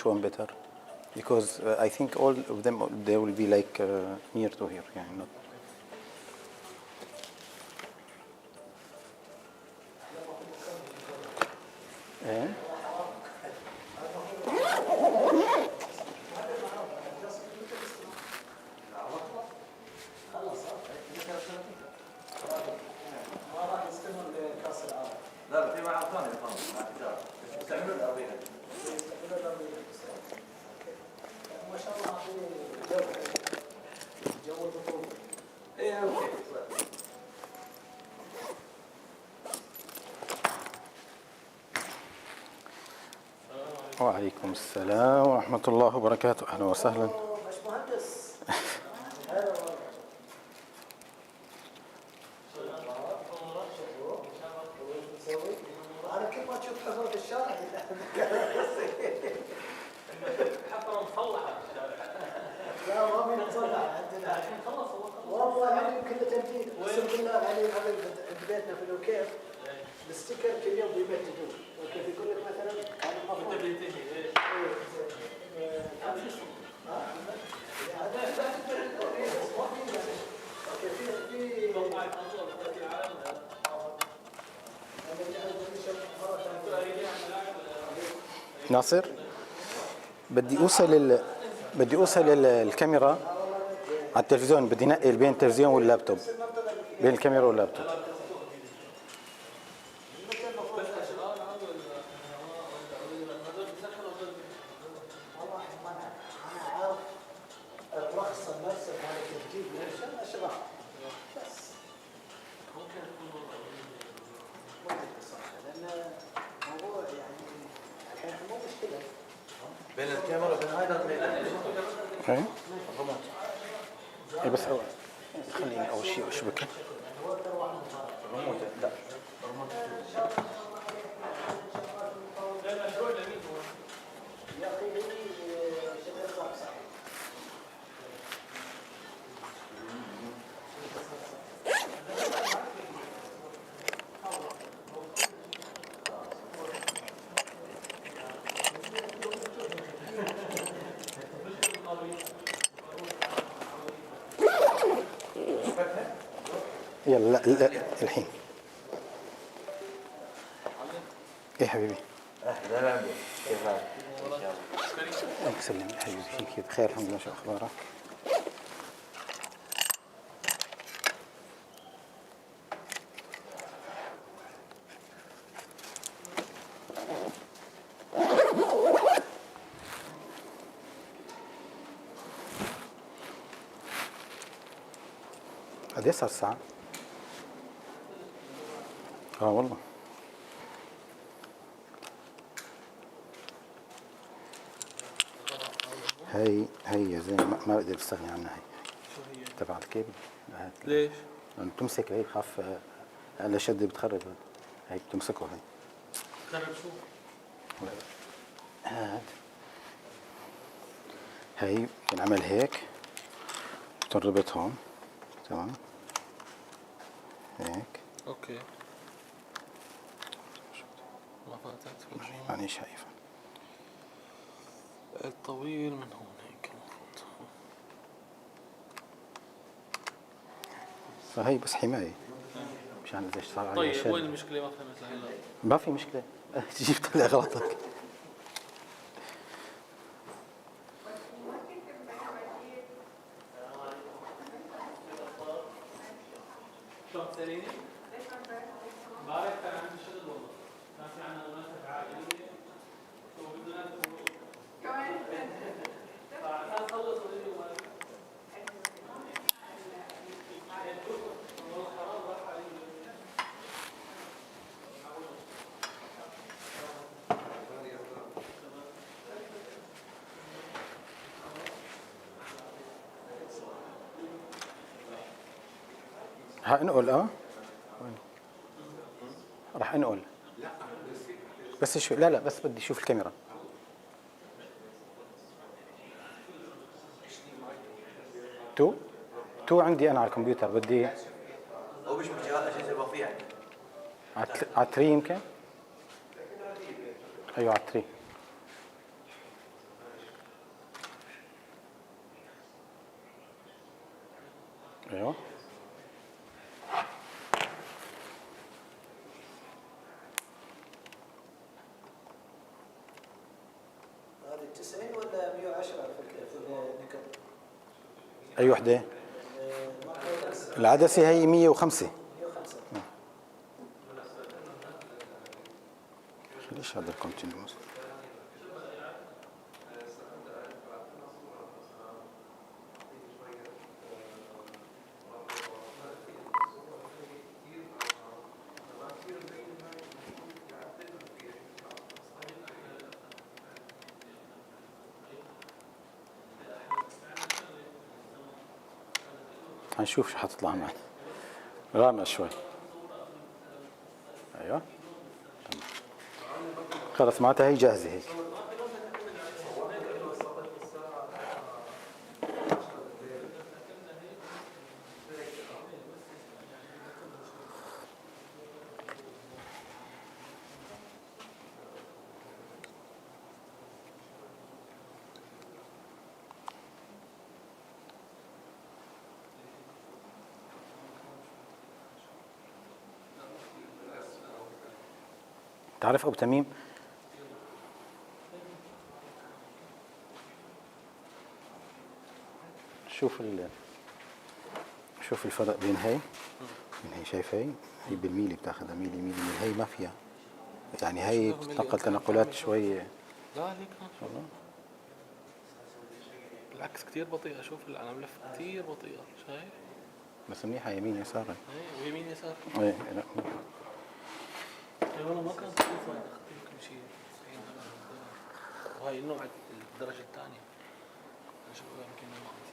which one better? Because I think all of them they will be like near to here, يعني not. إيه؟ لا في معاه ثاني مع تجارة يستعملون الأرضية ما شاء الله جو البطولة ايه اوكي. وعليكم السلام ورحمة الله وبركاته. أهلا وسهلا. باشمهندس أنا كل ما أشوف حضور في الشارع حتى مصلحة في الشارع. لا ما بينا نصلح عندنا والله يعني كله تمديد اقسم بالله يعني بيتنا في الوكيل الستيكر كل يوم بيمددوه وكيف يقول لك مثلا انا المفروض بينتهي ناصر بدي اوصل الكاميرا على التلفزيون، بدي نقل بين التلفزيون واللابتوب، بين الكاميرا واللابتوب. بين الكاميرا وبين هاي ايه بس خليني اول شيء اشبكه. لا يلا لا الحين. ايه حبيبي اهلا كيف حالك؟ الله يسلمك حبيبي، كيف بخير الحمد لله. شو اخبارك؟ قد ايه صار الساعة؟ والله هي يا زين ما بقدر استغني عنها. هي تبع الكيبل. ليش؟ لأنه بتمسك هي بخاف على شد بتخرب. هي بتمسكه هي. خرب شو؟ هي بنعمل هيك بتنربط هون تمام هيك. اوكي ما فاتت ماني شايفه. الطويل من هون هيك المفروض. فهي بس حماية مشان ايش صار عليها. طيب وين المشكلة؟ ما فهمت لهلا. ما في مشكلة. جبت لي غلطك. شلون تسأليني؟ امبارح كان عندي شغل والله، كان في عندنا مناسبة عائلية وبدنا كمان فخلص اليوم انقل راح انقل بس شو لا بس بدي اشوف الكاميرا. تو عندي انا على الكمبيوتر. بدي هو مش مجال اجهزه اضافيه يعني على 3 يمكن. ايوه على 3. ايوه هذه 90 ولا 110 في النقط؟ اي وحده؟ العدسه هي 105. 105. ليش هذا الكونتينيوس؟ هنشوف شو حتطلع معنا. غامق شوي. ايوه تمام. خلص معناتها هي جاهزه هيك. تعرف ابو تميم، شوف الفرق بين هي شايف هي بالميلي بتاخذها ميلي ميلي، من هي ما فيها يعني، هي بتتنقل تنقلات شوي. لا ليك والله بالعكس كثير بطيئة. شوف انا ملف كثير بطيئة شايف، بس منيحه يمين يسار. اي ويمين يسار. اي لا والله ما كانت تكون فايدة اخذت شيء. وهي النوع الدرجة الثانية نشوفها يمكن 150.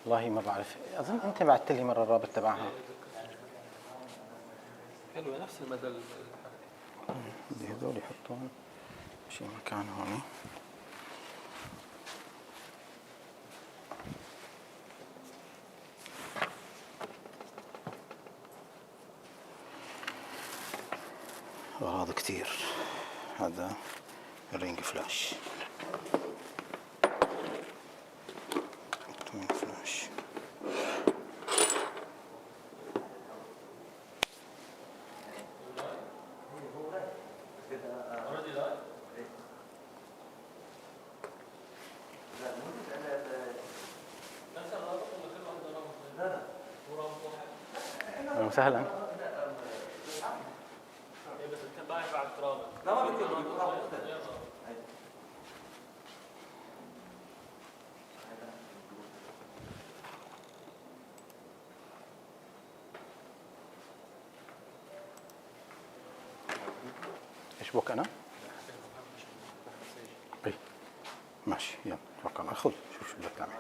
والله ما بعرف، اظن انت بعثت لي مره الرابط تبعها. حلوة نفس المدى. بدي هذول يحطون شي مكان هون. أغراض كتير. هذا الرينج فلاش، فلاش. اهلا وسهلا. بس انت بايع بعد تراب. لا ما بيكون ايش بك انا؟ اي ماشي يلا توكل على الله. خذ شوف شو بدك تعمل.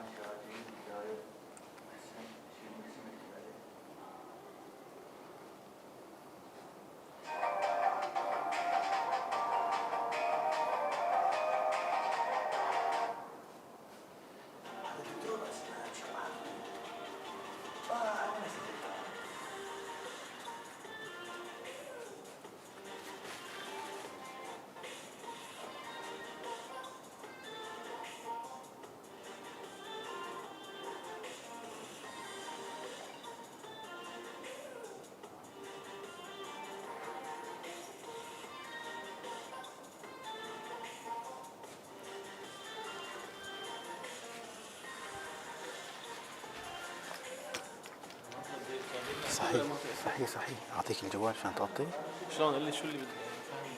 صحيح اعطيك الجوال عشان تغطي. شلون قال لي شو اللي بدك فاهم؟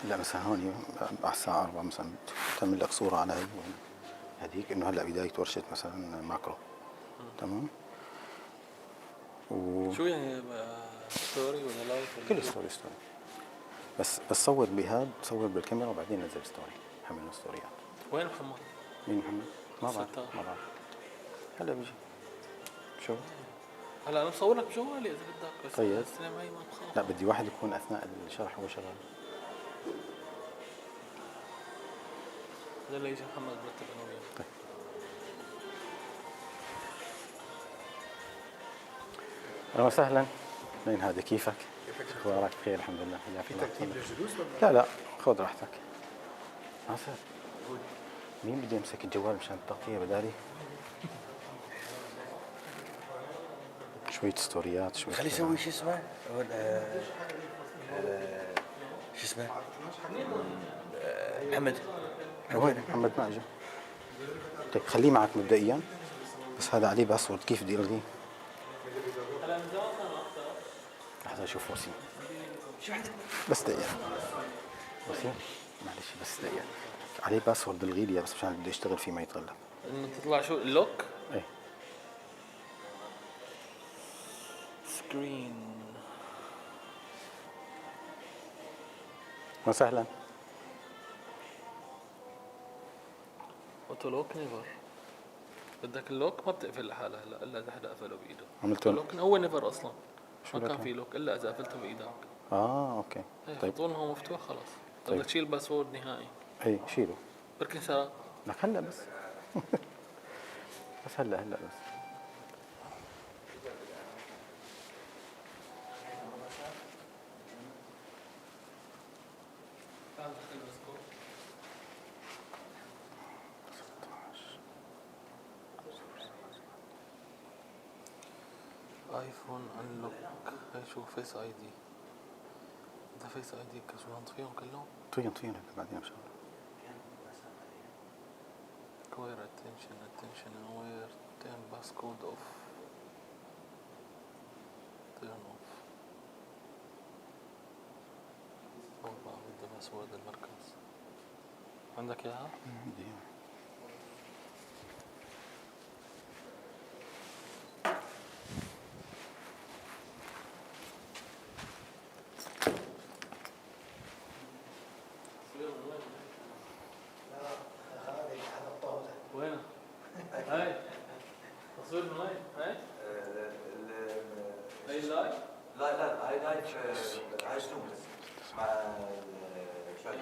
لا مثلا هون على الساعة 4 مثلا تعمل لك صورة على هي هذيك، انه هلا بداية ورشة مثلا ماكرو. تمام. شو يعني ستوري ولا لايف ولا كل ستوري بس صور بهاد، صور بالكاميرا وبعدين نزل ستوري، حملنا ستوريات. وين محمد؟ مين محمد؟ ما بعرف. هلا بيجي. شو؟ هلا انا مصور لك بجوالي اذا بدك، بس طيب السلام معي ما بخاف. لا بدي واحد يكون اثناء الشرح هو شغال. هذا اللي يجي محمد مرتب انا وياه. طيب. اهلا وسهلا. مين هذا؟ كيفك؟ اخبارك؟ بخير الحمد لله. في ترتيب للجلوس ولا؟ لا خذ راحتك. ناصر مين بده يمسك الجوال مشان التغطية بدالي؟ شوية ستوريات شوية. خليه يسوي شو اسمه شو اسمه محمد. وين محمد؟ ما اجى. طيب خليه معك مبدئيا، بس هذا عليه باسورد، كيف بدي الغيه؟ لحظة اشوف وسيم. بس دقيقة وسيم، معلش بس دقيقة. عليه باسورد الغي لي بس مشان بدي اشتغل فيه ما يتغلب. انه تطلع شو اللوك؟ ايه سكرين. وسهلا. فوتولوك نيفر. بدك اللوك ما بتقفل لحالها هلا الا اذا حدا قفله بايده. عملته اللوك هو نيفر اصلا. شو ما كان لك؟ في لوك الا اذا قفلته بايدك. اوكي. طيب طول ما هو مفتوح خلاص. طيب. بدك تشيل باسورد نهائي. اي شيله. بركن سرق. لك هلا بس. بس هلا بس. ايفون انلوك. هي شو فيس اي دي. ده فيس اي دي شو نطفيهم كلهم؟ طين هلا بعدين ان شاء الله. كوير اتنشن وير تيرن باسكود اوف تيرن اوف. والله بدي باسورد المركز. عندك اياها؟ عندي. وين؟ هاي تصوير من وين؟ هاي؟ هاي لايف؟ لا هاي لايف هاي زوم مع الشاي.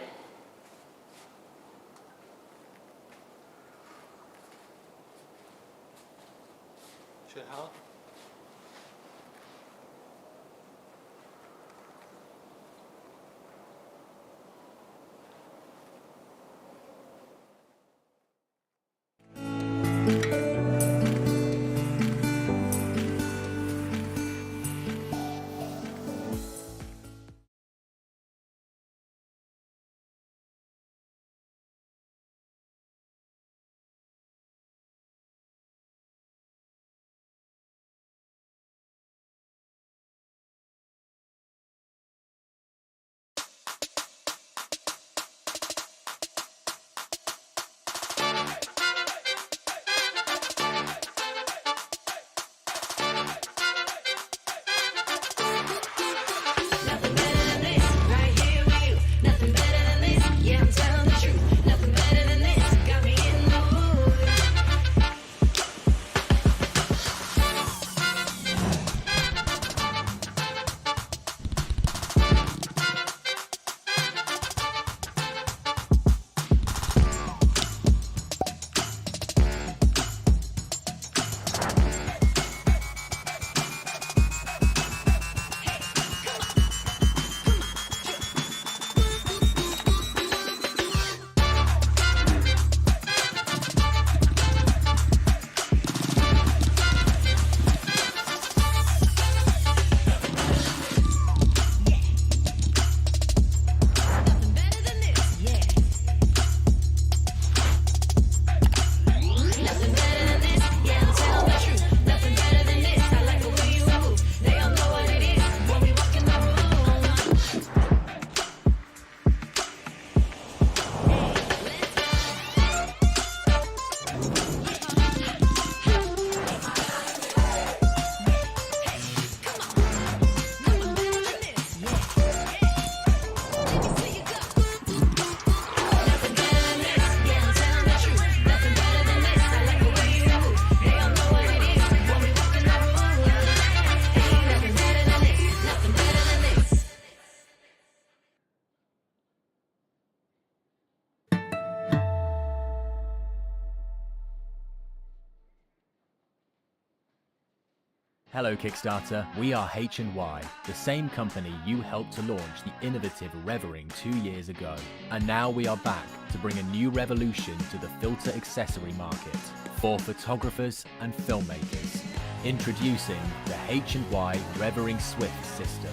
شيحات؟ Hello Kickstarter, we are H&Y, the same company you helped to launch the innovative Revering 2 years ago. And now we are back to bring a new revolution to the filter accessory market for photographers and filmmakers. Introducing the H&Y Revering Swift system.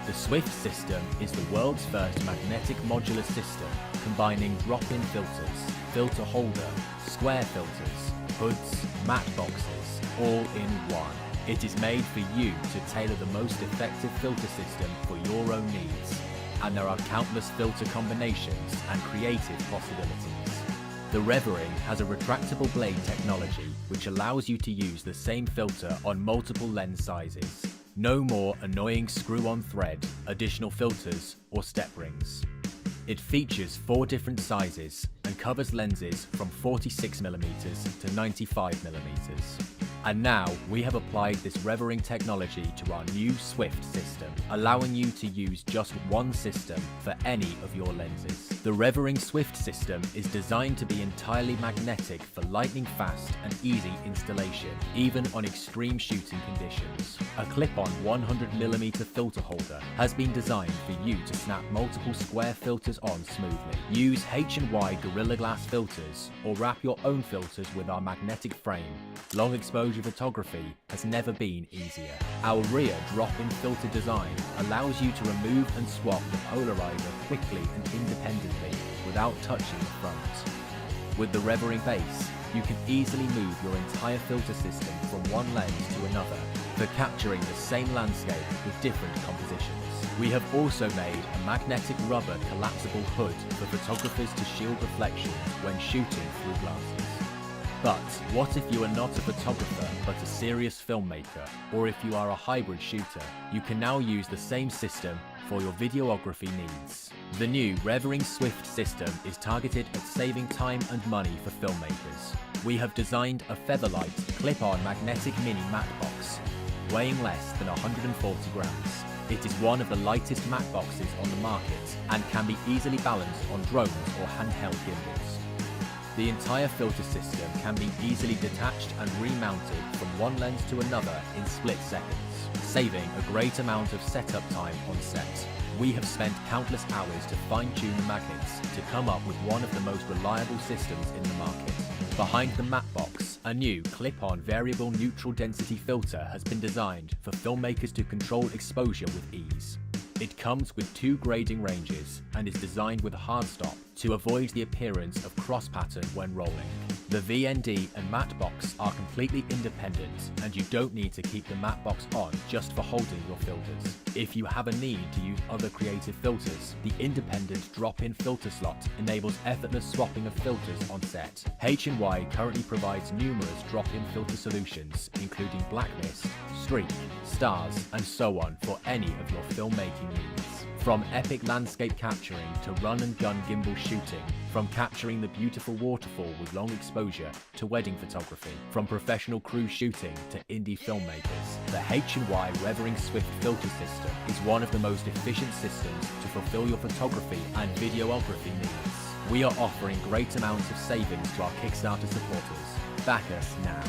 The Swift system is the world's first magnetic modular system combining drop-in filters, filter holder, square filters, hoods, matte boxes, all in one. It is made for you to tailor the most effective filter system for your own needs. And there are countless filter combinations and creative possibilities. The Revering has a retractable blade technology which allows you to use the same filter on multiple lens sizes. No more annoying screw-on thread, additional filters, or step rings. It features 4 different sizes and covers lenses from 46mm to 95mm. And now we have applied this Revering technology to our new Swift system, allowing you to use just one system for any of your lenses. The Revering Swift system is designed to be entirely magnetic for lightning fast and easy installation, even on extreme shooting conditions. A clip-on 100mm filter holder has been designed for you to snap multiple square filters on smoothly. Use H&Y Gorilla Glass filters or wrap your own filters with our magnetic frame. Long exposure photography has never been easier. Our rear drop-in filter design allows you to remove and swap the polarizer quickly and independently without touching the front. With the Revering base, you can easily move your entire filter system from one lens to another for capturing the same landscape with different compositions. We have also made a magnetic rubber collapsible hood for photographers to shield reflections when shooting through glasses. But what if you are not a photographer but a serious filmmaker, or if you are a hybrid shooter? You can now use the same system for your videography needs. The new Revering Swift system is targeted at saving time and money for filmmakers. We have designed a featherlight clip-on magnetic mini matte box, weighing less than 140 grams. It is one of the lightest matte boxes on the market and can be easily balanced on drones or handheld gimbals. The entire filter system can be easily detached and remounted from one lens to another in split seconds, saving a great amount of setup time on set. We have spent countless hours to fine-tune the magnets to come up with one of the most reliable systems in the market. Behind the matte box, a new clip-on variable neutral density filter has been designed for filmmakers to control exposure with ease. It comes with 2 grading ranges and is designed with a hard stop to avoid the appearance of cross pattern when rolling. The VND and matte box are completely independent and you don't need to keep the matte box on just for holding your filters. If you have a need to use other creative filters, the independent drop-in filter slot enables effortless swapping of filters on set. H&Y currently provides numerous drop-in filter solutions including black mist, streak, stars and so on for any of your filmmaking needs. From epic landscape capturing to run-and-gun gimbal shooting, from capturing the beautiful waterfall with long exposure to wedding photography, from professional cruise shooting to indie filmmakers, the H&Y Revering Swift filter system is one of the most efficient systems to fulfill your photography and videography needs. We are offering great amounts of savings to our Kickstarter supporters. Back us now.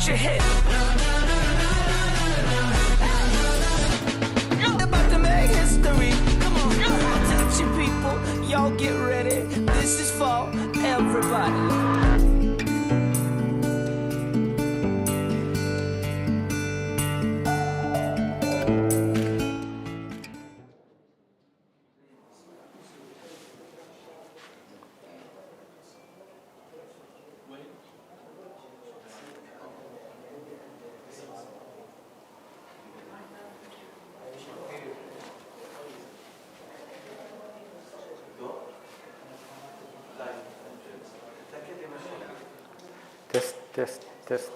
your head. About to make history. Come on, attention people, y'all get ready. This is for everybody. تست تست تست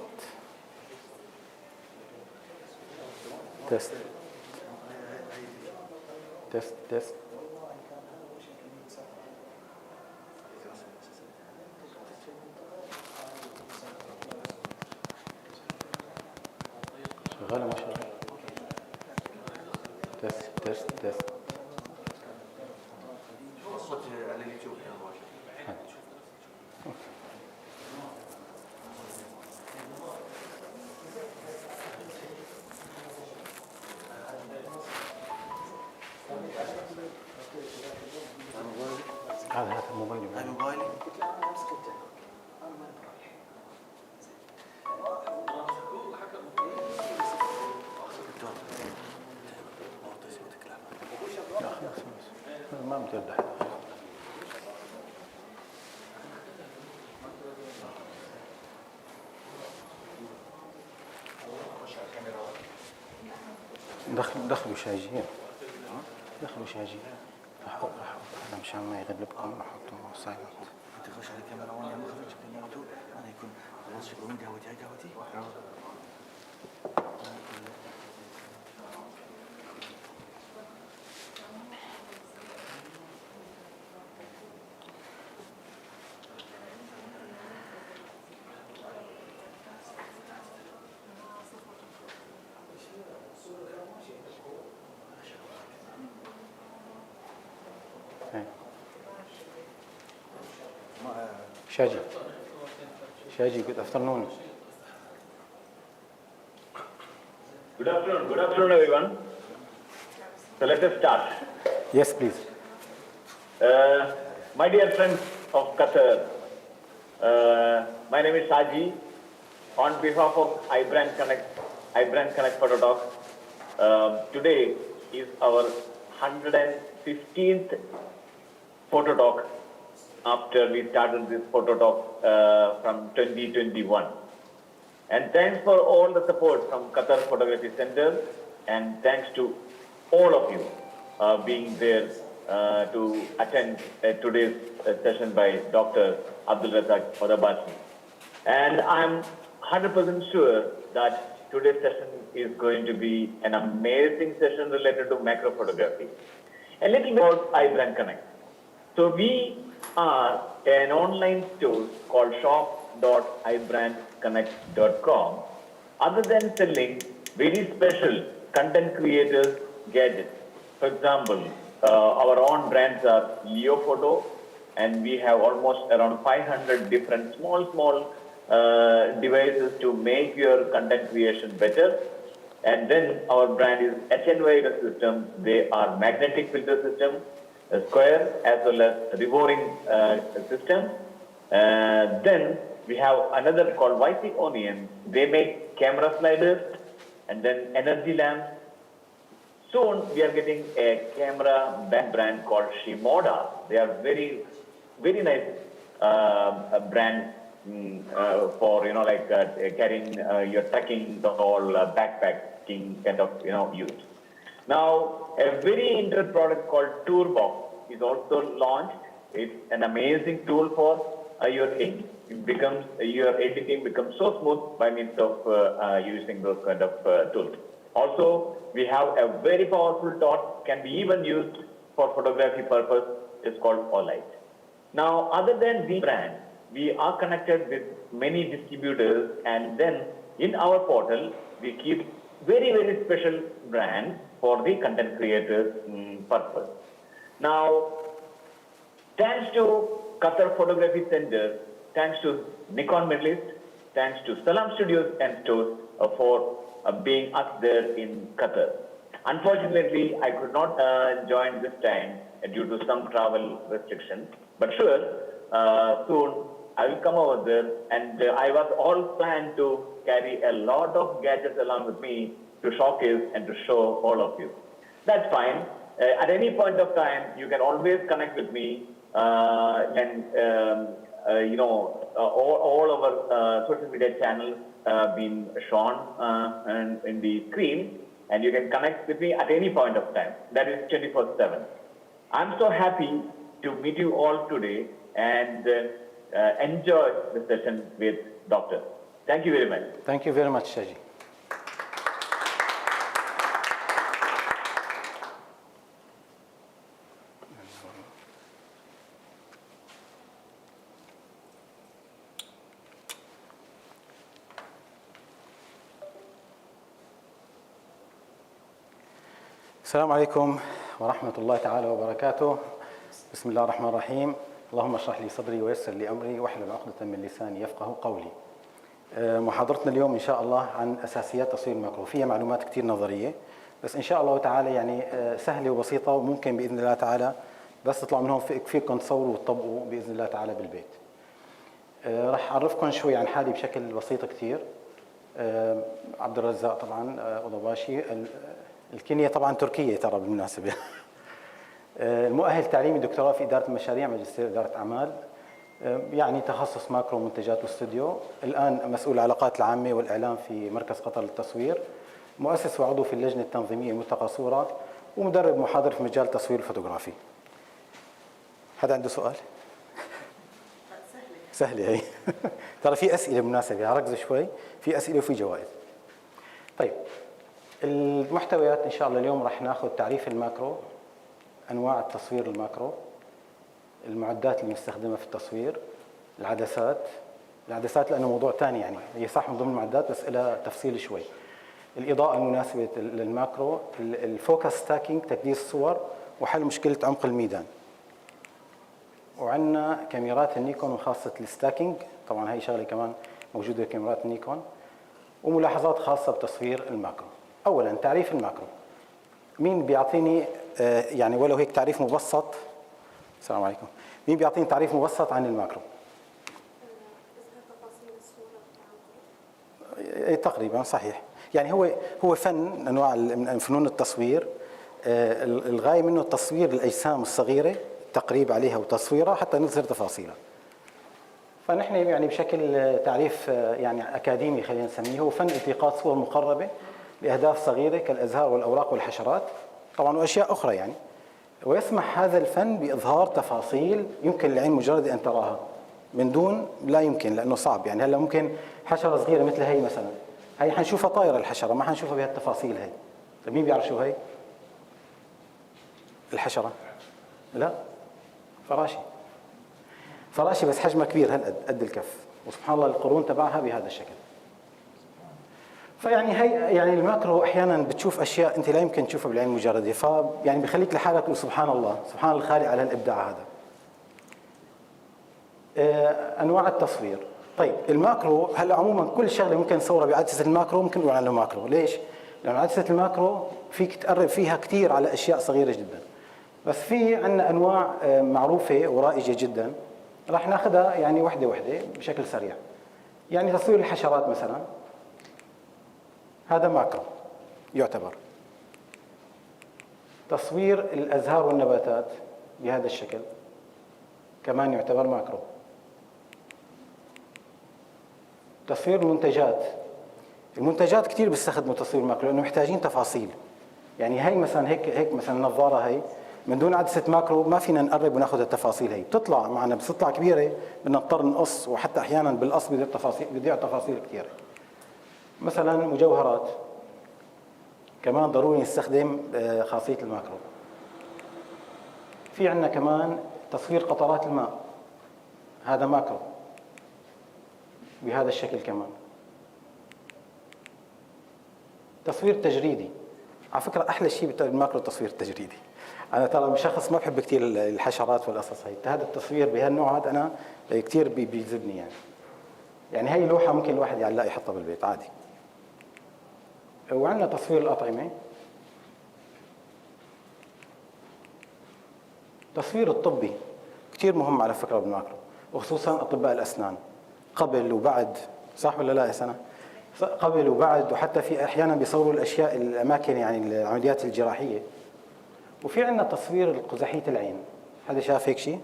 تست تست تست شغالة ما شغالة تست تست تست الصوت على اليوتيوب يا مباشر. هذا الموبايل هاي موبايلي. ما متردح دخلوا شاجين دخلوا شاجين راح انا مشان ما يغلبكم راح احطه سايلنت. انت خش على الكاميرا وانا ما خرجت من الموضوع انا يكون خلاص يقولون قهوتي. Shaji, good afternoon. Good afternoon everyone. So let us start. Yes, please. My dear friends of Qatar, my name is Shaji. On behalf of iBrandconnect Fototalk, today is our 115th Fototalk after we started this Fototalk from 2021. And thanks for all the support from Qatar Photography Center, and thanks to all of you being there to attend today's session by Dr. Abdul Razak Odabashi. And I'm 100% sure that today's session is going to be an amazing session related to macro photography. A little bit about iBrandconnect. So we are an online store called shop.ibrandconnect.com. Other than selling very special content creators gadgets, for example, our own brands are Leo Photo, and we have almost around 500 different small devices to make your content creation better. And then our brand is HNY systems. They are magnetic filter systems, square as well as revolving system. Then we have another called YC Onion. They make camera sliders and then energy lamps. Soon we are getting a camera brand called Shimoda. They are very nice brand for carrying your trekking or backpacking kind of use. Now, a very interesting product called Toolbox is also launched. It's an amazing tool for your editing. Your editing becomes so smooth by means of using those kind of tools. Also, we have a very powerful dot, can be even used for photography purpose. It's called Olight. Now, other than the brand, we are connected with many distributors, and then in our portal, we keep very special brands for the content creators purpose. Now, thanks to Qatar Photography Center, thanks to Nikon Middle East, thanks to Salam Studios and Stores for being us there in Qatar. Unfortunately, I could not join this time due to some travel restrictions, but sure, soon I will come over there, and I was all planned to carry a lot of gadgets along with me to showcase and to show all of you. That's fine. At any point of time, you can always connect with me, and all our social media channels been shown and in the screen, and you can connect with me at any point of time. That is 24/7. I'm so happy to meet you all today and enjoy the session with Doctor. Thank you very much. Thank you very much, Shaji. السلام عليكم ورحمة الله تعالى وبركاته. بسم الله الرحمن الرحيم. اللهم اشرح لي صدري ويسر لي أمري واحلل عقدة من لساني يفقه قولي. محاضرتنا اليوم إن شاء الله عن أساسيات تصوير الماكرو. فيها معلومات كتير نظرية بس إن شاء الله تعالى يعني سهلة وبسيطة، وممكن بإذن الله تعالى بس تطلع منهم فيكم تصوروا وتطبقوا بإذن الله تعالى بالبيت. راح أعرفكم شوي عن حالي بشكل بسيط كتير. عبد الرزاق طبعا أضباشي. الكينيا طبعا تركيا ترى بالمناسبة. المؤهل تعليمي دكتوراه في إدارة المشاريع، ماجستير إدارة أعمال، يعني تخصص ماكرو منتجات واستوديو. الآن مسؤول العلاقات العامة والإعلام في مركز قطر للتصوير، مؤسس وعضو في اللجنة التنظيمية الملتقى صورة، ومدرب محاضر في مجال التصوير الفوتوغرافي. حدا عنده سؤال؟ سهلة هي. ترى في أسئلة بالمناسبة، ركزوا شوي، في أسئلة وفي جوائز. طيب المحتويات إن شاء الله اليوم راح ناخذ تعريف الماكرو، أنواع التصوير الماكرو، المعدات المستخدمة في التصوير، العدسات لأنه موضوع ثاني يعني، هي صح من ضمن المعدات بس لها تفصيل شوي. الإضاءة المناسبة للماكرو، الفوكس ستاكينج تكديس الصور، وحل مشكلة عمق الميدان. وعندنا كاميرات النيكون وخاصة الستاكينج، طبعا هي شغلة كمان موجودة في كاميرات النيكون، وملاحظات خاصة بتصوير الماكرو. أولا تعريف الماكرو، مين بيعطيني يعني ولو هيك تعريف مبسط؟ السلام عليكم. مين بيعطيني تعريف مبسط عن الماكرو؟ تقريبا صحيح. يعني هو فن من انواع من فنون التصوير، الغايه منه تصوير الاجسام الصغيره، التقريب عليها وتصويرها حتى نظهر تفاصيلها. فنحن يعني بشكل تعريف يعني اكاديمي خلينا نسميه، هو فن التقاط صور مقربه لاهداف صغيره كالازهار والاوراق والحشرات طبعا واشياء اخرى يعني. ويسمح هذا الفن باظهار تفاصيل يمكن للعين مجرد ان تراها، من دون لا يمكن لانه صعب. يعني هلا ممكن حشره صغيره مثل هي مثلا، هي حنشوفها طايره الحشره، ما حنشوفها بهالتفاصيل هي. طيب مين بيعرف شو هي؟ الحشره؟ لا، فراشي بس حجمها كبير هالقد قد الكف، وسبحان الله القرون تبعها بهذا الشكل. فيعني هي يعني الماكرو احيانا بتشوف اشياء انت لا يمكن تشوفها بالعين المجرده، فيعني بخليك لحالك تقول سبحان الله، سبحان الخالق على الابداع هذا. انواع التصوير. طيب الماكرو هلا عموما كل شغله ممكن نصورها بعدسه الماكرو ممكن نقول عنها ماكرو، ليش؟ لانه عدسه الماكرو فيك تقرب فيها كثير على اشياء صغيره جدا. بس في عندنا انواع معروفه ورائجه جدا، راح ناخذها يعني وحده بشكل سريع. يعني تصوير الحشرات مثلا، هذا ماكرو يعتبر. تصوير الازهار والنباتات بهذا الشكل كمان يعتبر ماكرو. تصوير المنتجات كثير بيستخدموا تصوير ماكرو لانه محتاجين تفاصيل. يعني هي مثلا هيك مثلا النظاره هي من دون عدسه ماكرو ما فينا نقرب وناخذ التفاصيل هي، بتطلع معنا بس تطلع كبيره بدنا نضطر نقص، وحتى احيانا بالقص بيضيع تفاصيل كثيره. مثلا مجوهرات كمان ضروري نستخدم خاصيه الماكرو. في عندنا كمان تصوير قطرات الماء، هذا ماكرو بهذا الشكل كمان. تصوير تجريدي، على فكره احلى شيء بالماكرو التصوير التجريدي. انا ترى شخص ما بحب كثير الحشرات والقصص هي، هذا التصوير بهالنوع هذا انا كثير بيجذبني يعني. يعني هي لوحه ممكن الواحد يعلقها يحطها بالبيت عادي. وعندنا تصوير الأطعمة. تصوير الطبي كثير مهم على فكرة بالماكرو، وخصوصا أطباء الأسنان قبل وبعد، صح ولا لا يا سنة؟ قبل وبعد، وحتى في أحيانا بيصوروا الأشياء الأماكن يعني العمليات الجراحية. وفي عندنا تصوير قزحية العين، حدا شاف هيك شيء؟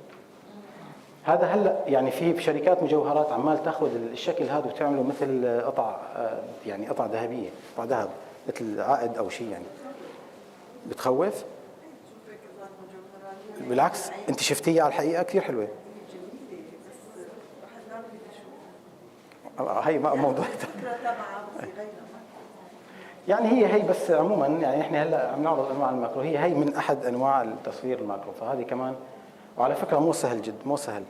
هذا هلا يعني في شركات مجوهرات عمال تاخذ الشكل هذا وتعمله مثل قطع، يعني قطع ذهبيه، قطع ذهب مثل عقد او شيء، يعني بتخوف. بالعكس انت شفتيها على الحقيقه كثير حلوه. هي موضوع يعني هي بس عموما يعني احنا هلا عم نعرض انواع الماكرو، هي من احد انواع التصوير الماكرو، فهذه كمان. وعلى فكره مو سهل جد، مو سهل.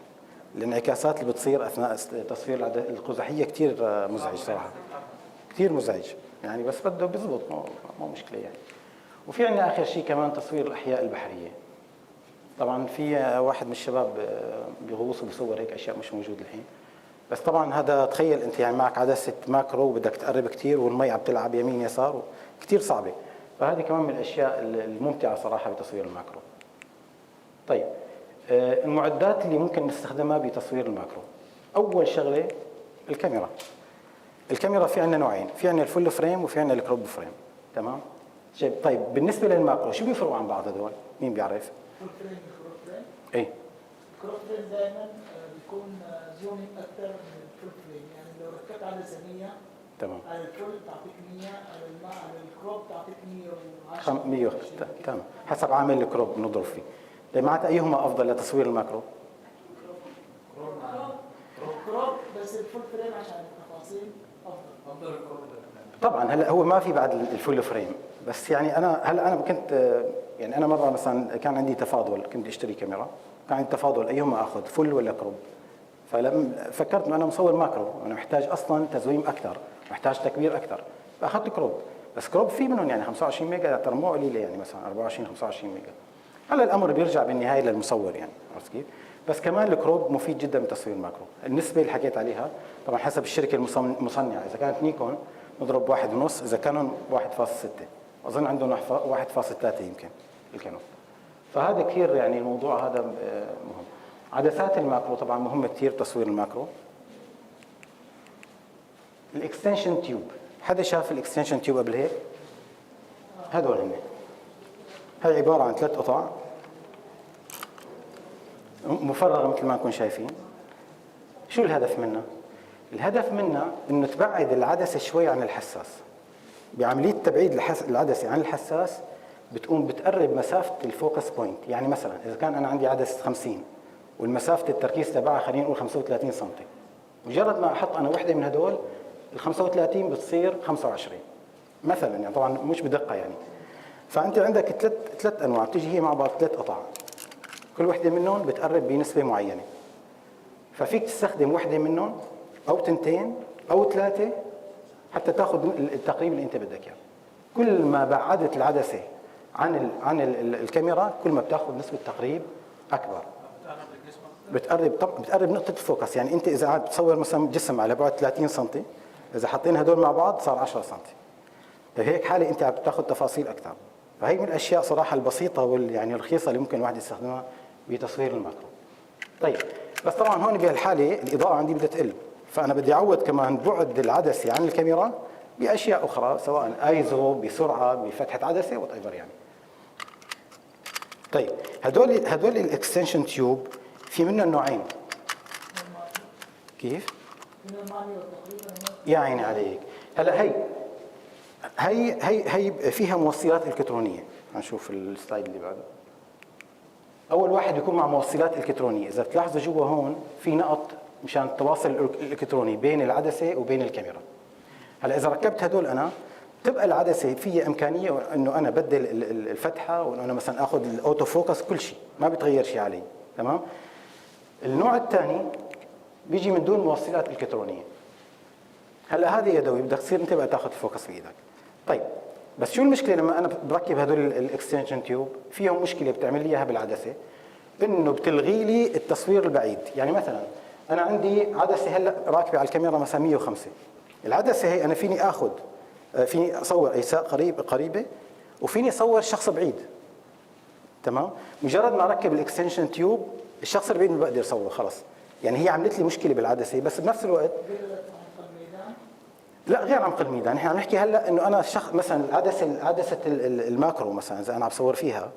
الانعكاسات اللي بتصير اثناء تصوير القزحيه كثير مزعج صراحه، كثير مزعج يعني، بس بده بيزبط، مو مشكله يعني. وفي عندنا اخر شيء كمان تصوير الاحياء البحريه. طبعا في واحد من الشباب بيغوص وبيصور هيك اشياء مش موجود الحين، بس طبعا هذا تخيل انت يعني معك عدسه ماكرو وبدك تقرب كثير والمي عم تلعب يمين يسار، كثير صعبه. فهذه كمان من الاشياء الممتعه صراحه بتصوير الماكرو. طيب المعدات اللي ممكن نستخدمها بتصوير الماكرو. اول شغله الكاميرا. الكاميرا في عندنا نوعين، في عندنا الفول فريم وفي عندنا الكروب فريم، تمام؟ طيب بالنسبه للماكرو شو بيفرقوا عن بعض هذول؟ مين بيعرف؟ فول فريم وكروب فريم. ايه الكروب فريم دائما بيكون زومينج اكثر من الفول فريم، يعني لو ركبت على 100 تمام، على الفول تعطيك 100، على الكروب تعطيك 110 100 تمام، حسب عامل الكروب بنضرب فيه. طيب معناتها ايهما افضل لتصوير الماكرو؟ كروب، بس الفول فريم عشان التفاصيل افضل الكروب. طبعا هلا هو ما في بعد الفول فريم، بس يعني انا كنت يعني انا مره مثلا كان عندي تفاضل، كنت اشتري كاميرا، كان عندي تفاضل ايهما اخذ، فل ولا كروب؟ فلما فكرت انه انا مصور ماكرو، انا محتاج اصلا تزويم اكثر، محتاج تكبير اكثر، فاخذت كروب. بس كروب في منهم يعني 25 ميجا، ترى مو قليله، يعني مثلا 24 25 ميجا. هلا الامر بيرجع بالنهايه للمصور يعني، عرفت كيف؟ بس كمان الكروب مفيد جدا بتصوير الماكرو. النسبه اللي حكيت عليها طبعا حسب الشركه المصنعه، اذا كانت نيكون نضرب 1.5، اذا كانون 1.6، اظن عندهم 1.3 يمكن الكانون. فهذا كثير يعني الموضوع هذا مهم. عدسات الماكرو طبعا مهمه كثير تصوير الماكرو. الاكستنشن تيوب، حدا شاف الاكستنشن تيوب قبل هيك؟ هذول هن، هي عباره عن 3 قطع مفرغه مثل ما نكون شايفين. شو الهدف منها؟ الهدف منها انه تبعد العدسه شوي عن الحساس. بعمليه تبعيد العدسه عن الحساس بتقوم بتقرب مسافه الفوكس بوينت. يعني مثلا اذا كان انا عندي عدسه 50 والمسافه التركيز تبعها خلينا نقول 35 سم، مجرد ما احط انا وحده من هدول ال 35 بتصير 25 مثلا، يعني طبعا مش بدقه يعني. فانت عندك ثلاث انواع بتيجي هي مع بعض، 3 قطع، كل وحده منهم بتقرب بنسبه معينه. ففيك تستخدم وحده منهم او 2 او 3 حتى تاخذ التقريب اللي انت بدك اياه. كل ما بعدت العدسه عن الكاميرا كل ما بتاخذ نسبه تقريب اكبر. بتقرب نقطه الفوكس. يعني انت اذا قاعد تصور مثلا جسم على بعد 30 سم، اذا حطينا هدول مع بعض صار 10 سم. فهيك حاله انت عم بتاخذ تفاصيل اكثر. فهي من الاشياء صراحه البسيطه يعني الرخيصه اللي ممكن الواحد يستخدمها بتصوير الماكرو. طيب بس طبعا هون بهالحاله الاضاءه عندي بدها تقل، فانا بدي اعوض كمان بعد العدسه عن الكاميرا باشياء اخرى، سواء ايزو، بسرعه، بفتحه عدسه، وات ايفر يعني. طيب هدول الاكستنشن تيوب في منهم نوعين. كيف؟ يا عيني عليك. هلا هي فيها موصلات الكترونيه. هنشوف السلايد اللي بعده. اول واحد يكون مع موصلات الكترونيه. اذا بتلاحظوا جوا هون في نقط مشان التواصل الالكتروني بين العدسه وبين الكاميرا. هلا اذا ركبت هدول انا تبقى العدسه فيها امكانيه انه انا بدل الفتحه، وانه انا مثلا اخذ الاوتو فوكس، كل شيء ما بتغير شيء علي، تمام؟ النوع الثاني بيجي من دون موصلات الكترونيه. هلا هذه يدوي، بدك تصير انت بقى تاخذ الفوكس بايدك. طيب بس شو المشكله لما انا بركب هدول الاكستنشن تيوب؟ فيهم مشكله بتعمل لي اياها بالعدسه، انه بتلغي لي التصوير البعيد. يعني مثلا انا عندي عدسه هلا راكبه على الكاميرا مثلا 105. العدسه هي انا فيني اخذ فيني اصور اجزاء قريبه وفيني اصور شخص بعيد. تمام؟ مجرد ما اركب الاكستنشن تيوب الشخص البعيد ما بقدر اصوره خلص. يعني هي عملت لي مشكله بالعدسه، بس بنفس الوقت لا غير عمق الميدان. احنا عم نحكي هلا انه انا شخص مثلا عدسه الماكرو مثلا اذا انا عم بصور فيها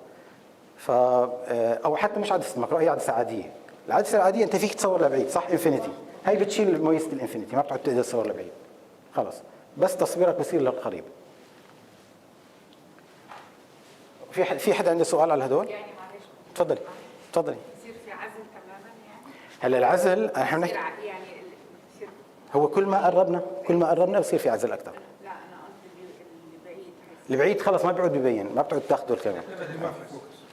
او حتى مش عدسه الماكرو، اي عدسه عاديه. العدسه العاديه انت فيك تصور لبعيد صح، انفينيتي، هي بتشيل ميزه الانفينيتي، ما بتقعد تقدر تصور لبعيد خلص، بس تصويرك بصير للقريب. في حدا عنده سؤال على هدول؟ يعني معلش تفضلي تفضلي. يصير في عزل تماما يعني؟ هلا العزل احنا بنحكي يعني يصير هو كل ما قربنا بصير في عزل اكثر. لا انا قصدي اللي بعيد البعيد خلص ما بيعود ببين، ما بتعود تاخذوا الكاميرا.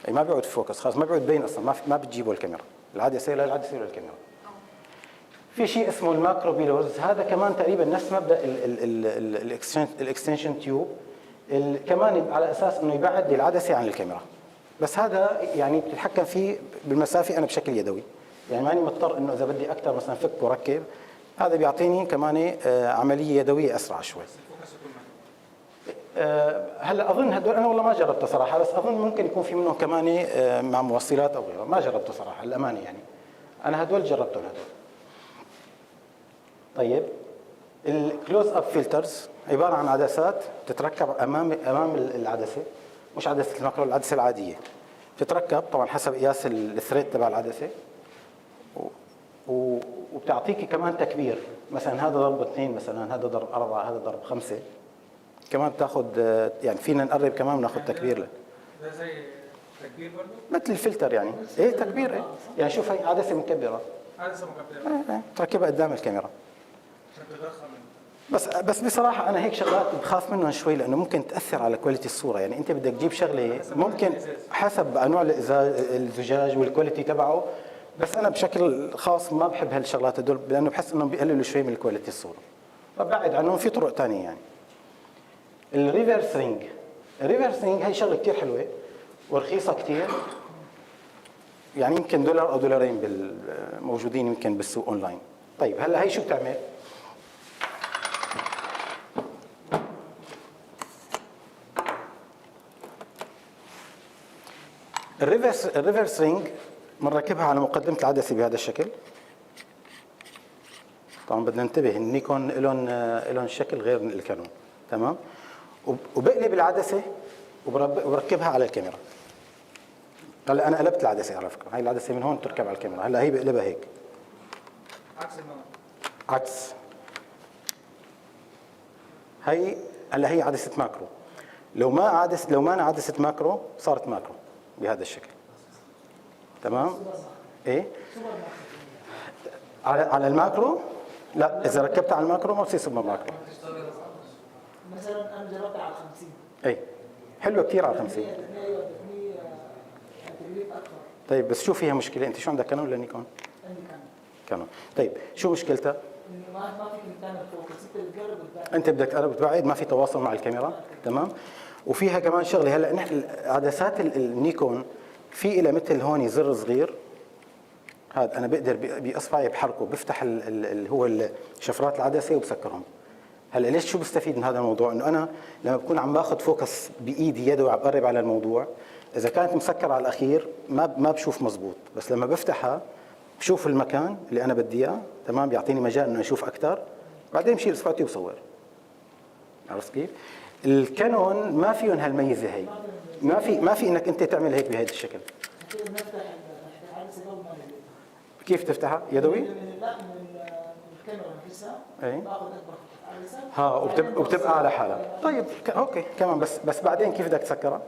اي ما بيعود فوكس خلص، ما بيعود ببين اصلا، ما بتجيبوا الكاميرا. العدسه للعدسه للكاميرا. في شيء اسمه الماكرو بيلورز، هذا كمان تقريبا نفس مبدا الاكستنشن تيوب، كمان على اساس انه يبعد العدسه عن الكاميرا. بس هذا يعني بتتحكم فيه بالمسافه انا بشكل يدوي، يعني ماني مضطر انه اذا بدي اكثر مثلا فك وركب، هذا بيعطيني كمان عمليه يدويه اسرع شوي. هلا اظن هدول انا والله ما جربته صراحه، بس اظن ممكن يكون في منهم كمان مع موصلات او غيره، ما جربته صراحه الامانه يعني. انا هدول جربتهم هدول. طيب الكلوز اب فلترز عباره عن عدسات تتركب امام العدسه، مش عدسه الماكرو، العدسه العاديه تتركب طبعا حسب قياس الثريد تبع العدسه، وبتعطيكي كمان تكبير، مثلا هذا ضرب 2، مثلا هذا ضرب 4، هذا ضرب 5. كمان بتاخذ يعني فينا نقرب كمان بناخذ تكبير له. ده زي تكبير برضه؟ مثل الفلتر يعني، ايه تكبير ايه. يعني شوف هي عدسه مكبره، عدسه مكبره تركبها قدام الكاميرا. بس بصراحه انا هيك شغلات بخاف منهم شوي، لانه ممكن تاثر على كواليتي الصوره. يعني انت بدك تجيب شغله ممكن حسب انواع الزجاج والكواليتي تبعه، بس انا بشكل خاص ما بحب هالشغلات هدول، لانه بحس انهم بيقللوا شوي من كواليتي الصوره، فبعد عنهم. في طرق ثانيه يعني. الريفرس رينج، الريفرس رينج هي شغله كثير حلوه ورخيصه كثير، يعني يمكن $1 أو $2 موجودين يمكن بالسوق اونلاين. طيب هلا هي شو بتعمل؟ الريفرس رينج بنركبها على مقدمه العدسه بهذا الشكل. طبعا بدنا ننتبه النيكون لهم شكل غير الكانون، تمام؟ وبقلب العدسه وبركبها على الكاميرا. هلا انا قلبت العدسه على فكره، هاي العدسه من هون تركب على الكاميرا، هلا هي بقلبها هيك عكس. هي هلا هي عدسه ماكرو، لو ما انا عدسه ماكرو صارت ماكرو بهذا الشكل، تمام؟ ايه على الماكرو لا، اذا ركبتها على الماكرو ما بصير سوبر ماكرو. مثلا انا جربتها على 50. اي حلوه كثير على 50. طيب بس شو فيها مشكله؟ انت شو عندك كانون ولا نيكون؟ عندي كانون. طيب شو مشكلتها؟ ما فيك تعمل فوكس، انت بتقرب وتبعد. انت بدك تقرب وتبعد، ما في تواصل مع الكاميرا، تمام؟ وفيها كمان شغله، هلا نحن عدسات النيكون في لها مثل هون زر صغير، هذا انا بقدر باصبعي بحركه بفتح اللي هو شفرات العدسه وبسكرهم. هلا ليش شو بستفيد من هذا الموضوع؟ انه انا لما بكون عم باخذ فوكس بايدي يدوي وعم بقرب على الموضوع، اذا كانت مسكره على الاخير ما بشوف مزبوط، بس لما بفتحها بشوف المكان اللي انا بدي اياه، تمام؟ بيعطيني مجال انه اشوف اكثر، بعدين بشيل اصبعتي وبصور. عرفت كيف؟ الكانون ما فيهم هالميزه هي، ما في انك انت تعمل هيك بهذا الشكل. كيف تفتحها؟ يدوي؟ لا من الكاميرا نفسها. اي باخذ اكبر ها وبتبقى على حالها. طيب اوكي كمان، بس بعدين كيف بدك تسكرها؟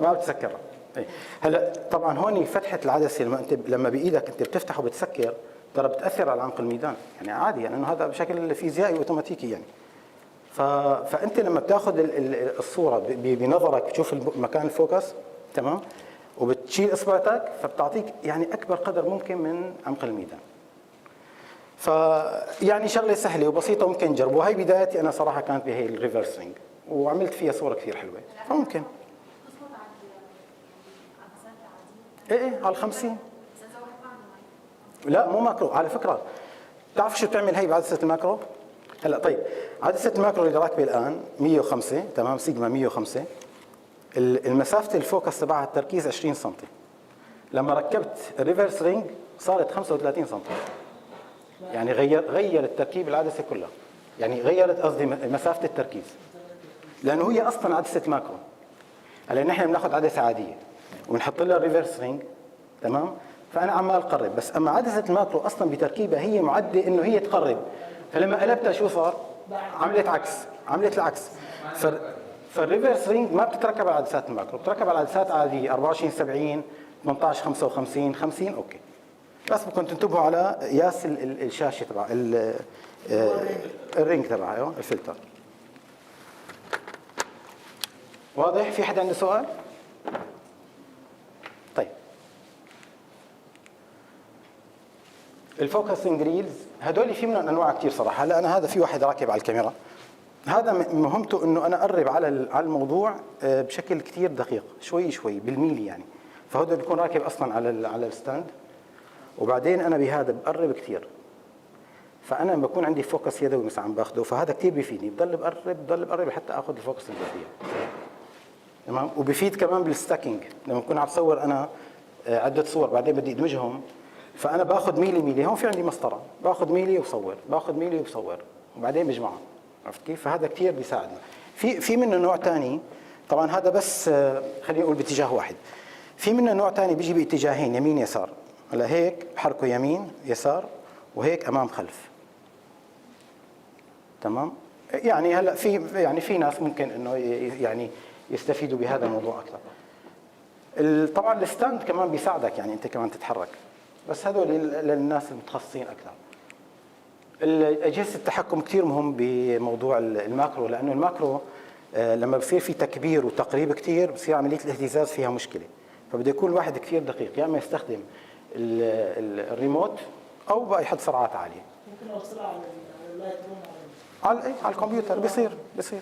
ما بتسكرها. اي هلا طبعا هون فتحه العدسه لما بايدك انت بتفتح وبتسكر، ترى بتاثر على عمق الميدان، يعني عادي، يعني انه هذا بشكل فيزيائي اوتوماتيكي يعني. فانت لما بتاخذ الصوره بنظرك بتشوف مكان الفوكس، تمام؟ وبتشيل اصبعتك، فبتعطيك يعني اكبر قدر ممكن من عمق الميدان. فيعني شغله سهله وبسيطه ممكن نجربوها. هي بدايتي انا صراحه كانت بهي الريفرس رينج، وعملت فيها صوره كثير حلوه، فممكن ايه على 50. لا مو ماكرو على فكره. تعرف شو بتعمل هي بعدسه الماكرو؟ هلا طيب عدسه الماكرو اللي راكبه الان 105 تمام، سيجما 105، المسافه الفوكس تبعها التركيز 20 سم. لما ركبت الريفرس رينج صارت 35 سم. يعني غيرت تركيب العدسه كلها، يعني غيرت قصدي مسافه التركيز، لانه هي اصلا عدسه ماكرو. هلا نحن بناخذ عدسه عاديه وبنحط لها الريفرس رينج تمام، فانا عمال اقرب، بس اما عدسه الماكرو اصلا بتركيبها هي معده انه هي تقرب، فلما قلبتها شو صار؟ عملت عكس، عملت العكس. فالريفرس رينج ما بتتركب على عدسات الماكرو، بتتركب على عدسات عاديه 24 70 18 55 50 اوكي. بس بدكم تنتبهوا على قياس الشاشه تبع الرينج تبعها، ايوه الفلتر. واضح؟ في حدا عنده سؤال؟ طيب الفوكسنج ريلز هدول في منهم انواع كثير صراحه. هلا انا هذا في واحد راكب على الكاميرا، هذا مهمته انه انا اقرب على الموضوع بشكل كثير دقيق، شوي شوي بالميلي يعني. فهذا بيكون راكب اصلا على الستاند، وبعدين انا بهذا بقرب كثير، فانا لما بكون عندي فوكس يدوي مثلا عم باخذه، فهذا كثير بيفيدني، بضل بقرب لحتى اخذ الفوكس الذاتيه تمام. وبفيد كمان بالستاكينج، لما بكون عم بصور انا عده صور بعدين بدي ادمجهم، فانا باخذ ميلي هون في عندي مسطره، باخذ ميلي وبصور، باخذ ميلي وبصور وبعدين بجمعهم، عرفت كيف؟ فهذا كثير بيساعدني. في منه نوع ثاني، طبعا هذا بس خلينا نقول باتجاه واحد. في منه نوع ثاني بيجي باتجاهين يمين يسار. هلا هيك بحركه يمين يسار وهيك امام خلف تمام. يعني هلا في ناس ممكن انه يعني يستفيدوا بهذا الموضوع اكثر. طبعا الستاند كمان بيساعدك يعني انت كمان تتحرك، بس هذول للناس المتخصصين اكثر. اجهزه التحكم كثير مهم بموضوع الماكرو، لانه الماكرو لما بصير في تكبير وتقريب كثير بصير عمليه الاهتزاز فيها مشكله، فبده يكون الواحد كثير دقيق، يا اما يستخدم الريموت او بقى يحط سرعات عاليه. ممكن اوصلها على اللايت روم على الكمبيوتر بيصير.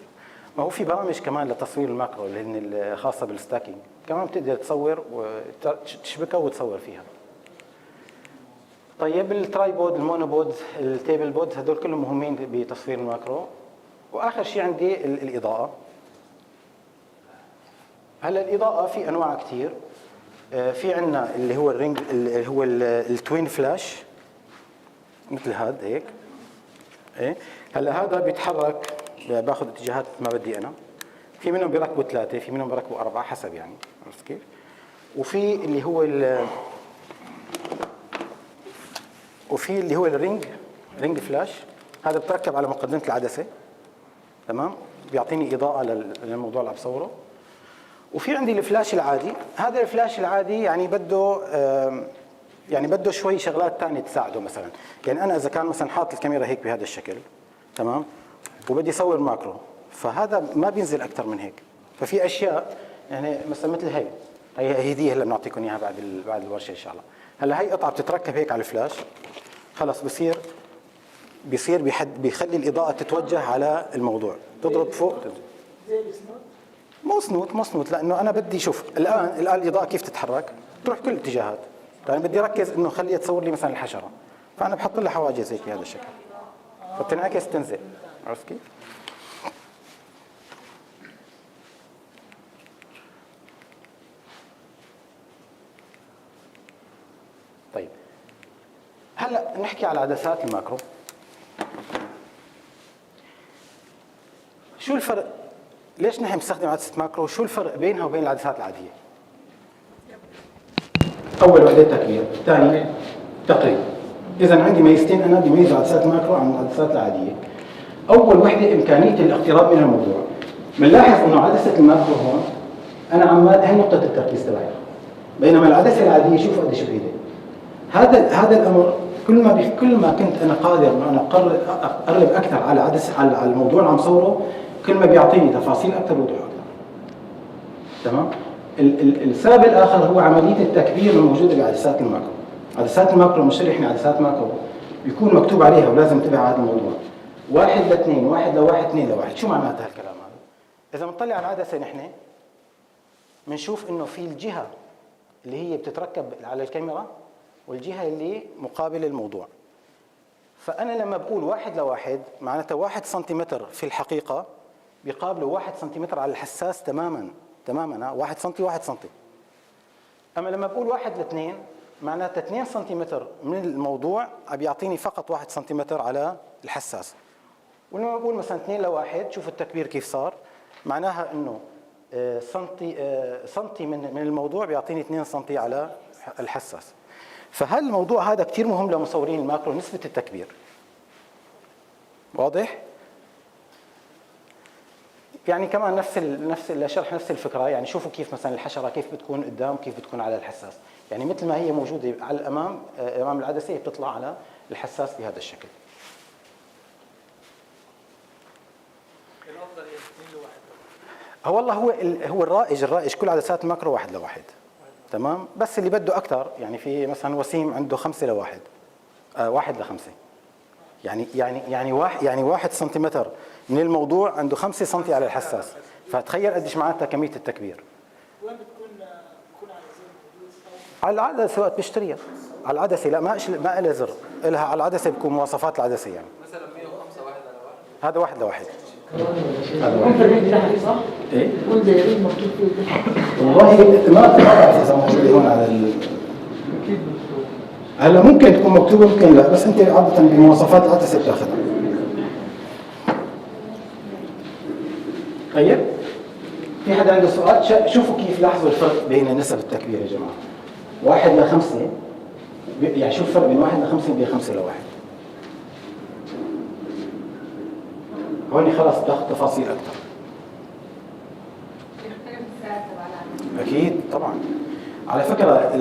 ما هو في برامج كمان لتصوير الماكرو اللي هن الخاصه بالستاكينج، كمان بتقدر تصور وتشبكها وتصور فيها. طيب الترايبود، المونوبود، التيبل بود، هدول كلهم مهمين بتصوير الماكرو. واخر شيء عندي الاضاءه. هلا الاضاءه في انواع كثير. في عندنا اللي هو الرينج اللي هو التوين فلاش مثل هذا هيك. ايه هلا هذا بيتحرك باخذ اتجاهات ما بدي انا. في منهم بيركبوا 3، في منهم بيركبوا 4 حسب يعني، عرفت كيف؟ وفي اللي هو رينج فلاش، هذا بتركب على مقدمه العدسه تمام، بيعطيني اضاءه للموضوع اللي عم بصوره. وفي عندي الفلاش العادي، هذا الفلاش العادي يعني بده شوي شغلات ثانيه تساعده. مثلا يعني انا اذا كان مثلا حاط الكاميرا هيك بهذا الشكل تمام، وبدي اصور ماكرو، فهذا ما بينزل اكثر من هيك. ففي اشياء يعني مثلا مثل هي دي هلا بنعطيكم اياها بعد الورشه ان شاء الله. هلا هي قطعه بتتركب هيك على الفلاش، خلص بيصير بيخلي الاضاءه تتوجه على الموضوع، تضرب فوق زي السنوت. مو سنوت لانه انا بدي شوف الان الاضاءه كيف تتحرك، تروح كل الاتجاهات. طيب بدي اركز انه خليها تصور لي مثلا الحشره، فانا بحط لها حواجز هيك بهذا الشكل فبتنعكس تنزل، عرفت كيف؟ طيب هلا نحكي على عدسات الماكرو. شو الفرق؟ ليش نحن بنستخدم عدسه ماكرو؟ شو الفرق بينها وبين العدسات العاديه؟ اول وحده تكبير، ثاني تقريب. اذا عندي ميزتين انا بميز عدسات الماكرو عن العدسات العاديه. اول وحده امكانيه الاقتراب من الموضوع. بنلاحظ انه عدسه الماكرو هون انا عمال هي نقطه التركيز تبعي، بينما العدسه العاديه شوف قديش بعيده. هذا الامر كل ما كنت انا قادر انه انا اقرب اكثر على الموضوع اللي عم صوره، كل ما بيعطيني تفاصيل اكثر وضوح اكثر. تمام؟ السبب الاخر هو عمليه التكبير الموجوده بعدسات الماكرو. عدسات الماكرو مش احنا عدسات ماكرو بيكون مكتوب عليها ولازم تتبع هذا الموضوع 1:2 1:1 2:1. شو معنات هالكلام هذا؟ اذا بنطلع على العدسه نحن بنشوف انه في الجهه اللي هي بتتركب على الكاميرا والجهة اللي مقابل الموضوع. فأنا لما بقول 1 ل1 معناته 1 سنتيمتر في الحقيقة بيقابله 1 سنتيمتر على الحساس تماما 1 سنتي 1 سنتي. أما لما بقول 1 ل2 معناته 2 سنتيمتر من الموضوع بيعطيني فقط 1 سنتيمتر على الحساس. ولما بقول مثلا 2 ل1 شوفوا التكبير كيف صار، معناها انه سنتي من الموضوع بيعطيني 2 سنتي على الحساس. فهالموضوع هذا كثير مهم لمصورين الماكرو، نسبة التكبير. واضح؟ يعني كمان نفس الشرح نفس الفكرة، يعني شوفوا كيف مثلا الحشرة كيف بتكون قدام كيف بتكون على الحساس، يعني مثل ما هي موجودة على الأمام أمام العدسة بتطلع على الحساس بهذا الشكل. الافضل هي 2 ل1. والله هو الرائج كل عدسات الماكرو 1 ل1 تمام، بس اللي بده اكثر يعني في مثلا وسيم عنده 5 ل1 1 ل5 يعني 1 سنتيمتر من الموضوع عنده 5 سنتي على الحساس، فتخيل قديش معناتها كميه التكبير. وين بتكون على زر على العدسه وقت بشتريها على العدسه، لا ما لها زر، لها على العدسه بكون مواصفات العدسه يعني. مثلا 105 1 على 1 هذا 1 ل1. كنت الريت تحت صح؟ ايه؟ كنت الريت مكتوب فيه تحت. والله ما بعرف اذا موجوده هون على هلا ممكن تكون مكتوبه ممكن لا، بس انت عاده بمواصفات العدسه بتاخذها. طيب في حدا عنده سؤال؟ شوفوا كيف لاحظوا الفرق بين نسب التكبير يا جماعه. 1 ل5 يعني شوف الفرق بين 1 ل5 وبين 5 ل1. هون خلاص بتاخذ تفاصيل اكثر. اكيد طبعا. على فكره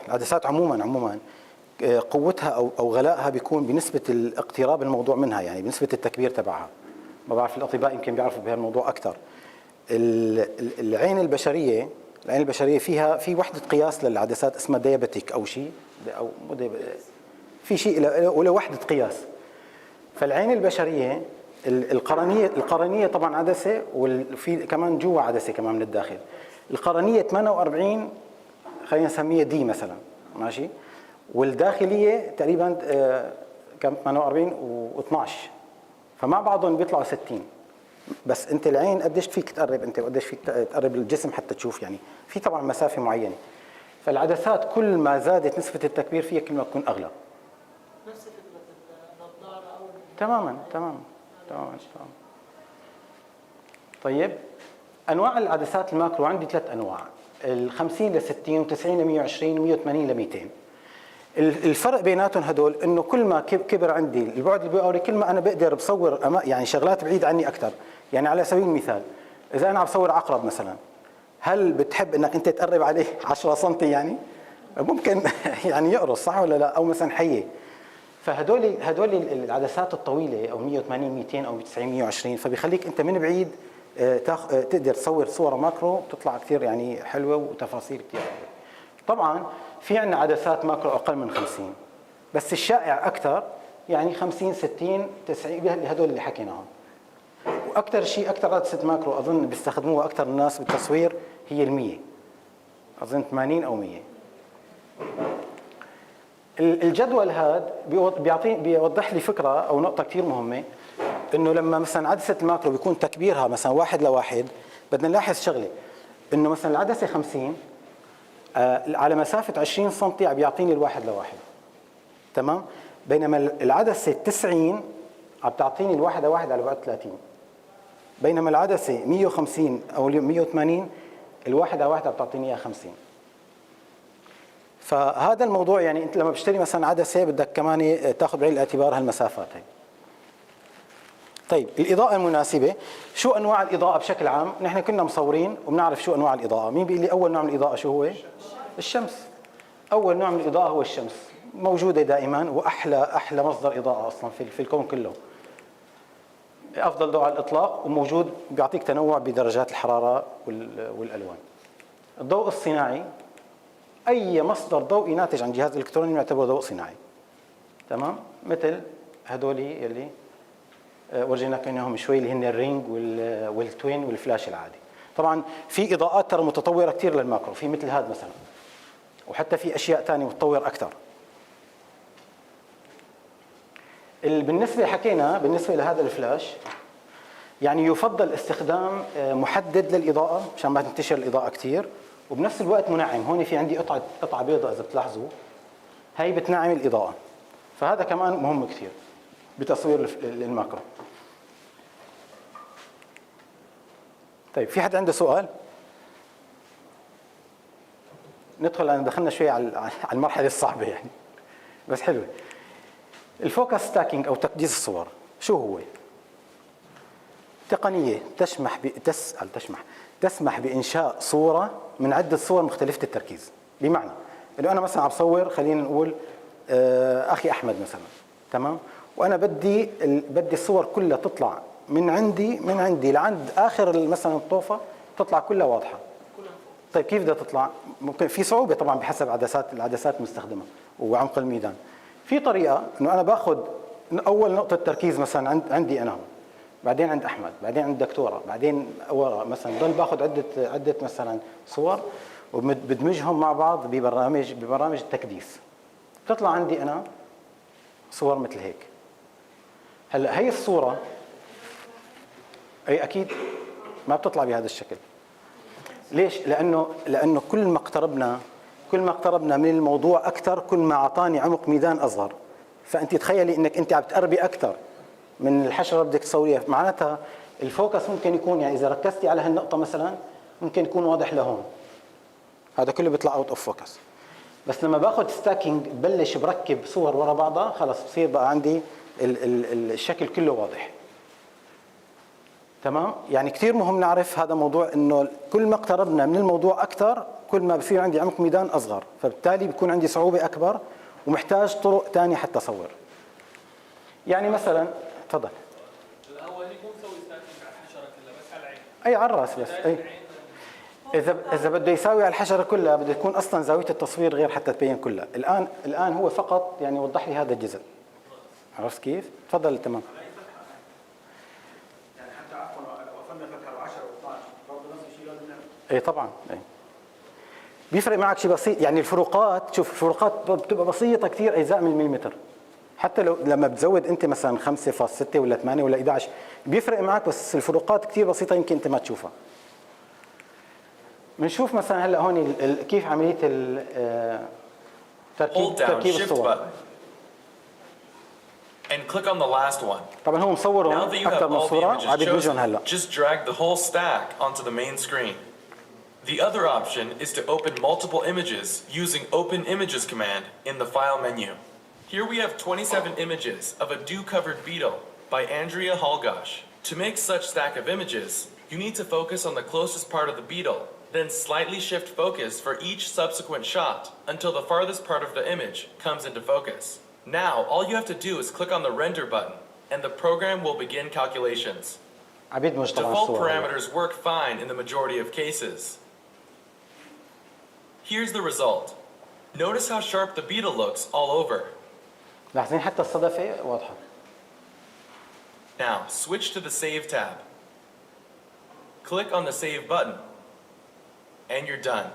العدسات عموما قوتها او غلائها بيكون بنسبه الاقتراب الموضوع منها، يعني بنسبه التكبير تبعها. ما بعرف الاطباء يمكن بيعرفوا بهالموضوع اكثر. العين البشريه فيها في وحده قياس للعدسات اسمها ديابتيك او شيء او في شيء له وحده قياس. فالعين البشريه القرنيه طبعا عدسه، وفي كمان جوا عدسه كمان من الداخل. القرنيه 48 خلينا نسميها دي مثلا، ماشي، والداخليه تقريبا كم 48 و12، فمع بعضهم بيطلعوا 60. بس انت العين قديش فيك تقرب انت وقديش فيك تقرب الجسم حتى تشوف، يعني في طبعا مسافه معينه. فالعدسات كل ما زادت نسبه التكبير فيها كل ما تكون اغلى. نفس فكره النظاره او تماما. طيب انواع العدسات الماكرو عندي 3 انواع، ال 50 ل 60 و90 ل 120 و 180 ل 200. الفرق بيناتهم هدول انه كل ما كبر عندي البعد البؤري كل ما انا بقدر بصور يعني شغلات بعيد عني اكثر. يعني على سبيل المثال اذا انا عم بصور عقرب مثلا، هل بتحب انك انت تقرب عليه 10 سم؟ يعني ممكن يعني يقرص، صح ولا لا؟ او مثلا حيه. فهدول العدسات الطويله او 180 200 او 90 120، فبيخليك انت من بعيد تقدر تصور صوره ماكرو تطلع كثير يعني حلوه وتفاصيل كثير حلوه. طبعا في عندنا عدسات ماكرو اقل من 50، بس الشائع اكثر يعني 50 60 90 هدول اللي حكيناهم. واكثر شيء اكثر عدسه ماكرو اظن بيستخدموها اكثر الناس بالتصوير هي ال100، اظن 80 او 100. الجدول هذا بيوضح لي فكره او نقطه كثير مهمه، انه لما مثلا عدسه الماكرو بيكون تكبيرها مثلا 1 ل1 بدنا نلاحظ شغله، انه مثلا العدسه 50 على مسافه 20 سم عم بيعطيني ال1 ل1 تمام، بينما العدسه 90 عم تعطيني ال1 ل1 على بعد 30، بينما العدسه 150 او 180 ال1 ل1 عم تعطيني اياها 50. فهذا الموضوع يعني انت لما بتشتري مثلا عدسه بدك كمان تاخذ بعين الاعتبار هالمسافات هي. طيب الاضاءه المناسبه، شو انواع الاضاءه بشكل عام؟ نحن كنا مصورين وبنعرف شو انواع الاضاءه. مين بيقول لي اول نوع من الاضاءه شو هو؟ الشمس. اول نوع من الاضاءه هو الشمس، موجوده دائما واحلى مصدر اضاءه اصلا في الكون كله. افضل ضوء على الاطلاق وموجود بيعطيك تنوع بدرجات الحراره والالوان. الضوء الصناعي، اي مصدر ضوئي ناتج عن جهاز الكتروني يعتبر ضوء صناعي. تمام؟ مثل هدول يلي ورجيناك اياهم شوي اللي هن الرينج والتوين والفلاش العادي. طبعا في اضاءات ترى متطوره كثير للماكرو، في مثل هذا مثلا وحتى في اشياء ثانيه متطور اكثر. بالنسبه حكينا بالنسبه لهذا الفلاش، يعني يفضل استخدام محدد للاضاءه مشان ما تنتشر الاضاءه كثير، وبنفس الوقت منعم. هون في عندي قطعه بيضاء اذا بتلاحظوا، هي بتنعم الاضاءه، فهذا كمان مهم كثير بتصوير الماكرو. طيب في حد عنده سؤال؟ ندخل، أنا دخلنا شوي على المرحله الصعبه يعني، بس حلوه. الفوكس ستاكينج او تقديس الصور شو هو؟ تقنيه تسمح بانشاء صوره من عده صور مختلفه التركيز. بمعنى انه انا مثلا عم بصور، خلينا نقول اخي احمد مثلا، تمام، وانا بدي الصور كلها تطلع من عندي لعند اخر مثلا الطوفه، تطلع كلها واضحه. طيب كيف بدها تطلع؟ ممكن في صعوبه طبعا بحسب العدسات المستخدمه وعمق الميدان. في طريقه انه انا باخذ اول نقطه تركيز مثلا عندي انا، بعدين عند احمد، بعدين عند الدكتوره، بعدين ورا مثلا، ضل باخذ عده مثلا صور وبدمجهم مع بعض ببرامج التكديس، بتطلع عندي انا صور مثل هيك. هلا هي الصوره اي اكيد ما بتطلع بهذا الشكل. ليش؟ لانه كل ما اقتربنا من الموضوع اكثر، كل ما اعطاني عمق ميدان اصغر. فانت تخيلي انك انت عم تقربي اكثر من الحشره بدك تصوريها، معناتها الفوكس ممكن يكون، يعني اذا ركزتي على هالنقطه مثلا ممكن يكون واضح لهون، هذا كله بيطلع اوت اوف فوكس. بس لما باخذ ستاكينج ببلش بركب صور ورا بعضها، خلص بصير بقى عندي الشكل كله واضح. تمام؟ يعني كثير مهم نعرف هذا موضوع، انه كل ما اقتربنا من الموضوع اكثر، كل ما بصير عندي عمق ميدان اصغر، فبالتالي بيكون عندي صعوبه اكبر ومحتاج طرق ثانيه حتى اصور. يعني مثلا تفضل. الاول يكون مسوي ستاكينج على الحشره كلها بس على العين. اي على الراس بس. اي اذا بده يساوي على الحشره كلها بده يكون اصلا زاويه التصوير غير حتى تبين كلها. الان هو فقط يعني وضح لي هذا الجزء. عرفت كيف؟ تفضل. تمام. يعني حتى عفوا لو قفلنا فتحه 10 و12 برضه نفس الشيء لازم نعمل. اي طبعا. اي بيفرق معك شيء بسيط، يعني الفروقات، شوف الفروقات بتبقى بسيطه كثير، اجزاء من المليمتر. حتى لما بتزود انت مثلا 5.6 ولا 8 ولا 11 بيفرق معك، بس الفروقات كثير بسيطه يمكن انت ما تشوفها. بنشوف مثلا هلا هون كيف عمليه تركيب الصور. And click on the last one. طبعا هو مصورهم Now that you have اكثر من all the صوره وعم images يدمجهم هلا. chosen, just drag the whole stack onto the main screen. The other option is to open multiple images using Open Images command in the File menu. Here we have 27 images of a dew-covered beetle by Andrea Holgosh. To make such stack of images, you need to focus on the closest part of the beetle, then slightly shift focus for each subsequent shot until the farthest part of the image comes into focus. Now, all you have to do is click on the render button, and the program will begin calculations. Default parameters work fine in the majority of cases. Here's the result. Notice how sharp the beetle looks all over. لاحظين حتى الصدفة واضحة. Now, switch to the Save tab. Click on the Save button, and you're done.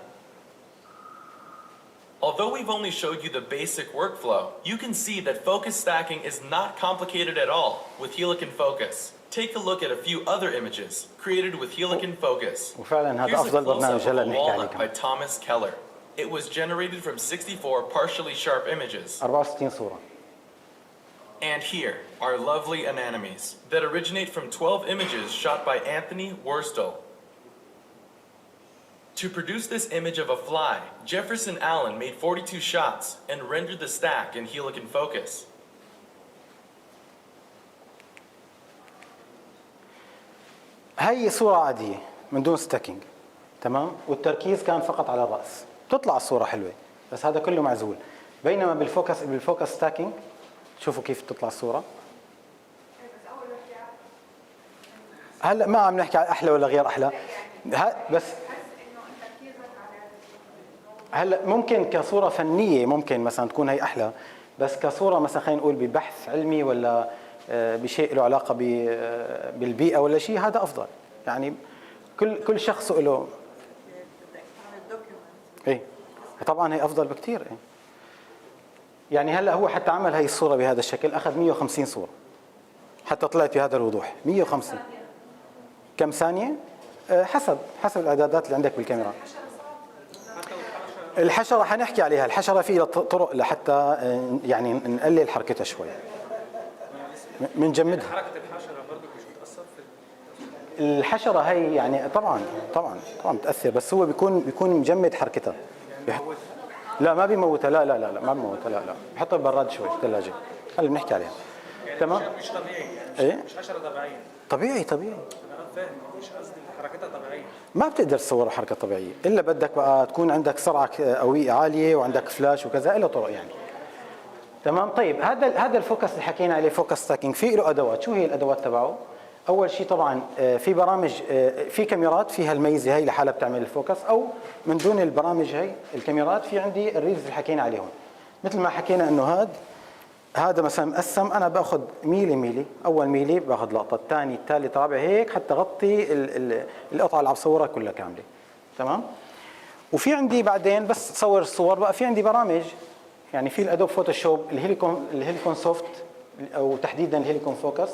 Although we've only showed you the basic workflow, you can see that focus stacking is not complicated at all with Helicon Focus. Take a look at a few other images created with Helicon Focus. وفعلا هذا أفضل برنامج هلا نحكي عليه by Thomas Keller. It was generated from 64 partially sharp images. 64 صورة. And here are lovely anemones that originate from 12 images shot by Anthony Worstel. To produce this image of a fly, Jefferson Allen made 42 shots and rendered the stack in Helicon Focus. هي صورة عادية من دون ستاكينج، تمام؟ والتركيز كان فقط على الرأس، تطلع الصورة حلوة، بس هذا كله معزول. بينما بالفوكس ستاكينج شوفوا كيف تطلع الصورة. هلا ما عم نحكي على احلى ولا غير احلى، بس هلا ممكن كصورة فنية ممكن مثلا تكون هي احلى، بس كصورة مثلا خلينا نقول ببحث علمي ولا بشيء له علاقة بالبيئة ولا شيء، هذا افضل. يعني كل شخص له. ايه طبعا هي افضل بكثير. يعني هلا هو حتى عمل هي الصوره بهذا الشكل، اخذ 150 صوره حتى طلعت بهذا الوضوح. 150 كم ثانيه؟ حسب الاعدادات اللي عندك بالكاميرا. الحشره حنحكي عليها. الحشره فيها طرق لحتى يعني نقلل حركتها شوي، بنجمدها. حركه الحشره برضه مش بتاثر في الحشره هي يعني طبعا بتاثر، بس هو بيكون مجمد حركتها. لا ما بيموتها، لا ما بيموتها، لا بحطها بالبراد شوي في الثلاجه. هلا بنحكي عليها. يعني تمام. مش طبيعي يعني ايه؟ مش حشره طبيعيه. طبيعي انا فاهم، مش قصدي حركتها طبيعيه. ما بتقدر تصور حركه طبيعيه الا بدك بقى تكون عندك سرعه قويه عاليه وعندك فلاش وكذا، له طرق يعني. تمام. طيب هذا الفوكس اللي حكينا عليه فوكس تاكينج، في له ادوات. شو هي الادوات تبعه؟ اول شيء طبعا في برامج، في كاميرات فيها الميزه هي لحالها بتعمل الفوكس، او من دون البرامج هي الكاميرات في عندي الريلز اللي حكينا عليهم. مثل ما حكينا انه هذا مثلا مقسم، انا باخذ ميلي، اول ميلي باخذ لقطه، الثاني الثالث الرابع هيك حتى غطي القطعه اللي عم بصورها كلها كامله. تمام. وفي عندي بعدين بس صور الصور بقى في عندي برامج، يعني في الادوب فوتوشوب، الهيليكون سوفت، او تحديدا الهيليكون فوكس،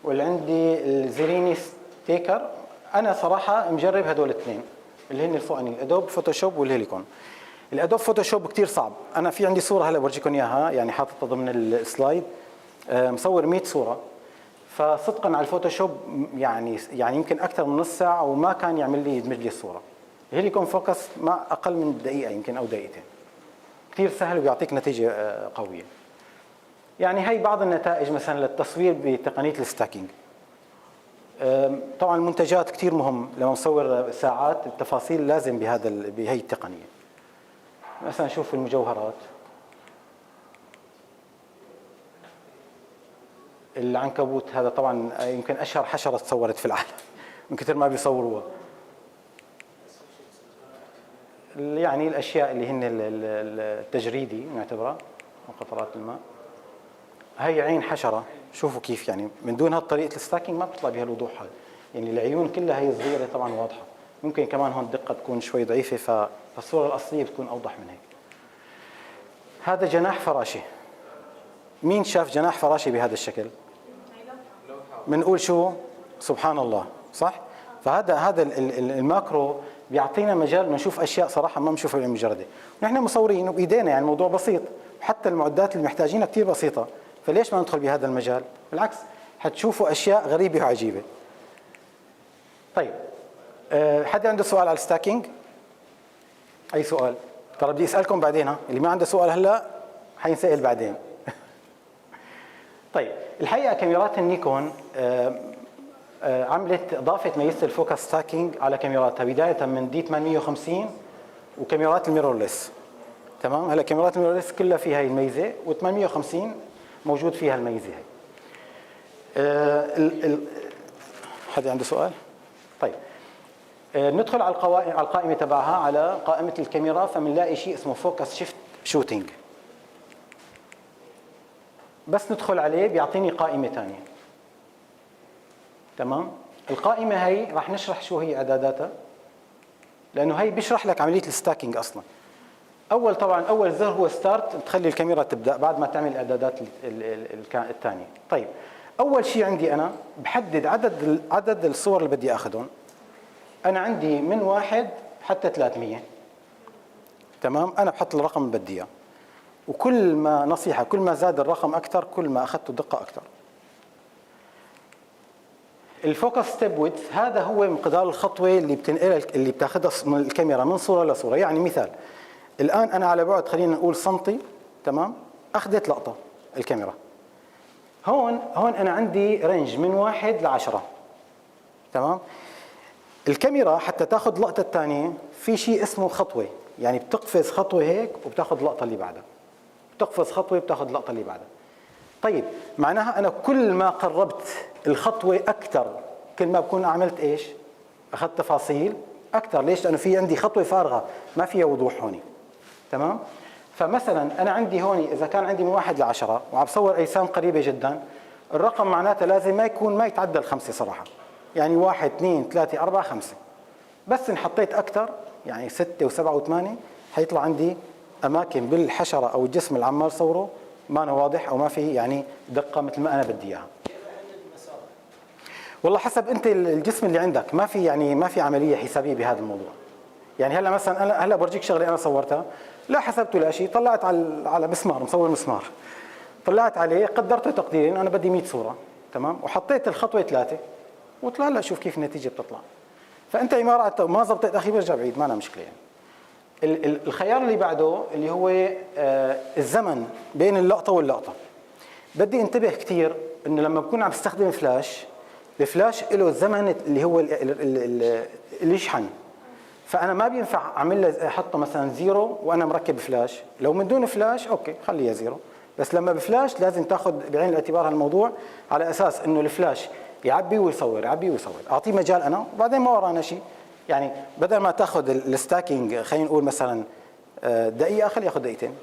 واللي عندي الزيريني ستيكر. انا صراحه مجرب هدول الاثنين اللي هن الفوقاني، الادوب فوتوشوب والهيليكون. الادوب فوتوشوب كثير صعب. انا في عندي صوره هلا بورجيكم اياها، يعني حاططها ضمن السلايد، مصور 100 صوره، فصدقا على الفوتوشوب يعني يمكن اكثر من نص ساعه وما كان يعمل لي يدمج لي الصوره. الهيليكون فوكس ما اقل من دقيقه يمكن او دقيقتين، كثير سهل وبيعطيك نتيجه قويه. يعني هي بعض النتائج مثلا للتصوير بتقنيه الستاكينج. طبعا المنتجات كثير مهم، لما نصور ساعات التفاصيل لازم بهي التقنيه. مثلا شوف المجوهرات، العنكبوت، هذا طبعا يمكن اشهر حشره تصورت في العالم من كثر ما بيصوروها. يعني الاشياء اللي هن التجريدي نعتبرها وقطرات الماء. هي عين حشره، شوفوا كيف يعني من دون هالطريقه الستاكينج ما بتطلع بهالوضوح هذا. يعني العيون كلها هي صغيره طبعا واضحه، ممكن كمان هون الدقه تكون شوي ضعيفه، فالصوره الاصليه بتكون اوضح من هيك. هذا جناح فراشه. مين شاف جناح فراشه بهذا الشكل؟ بنقول شو؟ سبحان الله، صح؟ فهذا الماكرو بيعطينا مجال نشوف اشياء صراحه ما بنشوفها بالمجرده. نحن مصورين وبايدينا، يعني الموضوع بسيط، وحتى المعدات اللي محتاجينها كثير بسيطه، فليش ما ندخل بهذا المجال؟ بالعكس حتشوفوا اشياء غريبه وعجيبه. طيب حدا عنده سؤال على الستاكينج؟ اي سؤال؟ ترى بدي اسالكم بعدين، اللي ما عنده سؤال هلا حينسال بعدين. طيب الحقيقه كاميرات النيكون عملت اضافه ميزه الفوكس ستاكينج على كاميراتها، بدايه من دي 850 وكاميرات الميرورلس. تمام. هلا كاميرات الميرورلس كلها فيها هي الميزه، و850 موجود فيها الميزه هي. حدا عنده سؤال؟ طيب ندخل على القائمه تبعها، على قائمه الكاميرا، فبنلاقي شيء اسمه فوكس شيفت شوتينج. بس ندخل عليه بيعطيني قائمه ثانيه. تمام. القائمه هي راح نشرح شو هي اعداداتها، لانه هي بيشرح لك عمليه الستاكينج اصلا. طبعا اول زر هو ستارت، تخلي الكاميرا تبدا بعد ما تعمل الاعدادات الثانيه. طيب اول شيء عندي انا بحدد عدد الصور اللي بدي اخذهم. انا عندي من 1 حتى 300. تمام. انا بحط الرقم اللي بدي اياه، وكل ما نصيحه كل ما زاد الرقم اكثر كل ما اخذته دقه اكثر. الفوكس ستيب ويدث هذا هو مقدار الخطوه اللي اللي بتاخذها من الكاميرا من صوره لصوره. يعني مثال الان انا على بعد خلينا نقول سنتي، تمام، اخذت لقطه الكاميرا. هون انا عندي رينج من 1 ل 10. تمام. الكاميرا حتى تاخذ اللقطه الثانيه في شيء اسمه خطوه، يعني بتقفز خطوه هيك وبتاخذ اللقطه اللي بعدها، بتقفز خطوه بتاخذ اللقطه اللي بعدها. طيب معناها انا كل ما قربت الخطوه اكثر كل ما بكون عملت ايش؟ اخذت تفاصيل اكثر. ليش؟ لانه في عندي خطوه فارغه ما فيها وضوح هون. تمام. فمثلا انا عندي هون اذا كان عندي من 1 ل 10 وعم بصور اجسام قريبه جدا، الرقم معناته لازم ما يتعدى ال5 صراحه. يعني 1 2 3 4 5. بس ان حطيت اكثر يعني 6 و7 و8 حيطلع عندي اماكن بالحشره او الجسم اللي عمال صوره ما أنا واضح او ما في يعني دقه مثل ما انا بدي اياها. والله حسب انت الجسم اللي عندك، ما في يعني ما في عمليه حسابيه بهذا الموضوع. يعني هلا مثلا انا هلا برجيك شغله انا صورتها، لا حسبته لا شيء، طلعت على مسمار، مصور مسمار، طلعت عليه قدرته تقديرين انا بدي 100 صوره، تمام، وحطيت الخطوه 3 وطلع لا شوف كيف النتيجه بتطلع. فانت عماره ما زبطت اخي برجع بعيد، ما أنا مشكله يعني. الخيار اللي بعده اللي هو الزمن بين اللقطه واللقطه. بدي انتبه كثير انه لما بكون عم بستخدم فلاش، الفلاش له الزمن اللي هو اللي يشحن، فانا ما بينفع اعمل له احطه مثلا زيرو وانا مركب فلاش. لو من دون فلاش اوكي خليها زيرو، بس لما بفلاش لازم تاخذ بعين الاعتبار هالموضوع على اساس انه الفلاش يعبي ويصور يعبي ويصور. اعطيه مجال انا وبعدين ما ورانا شيء، يعني بدل ما تاخذ الستاكينج خلينا نقول مثلا دقيقه خليه ياخذ دقيقتين،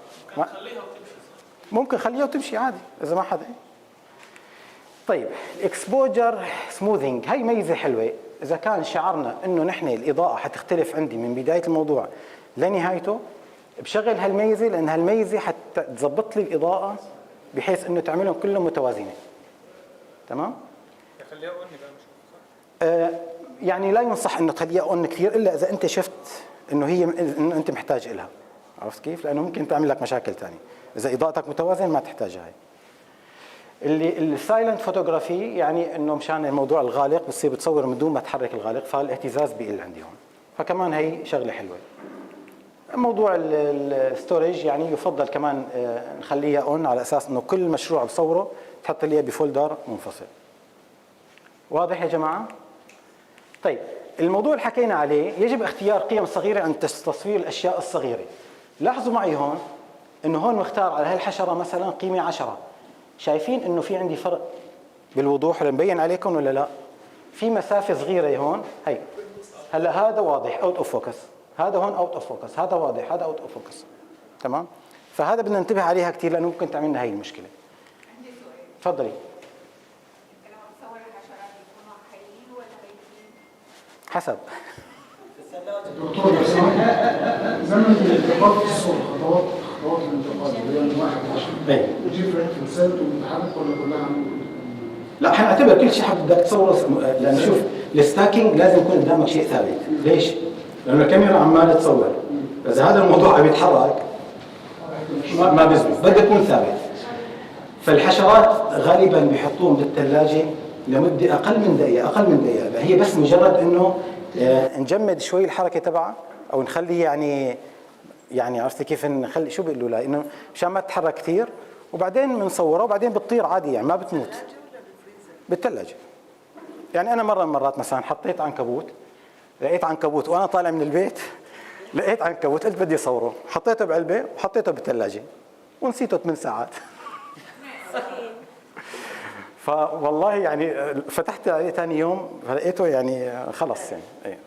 ممكن خليها وتمشي عادي اذا ما حدا. طيب الاكسبوجر سموذينج هي ميزه حلوه اذا كان شعرنا انه نحن الاضاءه حتختلف عندي من بدايه الموضوع لنهايته، بشغل هالميزه لان هالميزه حتظبط لي الاضاءه بحيث انه تعملهم كلهم متوازنه. تمام؟ خليها اون بقى مش يعني لا ينصح انه تخليها اون كثير الا اذا انت شفت انه هي انه انت محتاج لها. عرفت كيف؟ لانه ممكن تعمل لك مشاكل ثانيه. اذا اضاءتك متوازنه ما تحتاجها هي. اللي السايلنت فوتوغرافي يعني انه مشان الموضوع الغالق بتصير بتصور من دون ما تحرك الغالق، فالاهتزاز بيقل عندي هون، فكمان هي شغله حلوه. موضوع الستورج يعني يفضل كمان نخليها اون على اساس انه كل مشروع بصوره تحط لي بفولدر منفصل. واضح يا جماعه؟ طيب الموضوع اللي حكينا عليه يجب اختيار قيم صغيره عند تصوير الاشياء الصغيره. لاحظوا معي هون انه هون مختار على هالحشره مثلا قيمه 10. شايفين انه في عندي فرق بالوضوح ولا مبين عليكم ولا لا؟ في مسافه صغيره هون، هي هلا هذا واضح اوت اوف فوكس، هذا هون اوت اوف فوكس، هذا واضح هذا اوت اوف فوكس. تمام؟ فهذا بدنا ننتبه عليها كثير لانه ممكن تعمل لنا هي المشكله. عندي سؤال. تفضلي. انت لما بتصور الحشرات بيكونوا حيين ولا ميتين؟ حسب. دكتور لو سمحت، زمن الانتقال في الصورة خطوات الانتقال اللي هي من 1 ل 10. ايوه. وتجيب فريم في الثابت ومتحرك ولا كلها لا حنعتبر كل شيء بدك تصوره، لان شوف الستاكينج لازم يكون قدامك شيء ثابت. ليش؟ لانه الكاميرا عماله تصور، اذا هذا الموضوع عم يتحرك ما بيزبط، بده يكون ثابت. فالحشرات غالبا بيحطوهم بالثلاجه لمده اقل من دقيقه، هي بس مجرد انه نجمد شوي الحركه تبعها او نخلي يعني عرفتي كيف نخلي شو بيقولوا لها انه مشان ما تتحرك كثير، وبعدين بنصورها وبعدين بتطير عادي يعني ما بتموت. بالثلاجه. يعني انا مره من المرات مثلا حطيت عنكبوت، لقيت عنكبوت وانا طالع من البيت، لقيت عنكبوت قلت بدي اصوره، حطيته بعلبه وحطيته بالثلاجه ونسيته 8 ساعات. فوالله يعني فتحت عليه ثاني يوم فلقيته يعني خلص يعني. ايه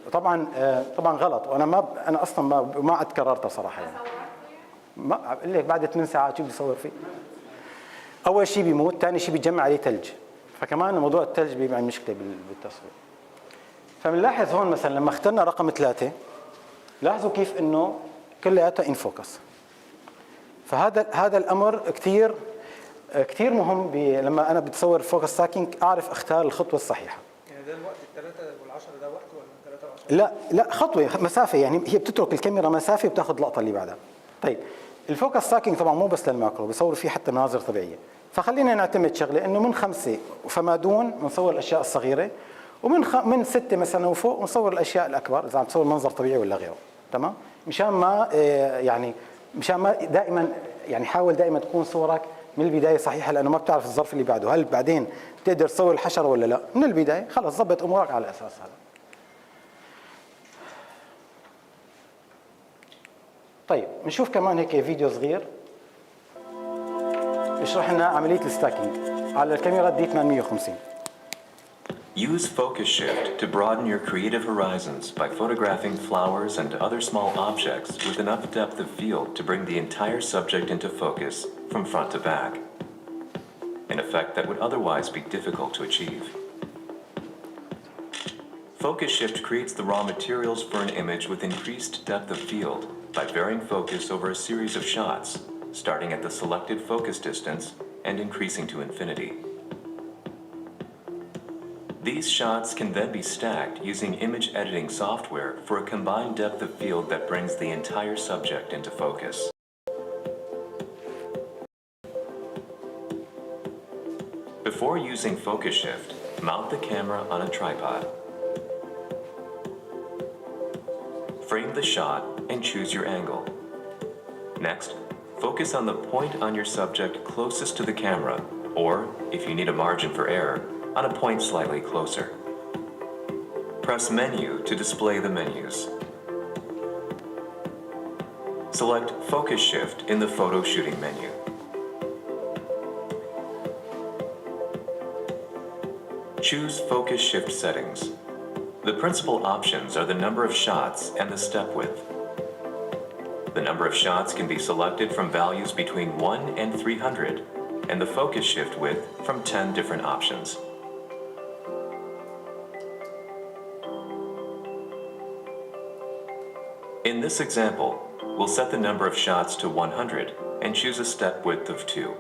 طبعا غلط، وانا انا اصلا ما عاد كررته صراحه يعني. ما بقول لك بعد 8 ساعات شو بدي اصور فيه؟ اول شيء بيموت، ثاني شيء بيتجمع عليه ثلج، فكمان موضوع الثلج بيعمل مشكله بالتصوير. فبنلاحظ هون مثلا لما اخترنا رقم 3 لاحظوا كيف انه كلياته ان فوكس. فهذا الامر كثير مهم لما انا بتصور فوكس ستاكينج اعرف اختار الخطوه الصحيحه. يعني ده الوقت 3 وال10 ده وقت ولا 3 و10؟ لا خطوه مسافه، يعني هي بتترك الكاميرا مسافه وبتاخذ اللقطه اللي بعدها. طيب الفوكس ستاكينج طبعا مو بس للماكرو، بيصور فيه حتى مناظر طبيعيه. فخلينا نعتمد شغله انه من 5 فما دون بنصور الاشياء الصغيره، ومن 6 مثلا وفوق بنصور الاشياء الاكبر اذا عم تصور منظر طبيعي ولا غيره. تمام؟ مشان ما دائما يعني حاول دائما تكون صورك من البدايه صحيحه، لانه ما بتعرف الظرف اللي بعده هل بعدين بتقدر تصور الحشره ولا لا. من البدايه خلص ضبط امورك على اساس هذا. طيب نشوف كمان هيك فيديو صغير بيشرح لنا عمليه الستاكينج على الكاميرا دي 850. Use focus shift to broaden your creative horizons by photographing flowers and other small objects with enough depth of field to bring the entire subject into focus from front to back, an effect that would otherwise be difficult to achieve. Focus shift creates the raw materials for an image with increased depth of field by varying focus over a series of shots, starting at the selected focus distance and increasing to infinity. These shots can then be stacked using image editing software for a combined depth of field that brings the entire subject into focus. Before using focus shift, mount the camera on a tripod. Frame the shot and choose your angle. Next, focus on the point on your subject closest to the camera, or, if you need a margin for error, on a point slightly closer. Press Menu to display the menus. Select Focus Shift in the Photo Shooting menu. Choose Focus Shift Settings. The principal options are the number of shots and the step width. The number of shots can be selected from values between 1 and 300, and the focus shift width from 10 different options. In this example, we'll set the number of shots to 100 and choose a step width of 2.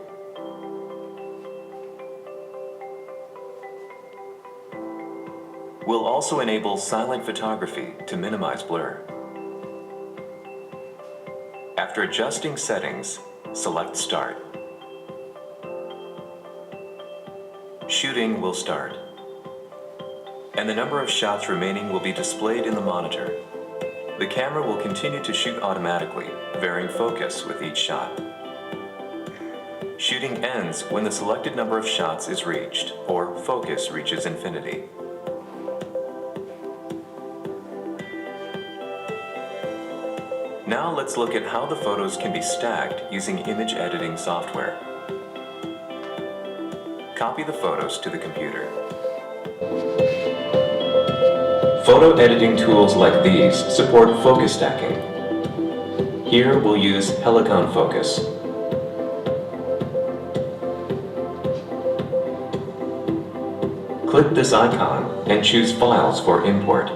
We'll also enable silent photography to minimize blur. After adjusting settings, select Start. Shooting will start, and the number of shots remaining will be displayed in the monitor. The camera will continue to shoot automatically, varying focus with each shot. Shooting ends when the selected number of shots is reached, or focus reaches infinity. Now let's look at how the photos can be stacked using image editing software. Copy the photos to the computer. Photo editing tools like these support focus stacking. Here we'll use Helicon Focus. Click this icon and choose Files for import.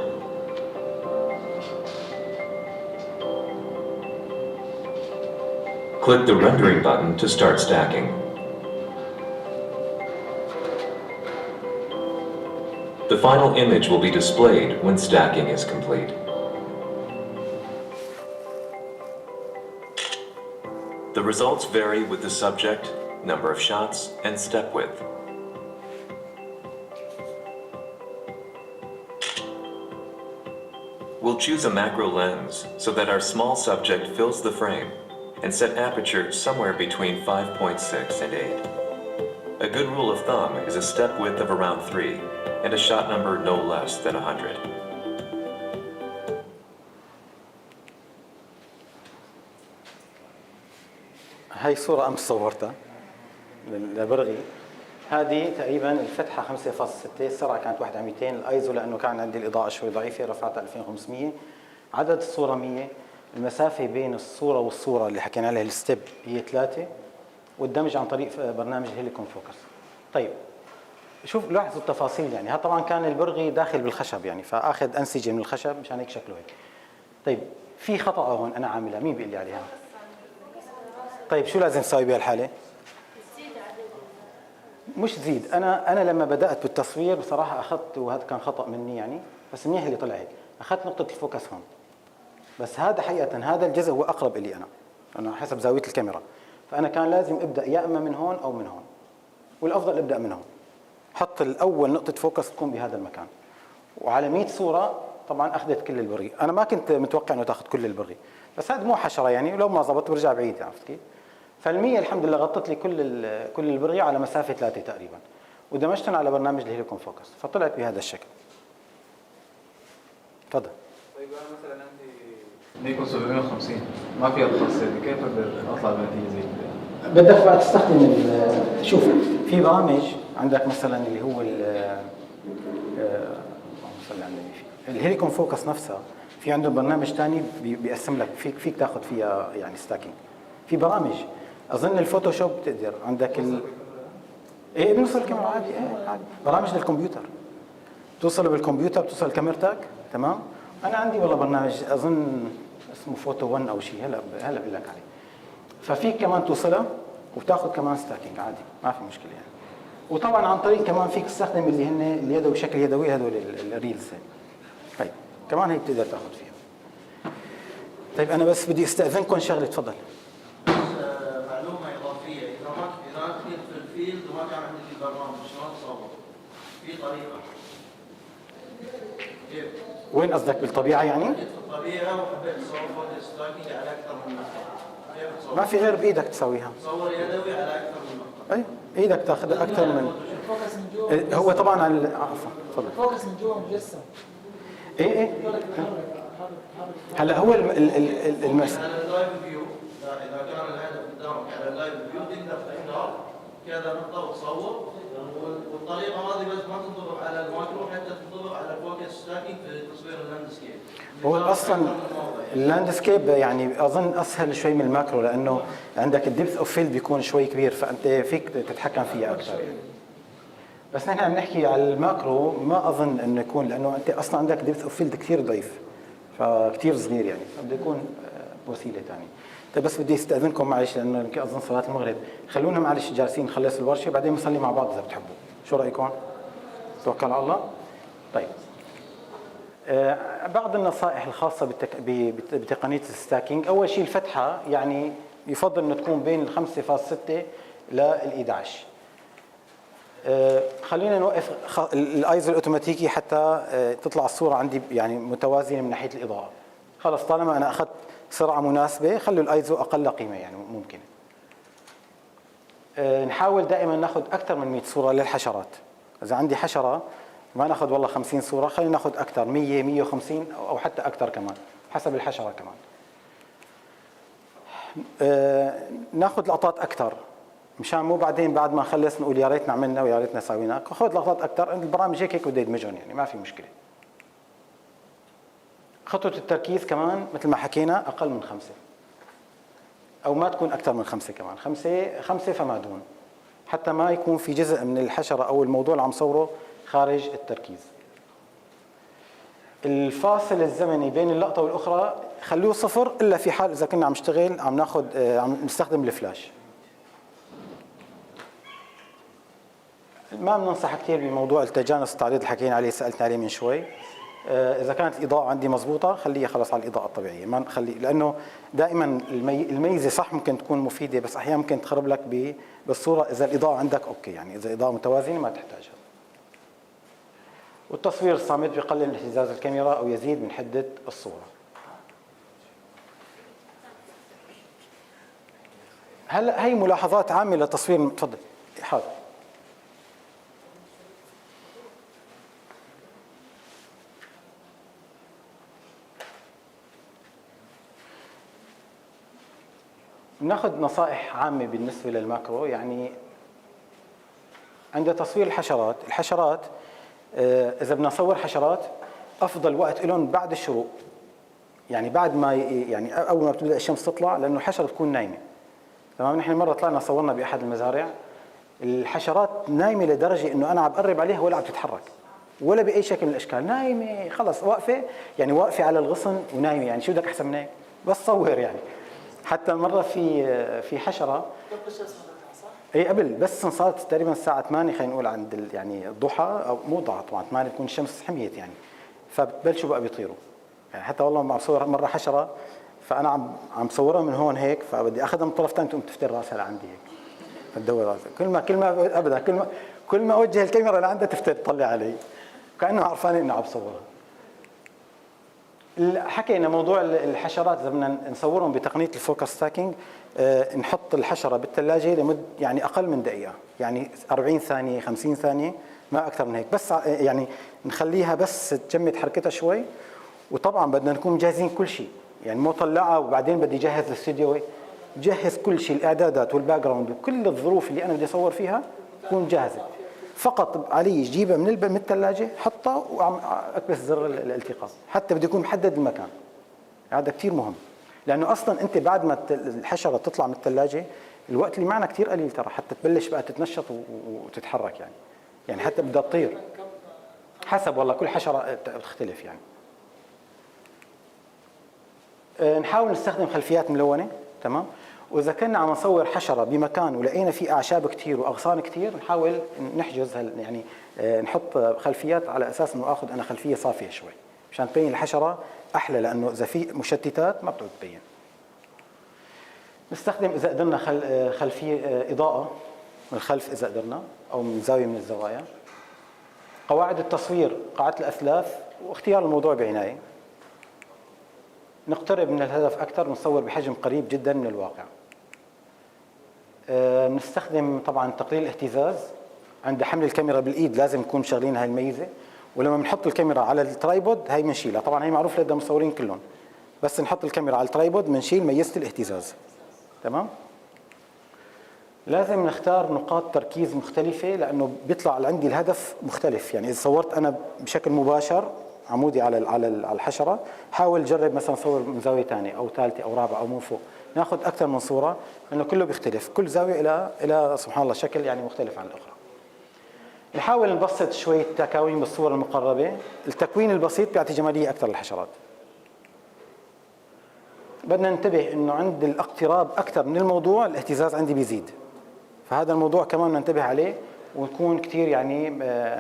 Click the rendering button to start stacking. The final image will be displayed when stacking is complete. The results vary with the subject, number of shots, and step width. We'll choose a macro lens so that our small subject fills the frame, and set aperture somewhere between 5.6 and 8. A good rule of thumb is a step width of around 3 and a shot number no less than 100. هاي صورة أمس صورتها لبرغي. هذه تقريبا الفتحة 5.6، السرعة كانت 1 على 200، الايزو لأنه كان عندي الإضاءة شوي ضعيفة رفعتها 2500، عدد الصورة 100، المسافة بين الصورة والصورة اللي حكينا عليها الستيب هي 3، والدمج عن طريق برنامج هيليكون فوكس. طيب شوف لاحظوا التفاصيل، يعني هذا طبعا كان البرغي داخل بالخشب يعني فاخذ انسجه من الخشب مشان هيك شكله هيك. طيب في خطأ هون انا عاملها، مين بيقول لي عليها؟ طيب شو لازم اسوي بهالحاله؟ مش تزيد. انا لما بدات بالتصوير بصراحه اخذت، وهذا كان خطأ مني يعني، بس منيح اللي طلع هيك، اخذت نقطه الفوكس هون، بس هذا حقيقه هذا الجزء هو اقرب لي انا حسب زاويه الكاميرا، فانا كان لازم ابدا يا اما من هون او من هون، والافضل ابدا من هون. حط الاول نقطه فوكس تكون بهذا المكان، وعلى 100 صوره طبعا اخذت كل البرغي. انا ما كنت متوقع انه تاخذ كل البرغي، بس هذا مو حشره يعني، ولو ما زبط برجع بعيد، عرفت كيف؟ فالمية الحمد لله غطت لي كل البرغي على مسافه 3 تقريبا، ودمجتهم على برنامج الهيليكون فوكس فطلعت بهذا الشكل. تفضل. طيب انا مثلا عندي نيكون 750 ما في ارخص، كيف اقدر اطلع بنتيجه زي كذا؟ بدك بقى تستخدم شوف في برامج عندك مثلا اللي هو الهيليكون فوكس نفسها، في عندهم برنامج ثاني بيقسم لك، فيك تاخذ فيها يعني ستاكينج. في برامج اظن الفوتوشوب بتقدر عندك ايه بنوصل الكاميرا عادي، ايه عادي، برامج للكمبيوتر توصل بالكمبيوتر، بتوصل كاميرتك تمام. انا عندي والله برنامج اظن اسمه فوتو 1 او شيء، هلا بقول لك عليه. ففيك كمان توصلها وبتاخذ كمان ستاكينج عادي، ما في مشكله يعني. وطبعا عن طريق كمان فيك تستخدم اللي هن اليدوي بشكل يدوي، هذول الريلز. طيب كمان هي بتقدر تاخذ فيها. طيب انا بس بدي استاذنكم شغله، تفضل. معلومه اضافيه، اذا انا كنت في الفيلد وما كان عندي البرنامج شلون اصور؟ في طريقه. كيف؟ وين قصدك بالطبيعه يعني؟ في الطبيعه وحبيت اصور فوتو ستاكينج على اكثر من نقطه. كيف تصور؟ ما في غير بايدك تسويها. تصور يدوي على اكثر من نقطه. اي ايدك تاخذ اكثر من هو طبعا على عفوا تفضل. الفوكس من جوا مجسم. ايه هلا هو المس على اللايف فيو، اذا كان الهدف قدامك على اللايف فيو تقدر تختار كذا نقطه وتصور، والطريقه هذه بس ما تنطبق على الماكرو، حتى تنطبق على الفوكس ستاكينج في تصوير اللاندسكيب. هو اصلا اللاندسكيب يعني اظن اسهل شوي من الماكرو، لانه عندك الدبث اوف فيلد بيكون شوي كبير، فانت فيك تتحكم فيها اكثر يعني. بس نحن عم نحكي على الماكرو، ما اظن انه يكون، لانه انت اصلا عندك دبث اوف فيلد كثير ضعيف، فكثير صغير يعني، فبده يكون وسيله ثانيه. طيب بس بدي استاذنكم معلش، لانه يمكن اظن صلاه المغرب، خلونا معلش جالسين نخلص الورشه بعدين بنصلي مع بعض اذا بتحبوا، شو رايكم؟ توكل على الله. طيب بعض النصائح الخاصه بتقنيه الستاكينج. اول شيء الفتحه، يعني يفضل انه تكون بين 5.6 لل 11. خلينا نوقف الايزو الاوتوماتيكي حتى تطلع الصوره عندي يعني متوازنه من ناحيه الاضاءه. خلص طالما انا اخذت سرعه مناسبه، خلوا الايزو اقل قيمه يعني ممكن. نحاول دائما ناخذ اكثر من 100 صوره للحشرات. اذا عندي حشره ما ناخذ والله 50 صوره، خلينا ناخذ اكثر، 100 150 او حتى اكثر كمان حسب الحشره كمان. ناخذ لقطات اكثر مشان مو بعدين بعد ما نخلص نقول يا ريتنا عملنا ويا ريتنا سوينا. خذ لقطات اكثر، البرامج هيك بده يدمجهم يعني ما في مشكله. خطوه التركيز كمان مثل ما حكينا اقل من 5 او ما تكون اكثر من 5 كمان، 5 فما دون، حتى ما يكون في جزء من الحشره او الموضوع اللي عم صوره خارج التركيز. الفاصل الزمني بين اللقطه والاخرى خلوه 0 الا في حال اذا كنا عم نشتغل عم نستخدم الفلاش. ما بننصح كثير بموضوع التجانس التعريض اللي حكينا عليه، سالتنا عليه من شوي. اذا كانت الاضاءه عندي مضبوطه خليها خلص على الاضاءه الطبيعيه، ما نخلي، لانه دائما الميزه صح ممكن تكون مفيده، بس احيانا ممكن تخرب لك بالصوره اذا الاضاءه عندك اوكي، يعني اذا الاضاءه متوازنه ما تحتاجها. والتصوير الصامت بيقلل من اهتزاز الكاميرا او يزيد من حده الصوره. هلا هي ملاحظات عامه لتصوير. تفضل. حاضر. ناخذ نصائح عامة بالنسبة للماكرو. يعني عند تصوير الحشرات إذا بدنا نصور حشرات أفضل وقت لهم بعد الشروق، يعني بعد ما يعني أول ما بتبدأ الشمس تطلع، لأنه الحشرة تكون نايمة. تمام. نحن مرة طلعنا صورنا بأحد المزارع، الحشرات نايمة لدرجة إنه أنا عم بقرب عليها ولا عم تتحرك ولا بأي شكل من الأشكال، نايمة خلص واقفة، يعني واقفة على الغصن ونايمة، يعني شو بدك أحسن من هيك؟ بس صور يعني. حتى مرة في حشرة اي قبل بس صارت تقريبا الساعة 8 خلينا نقول عند يعني الضحى، او مو ضحى طبعا 8 تكون الشمس حميت يعني، فبتبلشوا بقى بيطيروا يعني. حتى والله ما بصور مرة حشرة، فأنا عم صورها من هون هيك، فبدي اخذها من طرف ثاني تقوم تفتر راسها لعندي هيك، فتدور راسها كل ما ابدا كل ما اوجه الكاميرا لعندها تفتر تطلع علي كأنه عرفانة انه عم بصورها. حكينا موضوع الحشرات، اذا بدنا نصورهم بتقنيه الفوكس ستاكينج، نحط الحشره بالثلاجه لمده يعني اقل من دقيقه، يعني 40 ثانيه 50 ثانيه، ما اكثر من هيك، بس يعني نخليها بس تجمد حركتها شوي. وطبعا بدنا نكون مجهزين كل شيء، يعني مو طلعها وبعدين بدي اجهز الاستوديو، جهز كل شيء، الاعدادات والباك جراوند وكل الظروف اللي انا بدي اصور فيها تكون جاهزه. فقط علي جيبها من الثلاجه، حطها وعم اكبس زر الالتقاط، حتى بده يكون محدد المكان. هذا كثير مهم، لانه اصلا انت بعد ما الحشره تطلع من الثلاجه الوقت اللي معنا كثير قليل ترى، حتى تبلش بقى تتنشط وتتحرك يعني حتى بدها تطير حسب والله كل حشره بتختلف يعني. نحاول نستخدم خلفيات ملونه، تمام. واذا كنا عم نصور حشره بمكان ولقينا فيه اعشاب كثير واغصان كثير، نحاول نحجز يعني نحط خلفيات على اساس انه اخذ انا خلفيه صافيه شوي مشان تبين الحشره احلى، لانه اذا في مشتتات ما بتعود تبين. نستخدم اذا قدرنا خلفيه اضاءه من الخلف اذا قدرنا، او من زاويه من الزوايا. قواعد التصوير، قاعده الاثلاث، واختيار الموضوع بعنايه. نقترب من الهدف اكثر، نصور بحجم قريب جدا من الواقع. نستخدم طبعا تقليل الاهتزاز. عند حمل الكاميرا بالايد لازم نكون مشغلين هاي الميزه، ولما بنحط الكاميرا على الترايبود هاي بنشيلها، طبعا هي معروف لدى المصورين كلهم، بس نحط الكاميرا على الترايبود بنشيل ميزه الاهتزاز، تمام. لازم نختار نقاط تركيز مختلفه، لانه بيطلع عندي الهدف مختلف. يعني اذا صورت انا بشكل مباشر عمودي على الحشره، حاول جرب مثلا صور من زاويه ثانيه او ثالثه او رابعه او من فوق، ناخذ اكثر من صوره، لانه كله بيختلف، كل زاويه الى سبحان الله شكل يعني مختلف عن الاخرى. نحاول نبسط شويه تكاوين بالصور المقربه، التكوين البسيط بيعطي جماليه اكثر للحشرات. بدنا ننتبه انه عند الاقتراب اكثر من الموضوع الاهتزاز عندي بيزيد، فهذا الموضوع كمان ننتبه عليه ونكون كثير يعني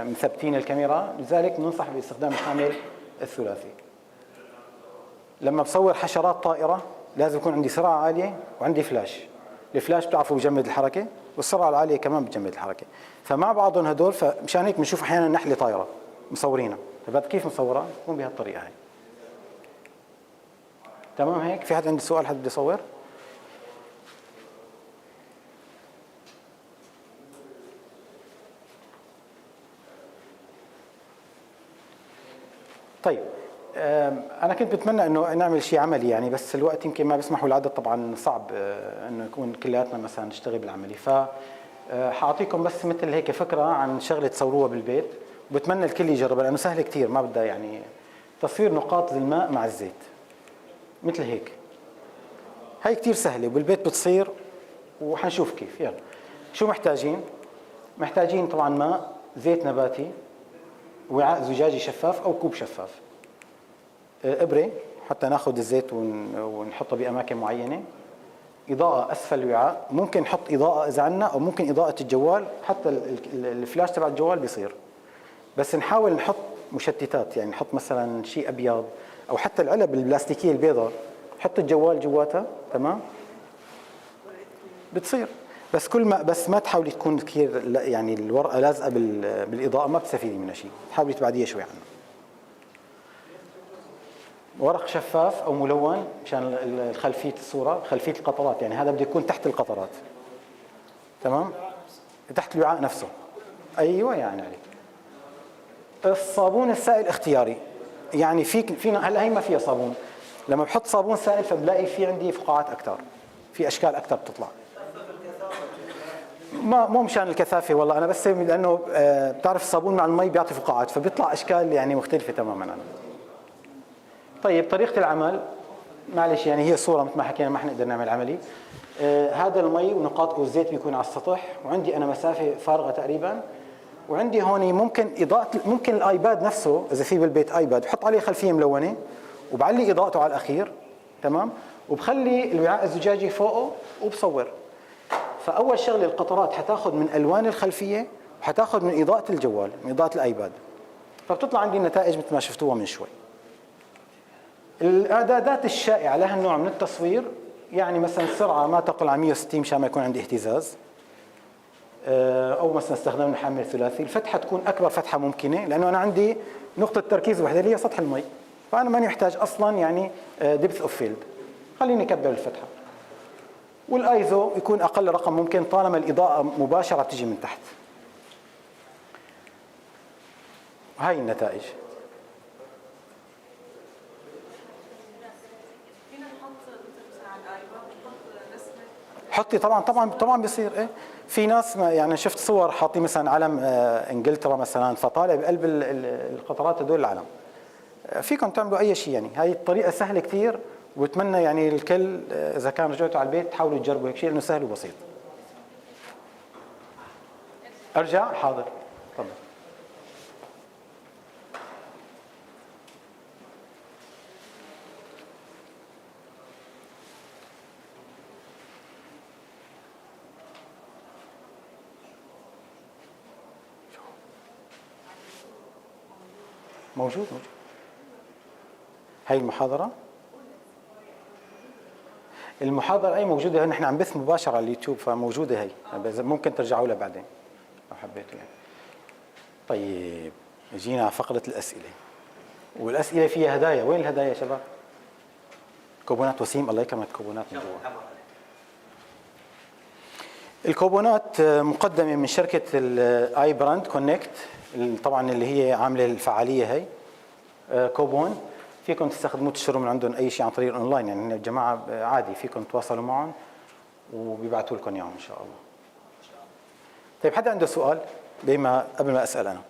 مثبتين الكاميرا. لذلك ننصح باستخدام الحامل الثلاثي. لما بصور حشرات طائره لازم يكون عندي سرعه عاليه وعندي فلاش. الفلاش بتعرفوا بجمد الحركه، والسرعه العاليه كمان بتجمد الحركه، فمع بعضهم هدول، فمشان هيك بنشوف احيانا نحله طايره مصورينها. طيب كيف مصورها؟ بتكون بهالطريقه هاي، تمام. هيك في حد عنده سؤال؟ حد بده يصور؟ طيب انا كنت بتمنى انه نعمل شيء عملي يعني، بس الوقت يمكن ما بيسمح والعدد طبعا صعب انه يكون كلياتنا مثلا نشتغل بالعملي. ف حاعطيكم بس مثل هيك فكره عن شغله تصوروها بالبيت، وبتمنى الكل يجربها لانه سهله كثير، ما بدها يعني تصوير نقاط الماء مع الزيت مثل هيك. هاي كثير سهله وبالبيت بتصير، وحنشوف كيف. يلا شو محتاجين؟ محتاجين طبعا ماء، زيت نباتي، وعاء زجاجي شفاف او كوب شفاف، ابره حتى ناخذ الزيت ونحطه باماكن معينه، اضاءه اسفل الوعاء، ممكن نحط اضاءه اذا عندنا، او ممكن اضاءه الجوال، حتى الفلاش تبع الجوال بيصير، بس نحاول نحط مشتتات، يعني نحط مثلا شيء ابيض، او حتى العلب البلاستيكيه البيضاء حط الجوال جواتها، تمام، بتصير. بس بس ما تحاولي تكون كثير يعني الورقه لازقه بالاضاءه، ما بتستفيدي منها شيء، حاولي تبعديها شوي عنها. ورق شفاف او ملون مشان خلفيه الصوره، خلفيه القطرات، يعني هذا بده يكون تحت القطرات، تمام، تحت الوعاء نفسه. ايوه يعني عليك. الصابون السائل اختياري، يعني فينا هلا هي ما فيها صابون، لما بحط صابون سائل فبلاقي في عندي فقاعات اكثر، في اشكال اكثر بتطلع. مو مشان الكثافه والله، انا بس لانه بتعرف الصابون مع المي بيعطي فقاعات، فبيطلع اشكال يعني مختلفه تماما عنه. طيب طريقه العمل، معلش يعني هي صوره مثل ما حكينا ما حنقدر نعمل عملي. هذا المي ونقاط والزيت بيكون على السطح، وعندي انا مسافه فارغه تقريبا، وعندي هون ممكن اضاءه، ممكن الايباد نفسه اذا في بالبيت ايباد بحط عليه خلفيه ملونه وبعلي اضاءته على الاخير، تمام، وبخلي الوعاء الزجاجي فوقه وبصور. فاول شغله القطرات حتاخذ من الوان الخلفيه، وحتاخذ من اضاءه الجوال، من اضاءه الايباد، فبتطلع عندي النتائج مثل ما شفتوها من شوي. الاعدادات الشائعه لهالنوع من التصوير، يعني مثلا سرعه ما تقل عن 160 مشان ما يكون عندي اهتزاز، او مثلا استخدام الحامل الثلاثي. الفتحه تكون اكبر فتحه ممكنه، لانه انا عندي نقطه تركيز وحده اللي هي سطح المي، فانا ماني محتاج اصلا يعني ديبث اوف فيلد، خليني اكبر الفتحه. والايزو يكون اقل رقم ممكن طالما الاضاءه مباشره بتجي من تحت. هاي النتائج. حطي طبعا بيصير. ايه في ناس يعني شفت صور حاطين مثلا علم انجلترا مثلا، فطالع بقلب القطرات هدول العلم. فيكم تعملوا اي شيء، يعني هاي الطريقه سهله كثير، وبتمنى يعني الكل اذا كان رجعتوا على البيت تحاولوا تجربوا هيك شيء لانه سهل وبسيط. ارجع حاضر تفضل. موجود. هاي المحاضرة أي موجودة، نحن عم بث مباشر على اليوتيوب فموجودة هي، ممكن ترجعوا لها بعدين لو حبيتوا يعني. طيب جينا على فقرة الأسئلة، والأسئلة فيها هدايا. وين الهدايا يا شباب؟ كوبونات وسيم، الله يكرمك، كوبونات من جوا. الكوبونات مقدمة من شركة iBrandconnect طبعا اللي هي عاملة الفعالية هي. كوبون فيكم تستخدموه تشتروا من عندهم اي شيء عن طريق الاونلاين، يعني الجماعه عادي فيكم تتواصلوا معهم وبيبعثوا لكم اياهم ان شاء الله. طيب حدا عنده سؤال بما قبل ما اسال انا؟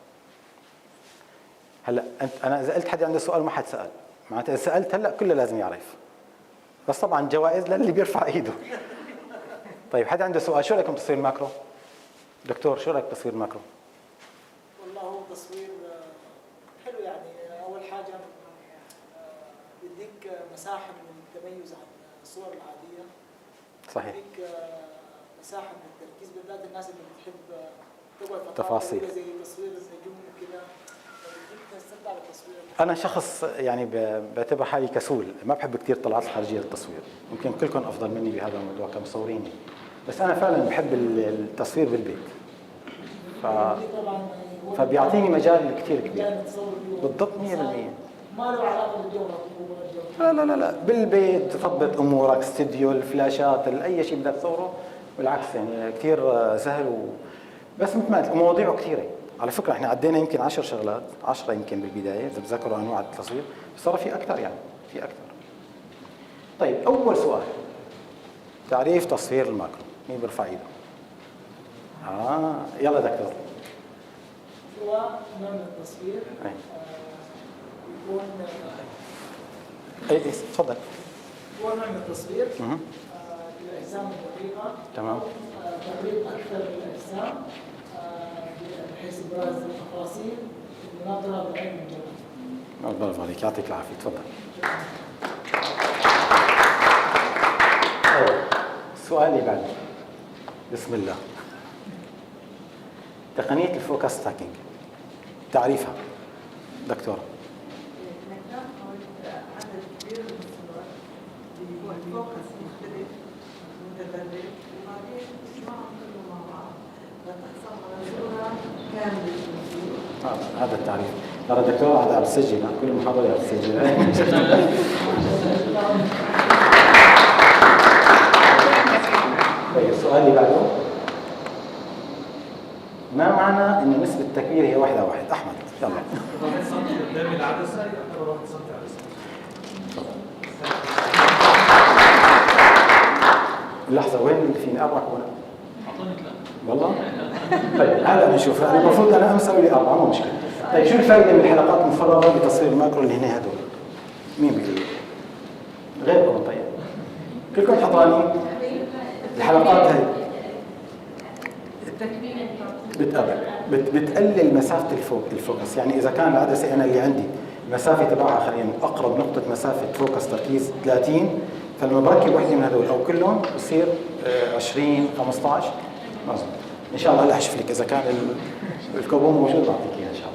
هلا انا اذا قلت حدا عنده سؤال ما حد سال، معناتها اذا سالت هلا كله لازم يعرف، بس طبعا جوائز للي بيرفع ايده. طيب حدا عنده سؤال؟ شو رايكم بتصوير ماكرو؟ دكتور شو رايك بتصوير ماكرو؟ والله هو تصوير حلو، يعني اول حاجه يديك مساحه من التميز عن الصور العاديه. صحيح. يديك مساحه من التركيز، بالذات الناس اللي بتحب تقعد تفاصيل زي تصوير النجوم وكذا، يديك تستمتع بالتصوير. انا شخص يعني بعتبر حالي كسول، ما بحب كثير الطلعات الخارجيه للتصوير، يمكن كلكم افضل مني بهذا الموضوع كمصورين، بس انا فعلا بحب التصوير بالبيت. فبيعطيني مجال كثير كبير. بالضبط 100%. ما له علاقه بالجو. لا بالبيت تضبط امورك، استديو، الفلاشات، اي شيء بدك تصوره، بالعكس يعني كثير سهل بس مثل ما مواضيعه كثيره. على فكره احنا عدينا يمكن 10 شغلات، 10 يمكن بالبدايه اذا بتذكروا انواع التصوير، بس صار في اكثر يعني في اكثر. طيب اول سؤال، تعريف تصوير الماكرو، مين بيرفع ايده؟ يلا دكتور. هو نوع من التصوير يكون تفضل. هو نوع من التصوير بالاجسام الدقيقه. تمام. تقريب اكثر من الاجسام بحيث ابراز التفاصيل الناظره بالعين المجرد. برافو عليك، يعطيك العافيه، تفضل. السؤال اللي بعده، بسم الله. تقنيه الفوكس ستاكينج، تعريفها دكتوره. الفوكس مختلف متدرج وبعدين تجمعهم كله مع بعض لتحصل على صورة كاملة. هذا التعريف. ترى دكتور هذا عم بسجل، كل محاضرة عم بسجل. طيب السؤال اللي بعده، ما معنى إن نسبة التكبير هي 1:1؟ أحمد يلا. 1 سم قدام العدسة يعتبر 1 سم عدسة. لحظة، وين فيني أربع كونات؟ أعطوني 3. والله؟ طيب هلا بنشوف، أنا المفروض أنا أمس أسوي لي 4، مو مشكلة. طيب شو الفائدة من الحلقات المفرغة لتصوير الماكرو اللي هنا هدول؟ مين بيقول لي؟ غيركم طيب. كلكم حضرانين؟ الحلقات هاي بتقلل مسافة الفوكس، يعني إذا كان العدسة أنا اللي عندي المسافة تبعها خلينا أقرب نقطة مسافة فوكس تركيز 30، فلما بركب وحدة من هذول أو كلهم بصير 20 15 مظبوط. إن شاء الله هلا أشوف لك إذا كان الكوبون موجود بعطيك إياه إن شاء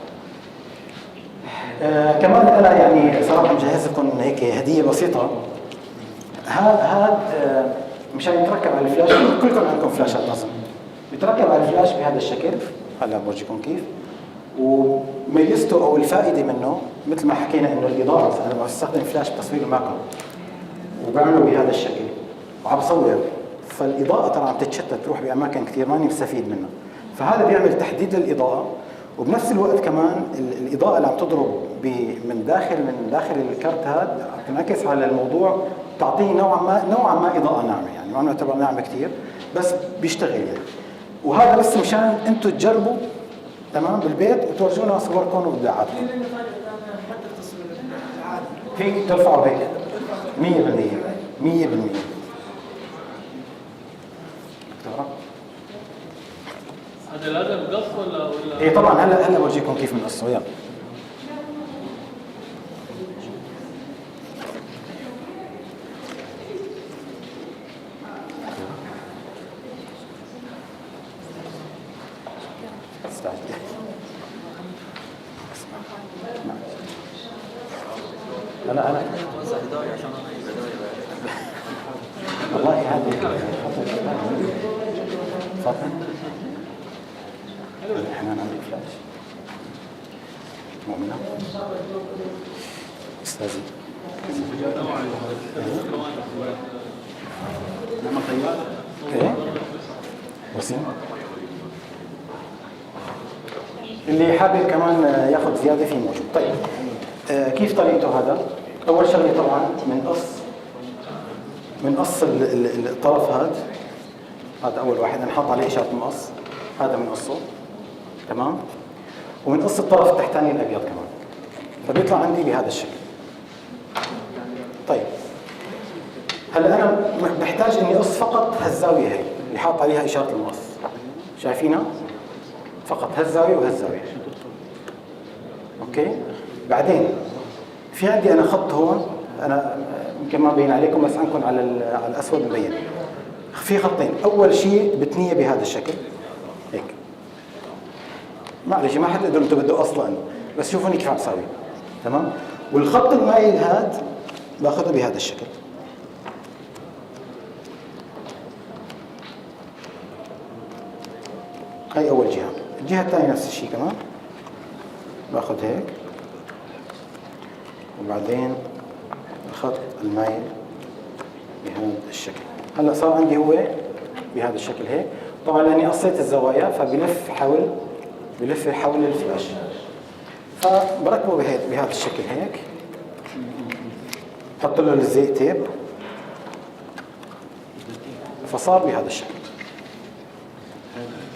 الله. كمان أنا يعني صراحة مجهز لكم هيك هدية بسيطة. هذا مشان يتركب على الفلاش، كلكم عندكم فلاشات لازم يتركب على الفلاش بهذا الشكل. هلا بورجيكم كيف. وميزته او الفائده منه مثل ما حكينا انه الاضاءه، انا بستخدم فلاش بتصوير الماكرو وبعمله بهذا الشكل وعم بصور، فالاضاءه ترى عم تتشتت تروح باماكن كثير ماني مستفيد منها، فهذا بيعمل تحديد للاضاءه، وبنفس الوقت كمان الاضاءه اللي عم تضرب من داخل الكرت هذا عم تنعكس على الموضوع، تعطيه نوعا ما اضاءه ناعمه، يعني ما نعتبر ناعمه كثير بس بيشتغل يعني. وهذا بس مشان انتم تجربوا تمام بالبيت وتورجونا صوركم وابداعاتكم. في منه فائده ثانيه حتى التصوير العادي. فيك ترفعه هيك 100%. هذا لازم قص ولا ايه طبعا هلا بورجيكم كيف بنقصه. يلا انا والله هذه تفضل. احنا عندي فلاش مؤمنة استاذي ايه وسيم اللي حابب كمان ياخذ زياده في موجود. طيب كيف طريقته هذا؟ اول شغله طبعا بنقص الطرف هذا اول واحد نحط عليه اشاره مقص، هذا بنقصه تمام، وبنقص الطرف التحتاني الابيض كمان، فبيطلع عندي بهذا الشكل. طيب هلا انا بحتاج اني اقص فقط هالزاويه هي اللي حاط عليها اشاره المقص، شايفينها؟ فقط هالزاويه وهالزاويه. اوكي؟ بعدين في عندي انا خط هون، انا يمكن ما مبين عليكم بس عندكم على الاسود مبين. في خطين، اول شيء بتنيه بهذا الشكل هيك. معلش ما حتقدروا انتم بدوا اصلا، بس شوفوني كيف عم بساوي. تمام؟ والخط المايل هذا باخذه بهذا الشكل. هاي اول جهه. الجهه الثانيه نفس الشيء كمان باخذ هيك، وبعدين الخط المايل بهذا الشكل. هلا صار عندي هو بهذا الشكل هيك. طبعا لاني قصيت الزوايا فبلف حول الفلاش، فبركبه بهذا الشكل هيك، بحط له الزيت تيب، فصار بهذا الشكل.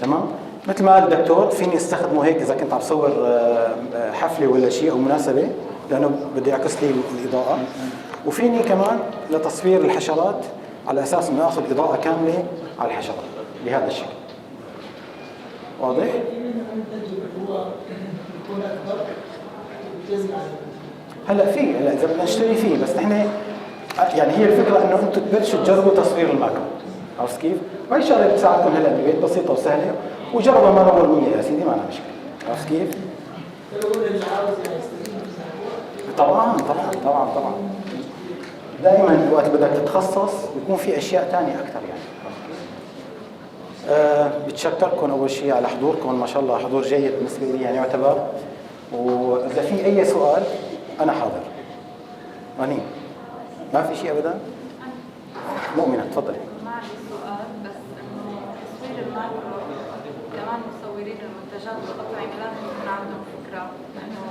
تمام؟ مثل ما قال الدكتور فيني استخدمه هيك اذا كنت عم بصور حفله ولا شيء او مناسبه، لانه بده يعكس لي الاضاءه، وفيني كمان لتصوير الحشرات على اساس انه اخذ اضاءه كامله على الحشرات بهذا الشكل. واضح؟ هلا اذا بدنا نشتري فيه، بس نحن يعني هي الفكره انه انتم تبلشوا تجربوا تصوير الماكرو، عرفت كيف؟ وهي شغله بتساعدكم هلا بالبيت، بسيطه وسهله، وجربها مره والمية يا سيدي، ما عندنا مشكله، عرفت كيف؟ طبعا دائما وقت بدك تتخصص بيكون في اشياء ثانيه اكثر يعني. بتشكركم اول شيء على حضوركم، ما شاء الله حضور جيد بالنسبه لي يعني يعتبر، واذا في اي سؤال انا حاضر. رنين ما في شيء ابدا؟ مؤمنه تفضلي. ما عندي سؤال، بس انه تصوير الماكرو كمان مصورين المنتجات والأطعمة لازم يكون عندهم فكره، لانه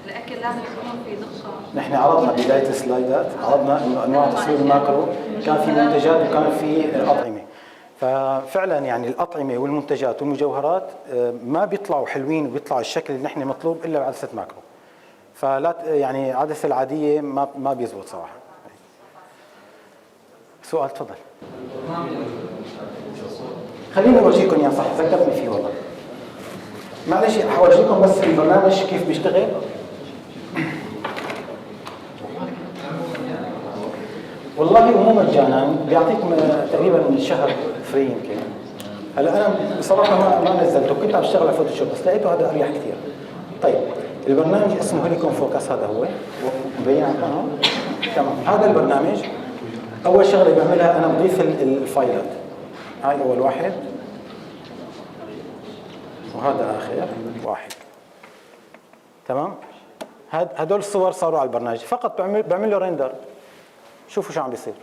الاكل لازم يكون في دقه. نحن عرضنا بدايه السلايدات، عرضنا انه انواع تصوير الماكرو، كان في منتجات وكان في اطعمه. ففعلا يعني الاطعمه والمنتجات والمجوهرات ما بيطلعوا حلوين وبيطلعوا الشكل اللي نحن مطلوب الا بعدسه ماكرو. فلا يعني عدسه العاديه ما بيزبط صراحه. سؤال تفضل. خليني اورجيكم اياه، صح ذكرتني فيه والله. معلش حورجيكم بس البرنامج كيف بيشتغل. والله مو مجانا، بيعطيك تقريبا شهر فري يمكن. هلا انا بصراحه ما نزلته، كنت عم اشتغل على فوتوشوب بس لقيته هذا اريح كثير. طيب البرنامج اسمه هيليكون فوكس، هذا هو مبين عندكم. تمام، هذا البرنامج اول شغله بعملها انا بضيف الفايلات. هاي اول واحد وهذا اخر واحد. تمام، هدول الصور صاروا على البرنامج، فقط بعمل له ريندر. شوفوا شو عم بيصير.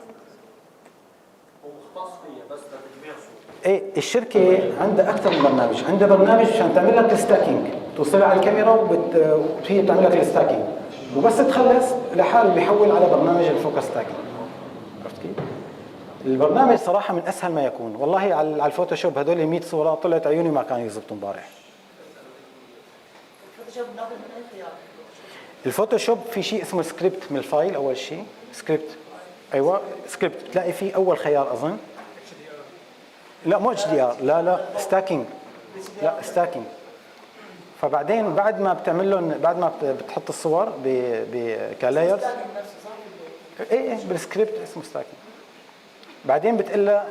هو مختص فيها بس لتجميع صور. ايه الشركه عندها اكثر من برنامج، عندها برنامج عشان تعمل لك الستاكينج، توصلها على الكاميرا وهي بتعمل لك الستاكينج، وبس تخلص لحاله بيحول على برنامج الفوكس ستاكينج. عرفت كيف؟ البرنامج صراحه من اسهل ما يكون، والله على الفوتوشوب هدول 100 صوره طلعت عيوني ما كانوا يزبطوا امبارح. الفوتوشوب بناخذ من اي خيار؟ الفوتوشوب في شيء اسمه سكريبت من الفايل، اول شيء سكريبت. ايوه سكريبت، بتلاقي فيه اول خيار اظن. لا مو اتش دي ار، لا ستاكينج، لا ستاكينج. فبعدين بعد ما بتعمل لهم، بعد ما بتحط الصور كلايرز، ايه بالسكريبت اسمه ستاكينج. بعدين بتقول له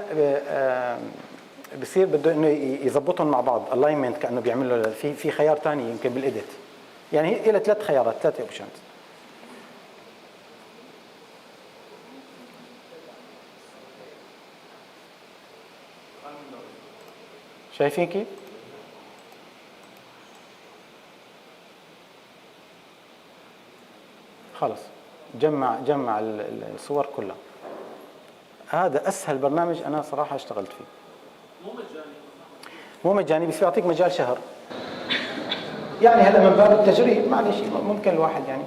بصير بده انه يظبطهم مع بعض الاينمنت، كانه بيعمل له في خيار ثاني يمكن بالاديت. يعني هي لها 3 خيارات، 3 اوبشنز. شايفين كيف؟ خلص جمع الصور كلها. هذا اسهل برنامج انا صراحه اشتغلت فيه. مو مجاني بس بيعطيك مجال شهر. يعني هلا من باب التجريب معلش ممكن الواحد يعني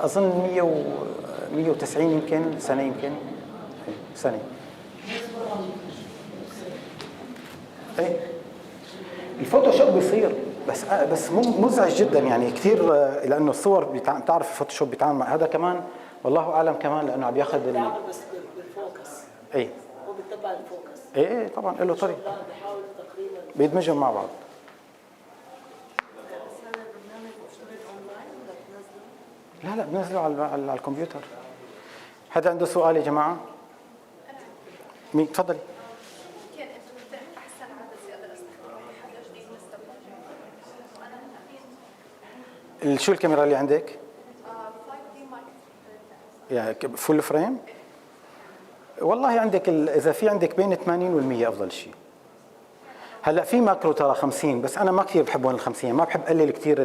اظن 190 يمكن سنه يمكن سنه. اي الفوتوشوب بيصير بس مزعج جدا يعني كثير لانه الصور بتعرف الفوتوشوب بيتعامل مع هذا كمان والله اعلم كمان لانه عم ياخذ بس بالفوكس. اي هو بيتبع الفوكس. اي طبعا له طريقه. بحاول تقريبا بيدمجهم مع بعض. لا بنزله على الكمبيوتر. حدا عنده سؤال يا جماعه؟ مين تفضلي. شو الكاميرا اللي عندك؟ يعني فول فريم؟ والله عندك اذا في عندك بين 80 وال100 افضل شيء. هلا في ماكرو ترى 50 بس انا ما كثير بحب وين ال50 ما بحب اقلل كثير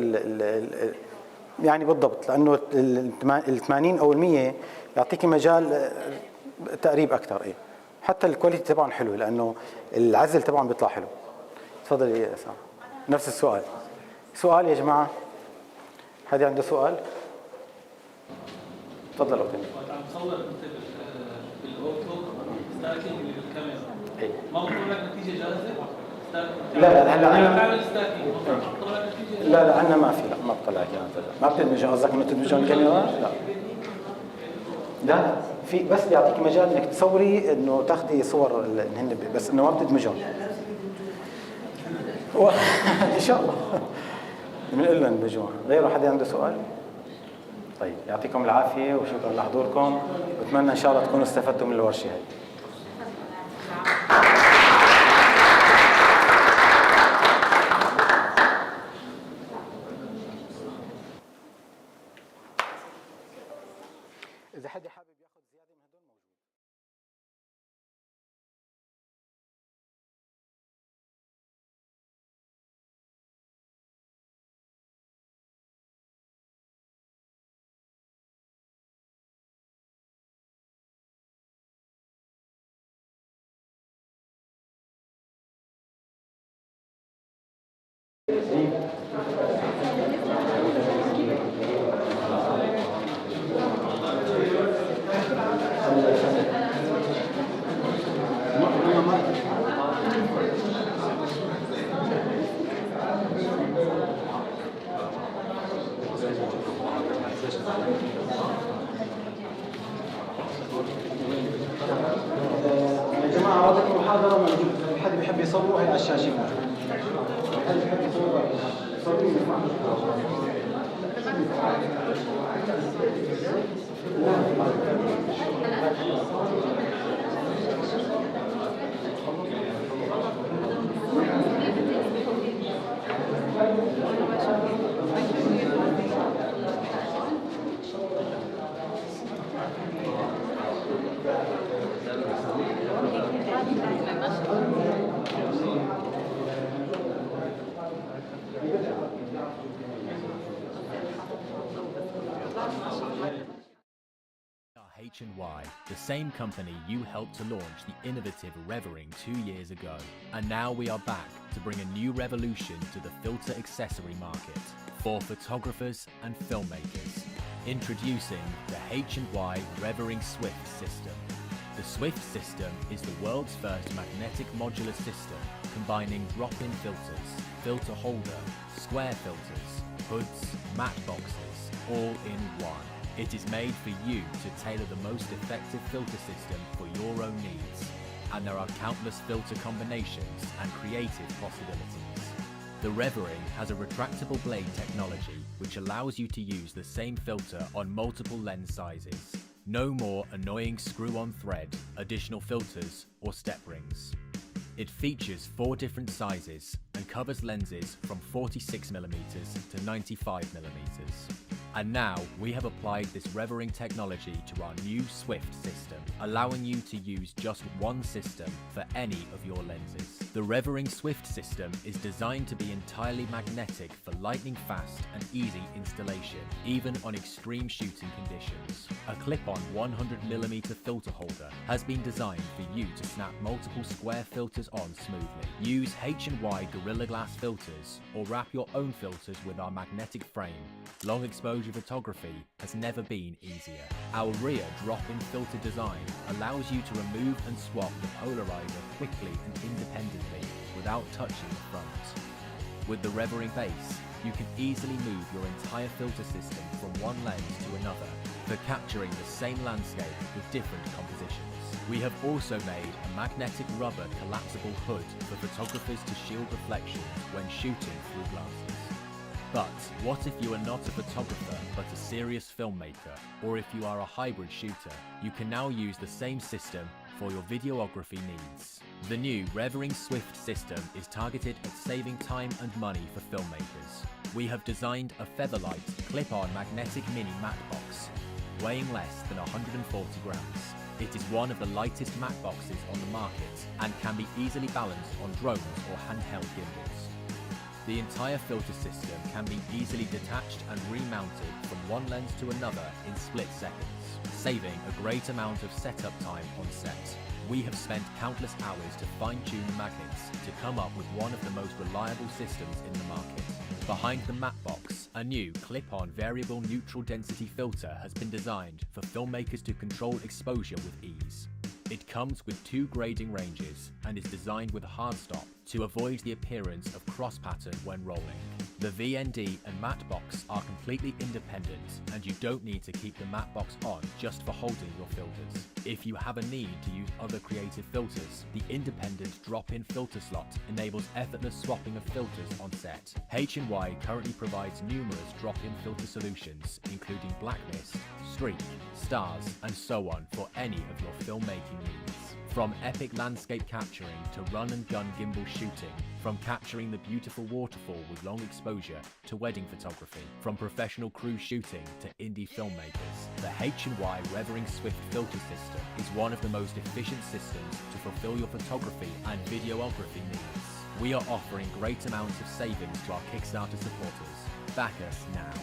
يعني بالضبط لانه ال80 او ال100 يعطيكي مجال تقريب اكثر. ايه حتى الكواليتي تبعهم حلو لانه العزل تبعهم بيطلع حلو. تفضلي يا سامة. نفس السؤال. سؤال يا جماعه؟ حد عنده سؤال؟ تفضل اوكي. عم تصور انت بالاوتو ستاكينج للكاميرا. ما بطلع لك نتيجه جاهزه؟ لا هلا عندنا بتعمل ستاكينج بطلع لك نتيجه؟ لا عندنا ما في ما بطلع لك ما بتدمج قصدك انه تدمجون الكاميرا؟ لا في بس بيعطيك مجال انك تصوري انه تاخذي صور هن بس انه ما بتدمجون. ان شاء الله بنقول لهم ندمجوها. غيره حدا عنده سؤال؟ طيب يعطيكم العافيه وشكرا لحضوركم واتمنى ان شاء الله تكونوا استفدتوا من الورشه هاي. اذا حدا حابب ياخذ زياده من هدول موجود. يا جماعه عرضت المحاضره موجود حد بيحب يصور هي على الشاشه موجود. حد بيحب يصور صوري H&Y, the same company you helped to launch the innovative Revering 2 years ago. And now we are back to bring a new revolution to the filter accessory market for photographers and filmmakers. Introducing the H&Y Revering Swift system. The Swift system is the world's first magnetic modular system combining drop-in filters, filter holder, square filters, hoods, matte boxes, all in one. It is made for you to tailor the most effective filter system for your own needs. And there are countless filter combinations and creative possibilities. The Revering has a retractable blade technology which allows you to use the same filter on multiple lens sizes. No more annoying screw-on thread, additional filters or step rings. It features 4 different sizes and covers lenses from 46mm to 95mm. And now we have applied this Revering technology to our new Swift system, allowing you to use just one system for any of your lenses. The Revering Swift system is designed to be entirely magnetic for lightning fast and easy installation, even on extreme shooting conditions. A clip-on 100mm filter holder has been designed for you to snap multiple square filters on smoothly. Use H&Y Gorilla Glass filters or wrap your own filters with our magnetic frame. Long exposure photography has never been easier. Our rear drop-in filter design allows you to remove and swap the polarizer quickly and independently without touching the front. With the Revering base, you can easily move your entire filter system from one lens to another for capturing the same landscape with different compositions. We have also made a magnetic rubber collapsible hood for photographers to shield reflections when shooting through glasses. But what if you are not a photographer but a serious filmmaker, or if you are a hybrid shooter? You can now use the same system for your videography needs. The new Revering Swift system is targeted at saving time and money for filmmakers. We have designed a Featherlight clip-on magnetic mini matte box, weighing less than 140 grams. It is one of the lightest matte boxes on the market and can be easily balanced on drones or handheld gimbals. The entire filter system can be easily detached and remounted from one lens to another in split seconds, saving a great amount of setup time on set. We have spent countless hours to fine-tune the magnets to come up with one of the most reliable systems in the market. Behind the matte box, a new clip-on variable neutral density filter has been designed for filmmakers to control exposure with ease. It comes with 2 grading ranges and is designed with a hard stop to avoid the appearance of cross pattern when rolling. The VND and matte box are completely independent and you don't need to keep the matte box on just for holding your filters. If you have a need to use other creative filters, the independent drop-in filter slot enables effortless swapping of filters on set. H&Y currently provides numerous drop-in filter solutions including black mist, streak, stars and so on for any of your filmmaking needs. From epic landscape capturing to run and gun gimbal shooting, from capturing the beautiful waterfall with long exposure to wedding photography, from professional cruise shooting to indie filmmakers, the H&Y Revering Swift filter system is one of the most efficient systems to fulfill your photography and videography needs. We are offering great amounts of savings to our Kickstarter supporters. Back us now.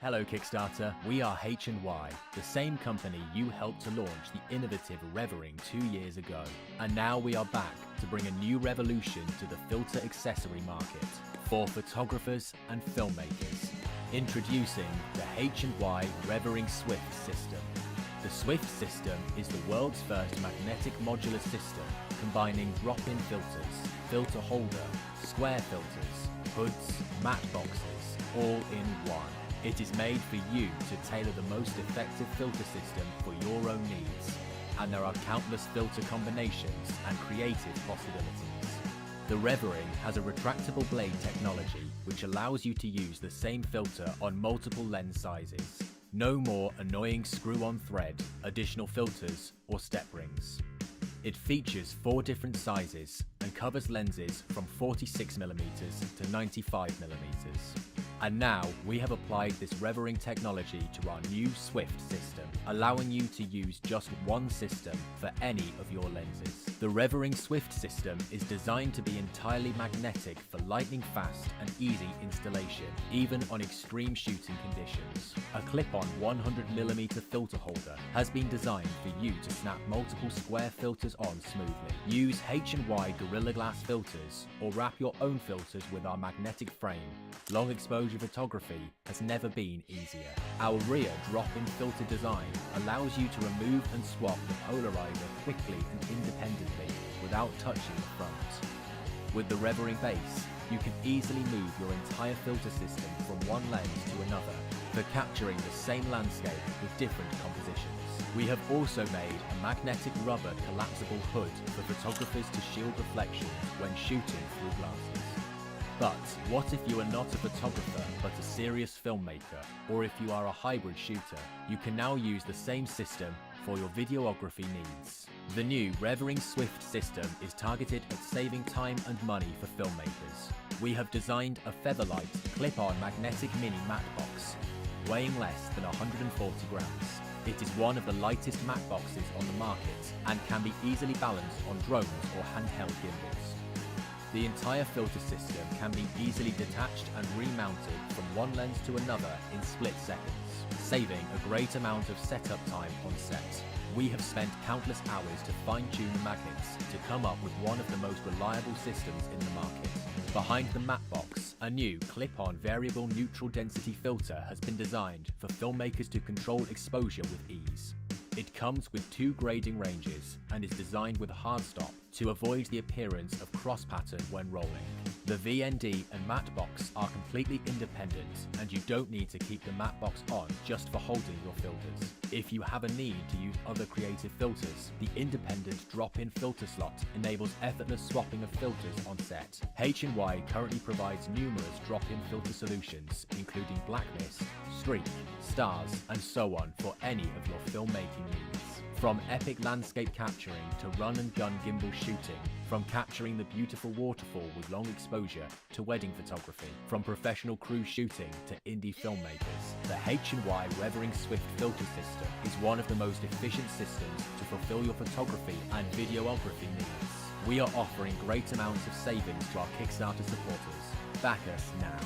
Hello Kickstarter, we are H&Y, the same company you helped to launch the innovative Revering 2 years ago. And now we are back to bring a new revolution to the filter accessory market for photographers and filmmakers. Introducing the H&Y Revering Swift system. The Swift system is the world's first magnetic modular system combining drop-in filters, filter holder, square filters, hoods, matte boxes, all in one. It is made for you to tailor the most effective filter system for your own needs. And there are countless filter combinations and creative possibilities. The RevRing has a retractable blade technology which allows you to use the same filter on multiple lens sizes. No more annoying screw-on thread, additional filters, or step rings. It features 4 different sizes and covers lenses from 46mm to 95mm. And now we have applied this RevRing technology to our new Swift system, allowing you to use just one system for any of your lenses. The RevRing Swift system is designed to be entirely magnetic for lightning fast and easy installation, even on extreme shooting conditions. A clip-on 100mm filter holder has been designed for you to snap multiple square filters on smoothly. Use H&Y Gorilla Glass filters or wrap your own filters with our magnetic frame. Long exposure photography has never been easier. Our rear drop-in filter design allows you to remove and swap the polarizer quickly and independently without touching the front. With the RevRing base, you can easily move your entire filter system from one lens to another for capturing the same landscape with different compositions. We have also made a magnetic rubber collapsible hood for photographers to shield reflections when shooting through glasses. But what if you are not a photographer but a serious filmmaker, or if you are a hybrid shooter? You can now use the same system for your videography needs. The new RevRing Swift system is targeted at saving time and money for filmmakers. We have designed a featherlight clip-on magnetic mini matte box, weighing less than 140 grams. It is one of the lightest matte boxes on the market and can be easily balanced on drones or handheld gimbals. The entire filter system can be easily detached and remounted from one lens to another in split seconds, saving a great amount of setup time on set. We have spent countless hours to fine-tune the magnets to come up with one of the most reliable systems in the market. Behind the matte box, a new clip-on variable neutral density filter has been designed for filmmakers to control exposure with ease. It comes with 2 grading ranges and is designed with a hard stop to avoid the appearance of cross pattern when rolling. The VND and matte box are completely independent and you don't need to keep the matte box on just for holding your filters. If you have a need to use other creative filters, the independent drop-in filter slot enables effortless swapping of filters on set. H&Y currently provides numerous drop-in filter solutions, including black mist, streak, stars, and so on for any of your filmmaking needs. From epic landscape capturing to run-and-gun gimbal shooting, from capturing the beautiful waterfall with long exposure to wedding photography, from professional cruise shooting to indie filmmakers, the H&Y RevRing Swift filter system is one of the most efficient systems to fulfill your photography and videography needs. We are offering great amounts of savings to our Kickstarter supporters. Back us now.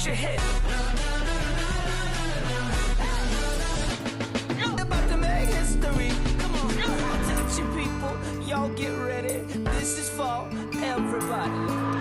put your head. About to make history. Come on, attention people, y'all get ready. This is for everybody.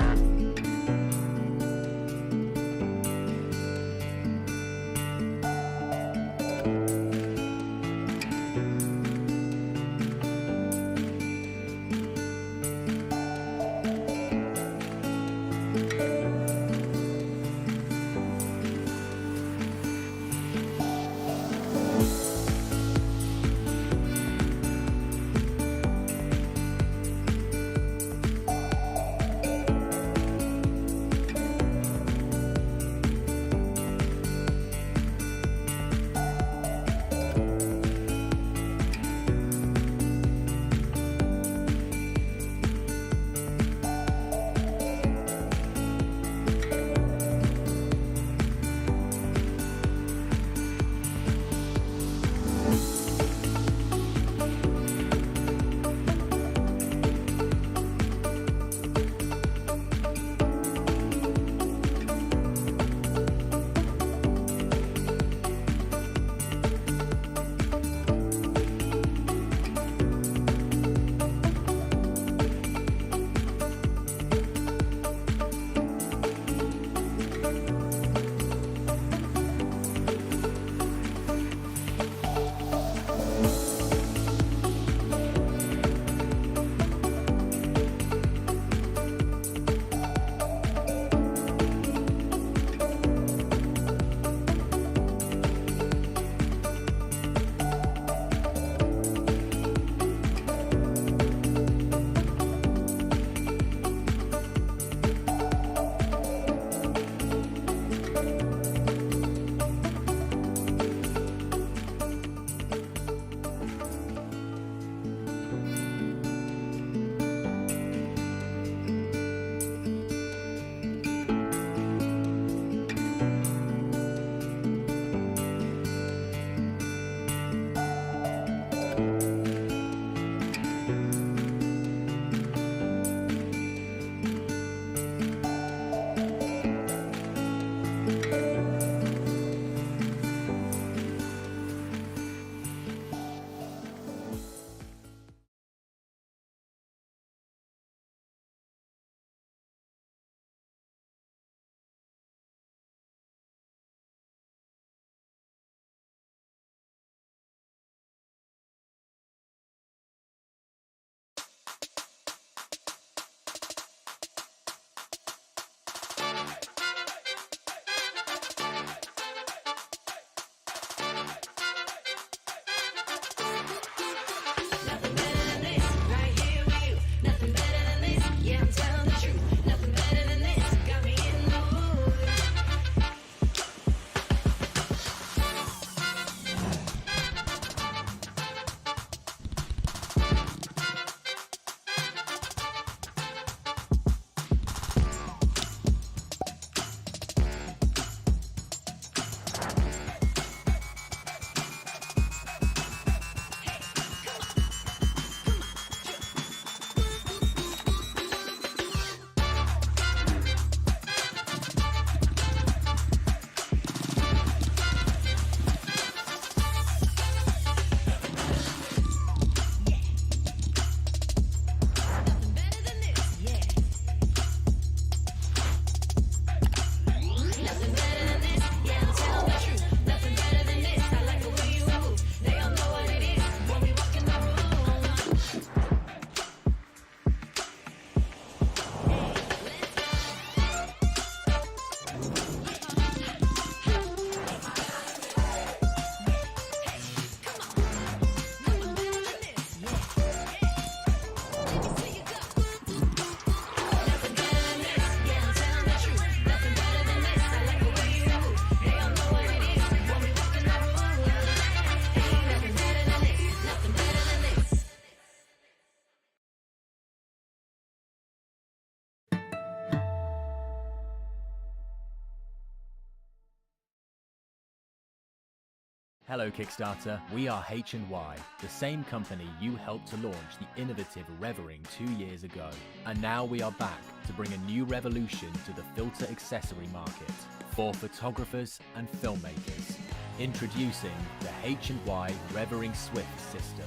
Hello Kickstarter, we are H&Y, the same company you helped to launch the innovative Revering 2 years ago. And now we are back to bring a new revolution to the filter accessory market for photographers and filmmakers. Introducing the H&Y Revering Swift system.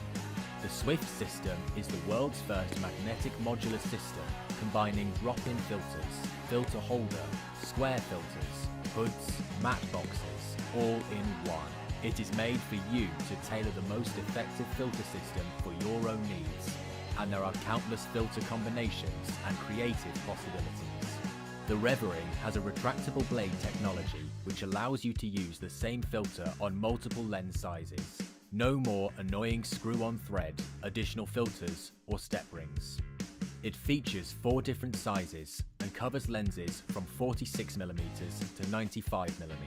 The Swift system is the world's first magnetic modular system combining drop-in filters, filter holder, square filters, hoods, matte boxes, all in one. It is made for you to tailor the most effective filter system for your own needs. And there are countless filter combinations and creative possibilities. The Revering has a retractable blade technology which allows you to use the same filter on multiple lens sizes. No more annoying screw-on thread, additional filters, or step rings. It features 4 different sizes and covers lenses from 46mm to 95mm.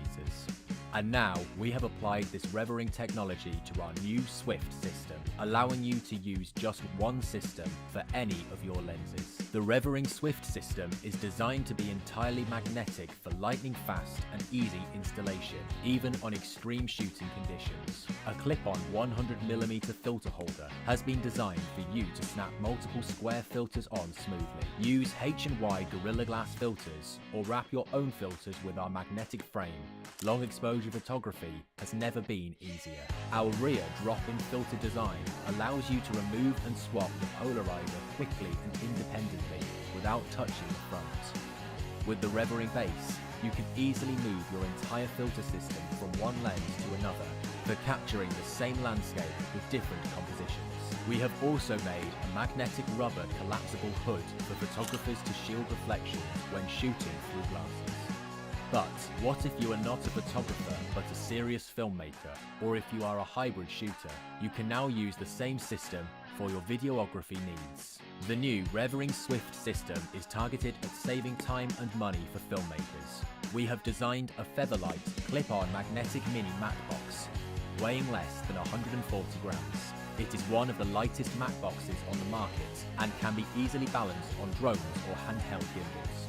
And now we have applied this Revering technology to our new Swift system, allowing you to use just one system for any of your lenses. The Revering Swift system is designed to be entirely magnetic for lightning fast and easy installation, even on extreme shooting conditions. A clip-on 100mm filter holder has been designed for you to snap multiple square filters on smoothly. Use H&Y Gorilla Glass filters or wrap your own filters with our magnetic frame. Long exposure photography has never been easier. Our rear drop-in filter design allows you to remove and swap the polarizer quickly and independently without touching the front. With the Revering base, you can easily move your entire filter system from one lens to another for capturing the same landscape with different compositions. We have also made a magnetic rubber collapsible hood for photographers to shield reflections when shooting through glasses. But what if you are not a photographer but a serious filmmaker, or if you are a hybrid shooter? You can now use the same system for your videography needs. The new Revering Swift system is targeted at saving time and money for filmmakers. We have designed a featherlight clip-on magnetic mini matte box, weighing less than 140 grams. It is one of the lightest matte boxes on the market and can be easily balanced on drones or handheld gimbals.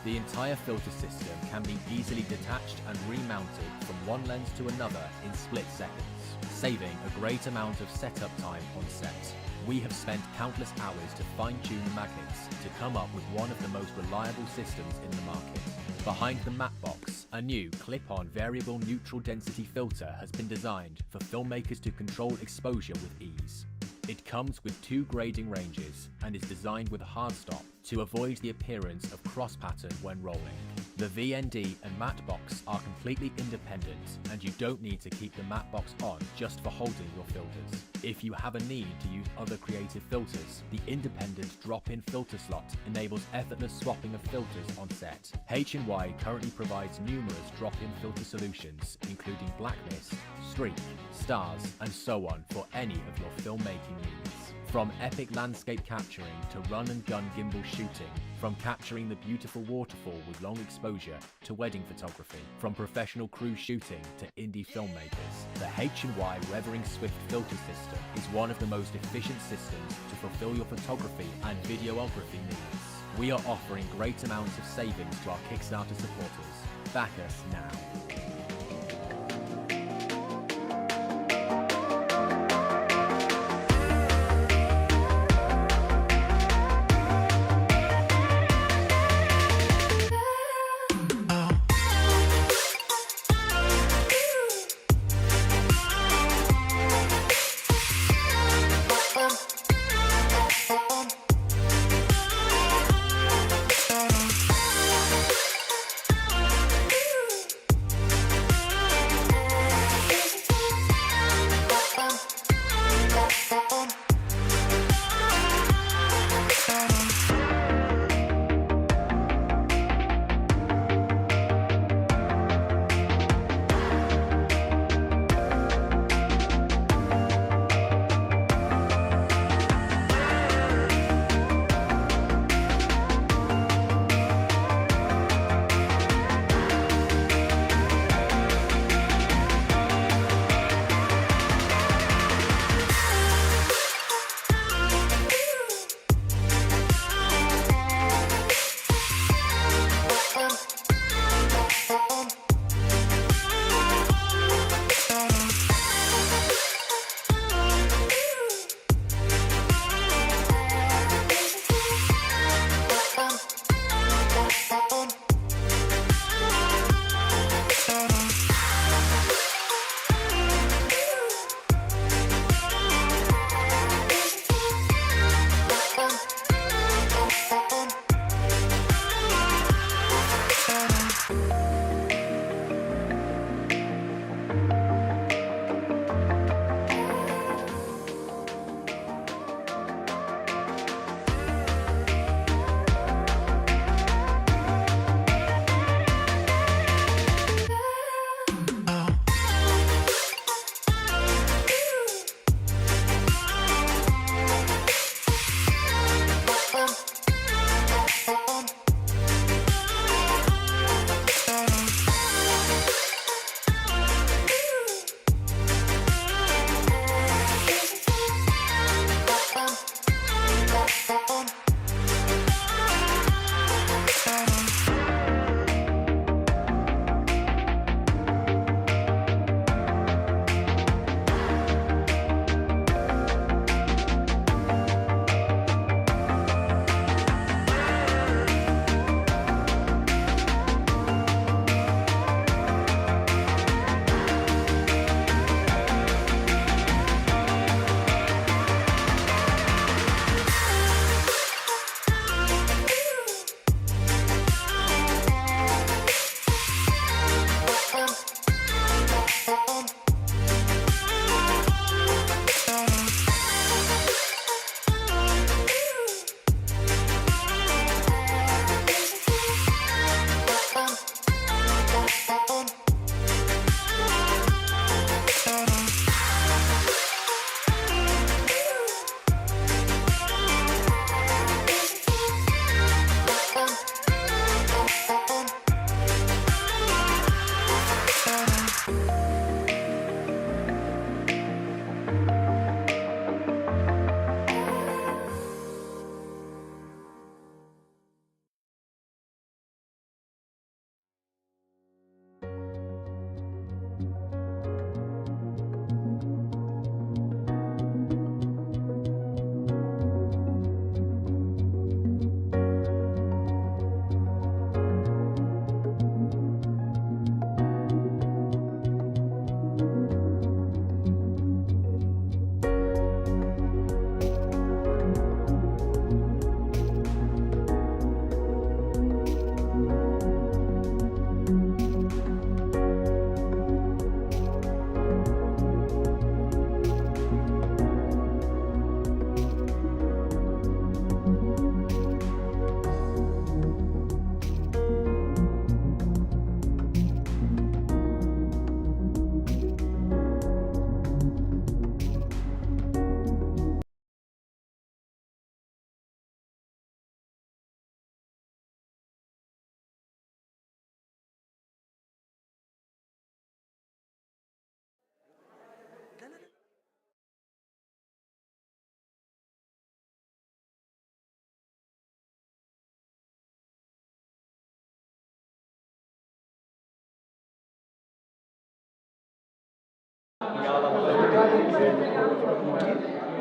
The entire filter system can be easily detached and remounted from one lens to another in split seconds, saving a great amount of setup time on set. We have spent countless hours to fine-tune the magnets to come up with one of the most reliable systems in the market. Behind the matte box, a new clip-on variable neutral density filter has been designed for filmmakers to control exposure with ease. It comes with 2 grading ranges and is designed with a hard stop to avoid the appearance of cross pattern when rolling. The VND and matte box are completely independent and you don't need to keep the matte box on just for holding your filters. If you have a need to use other creative filters, the independent drop-in filter slot enables effortless swapping of filters on set. H&Y currently provides numerous drop-in filter solutions including black mist, streak, stars and so on for any of your filmmaking needs. From epic landscape capturing to run and gun gimbal shooting, from capturing the beautiful waterfall with long exposure to wedding photography, from professional cruise shooting to indie filmmakers, the H&Y Revering Swift filter system is one of the most efficient systems to fulfill your photography and videography needs. We are offering great amounts of savings to our Kickstarter supporters. Back us now.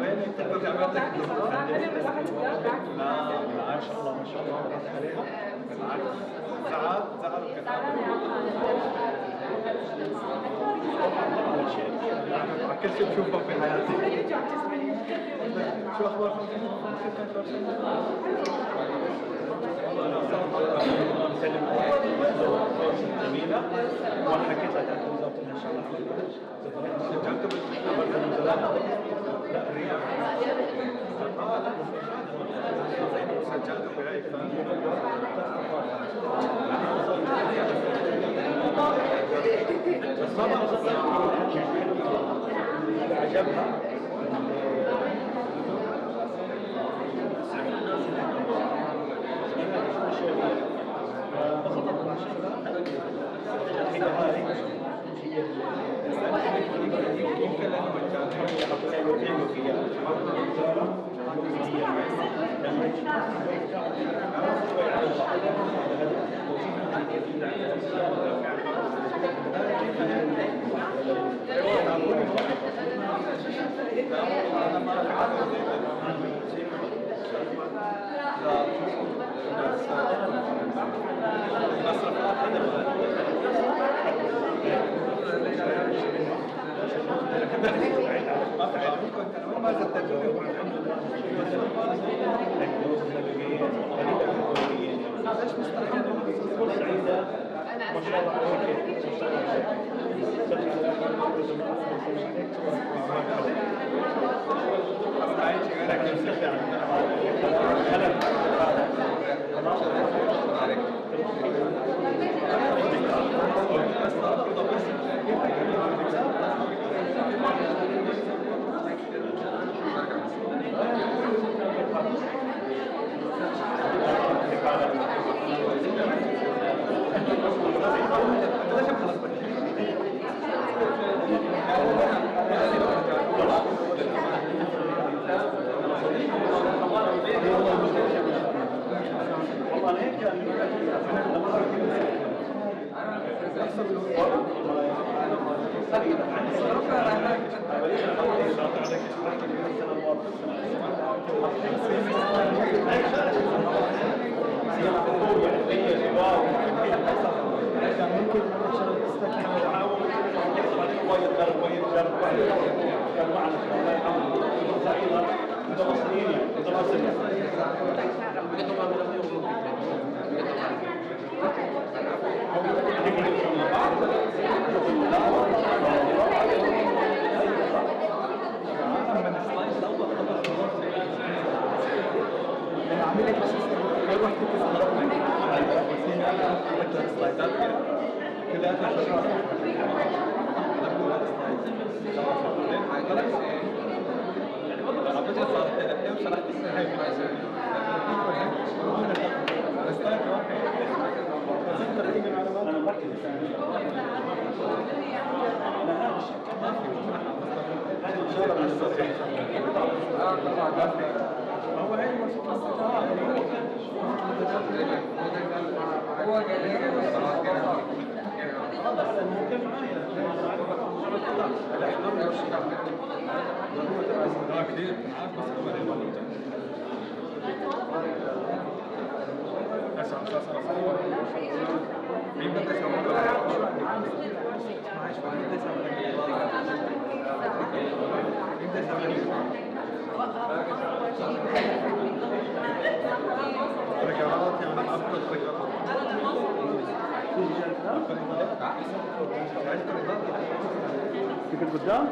وين تقدر تعمل لك ما شاء الله ما شاء الله ردت عليها بالعكس زعل كل شيء بشوفه في حياتي. شو اخباركم؟ جميلة وانا حكيت لك عن وزارة ان شاء الله سجلت بالزلالة لا الرياض سجلت بأي بس ما عجبها كيف قدام؟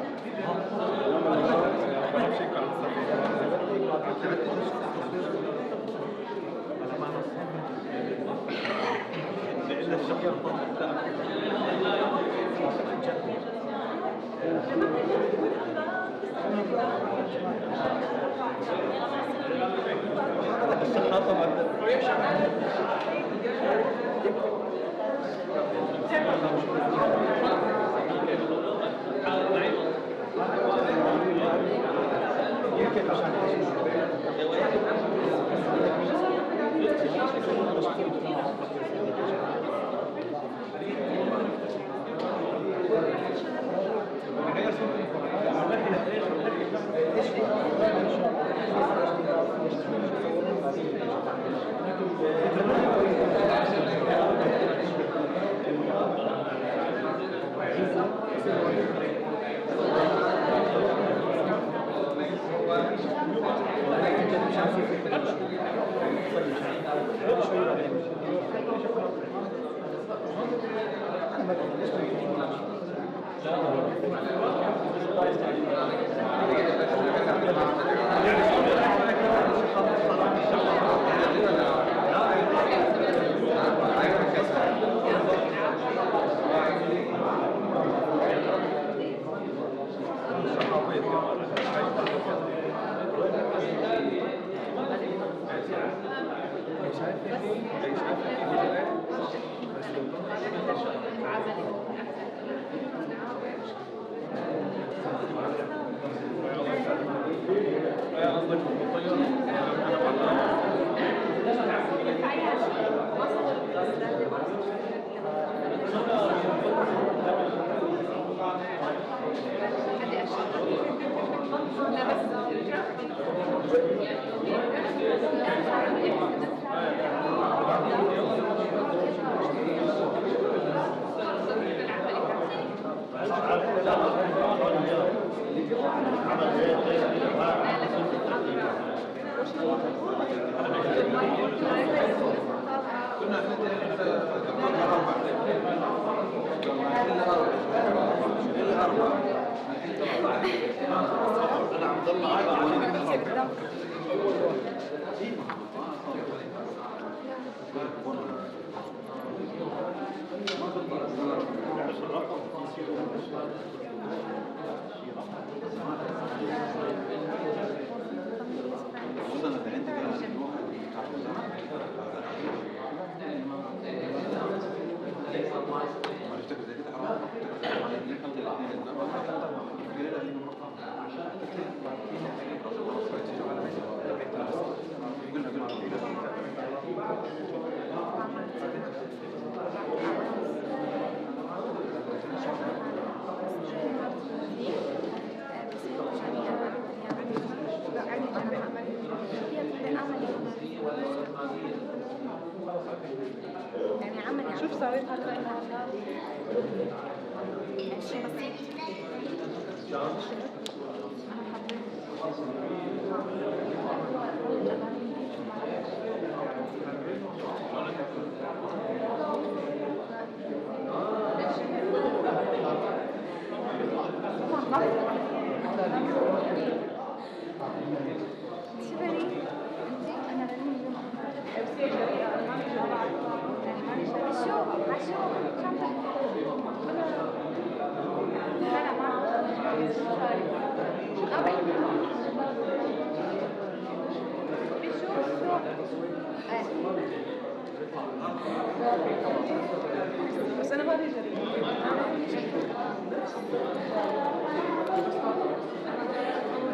شوف صار بس انا ما ادري لا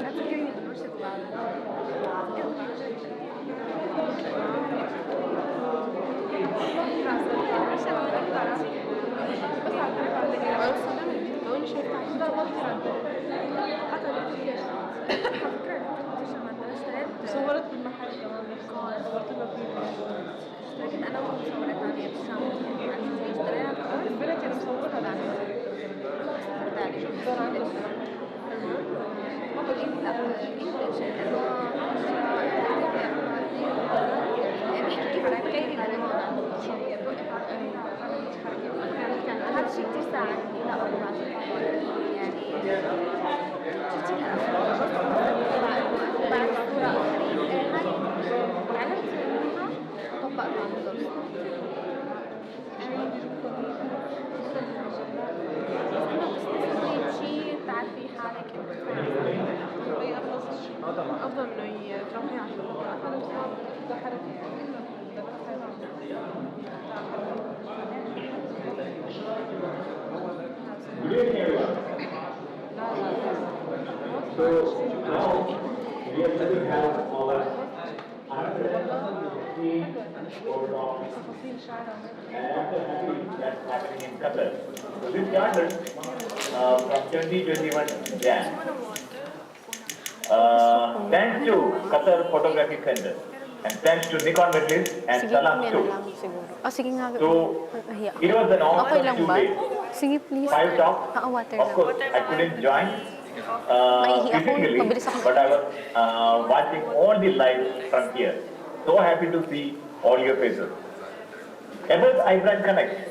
تفكرني بالورشة صورت بالمحل كمان صورت له فيه انا وصورت عليه اشترينا البنت اللي مصورها هذا الشيء كثير ساعدني لا بعد صورة آخرين تعلمت منها وطبقتها على الدرس شيء تعرفي حالك أفضل إنه تروحي على الشغل أنا بصراحة حركة So now we are going to have our and after having that's happening in Qatar. So this started from 2021 Jan. Thanks to Qatar Photography Center. and thanks to Nikon Medlist and Sige, Salam yan too. lang siguro. Oh, sige nga. So, it was an Okay awesome lang 2 ba? days. Sige, please. 5 talks. Water Of lang. course, I couldn't join Maihi ako, physically, mabilis ako. but I was watching all the live from here. So happy to see all your faces. About iBrandconnect.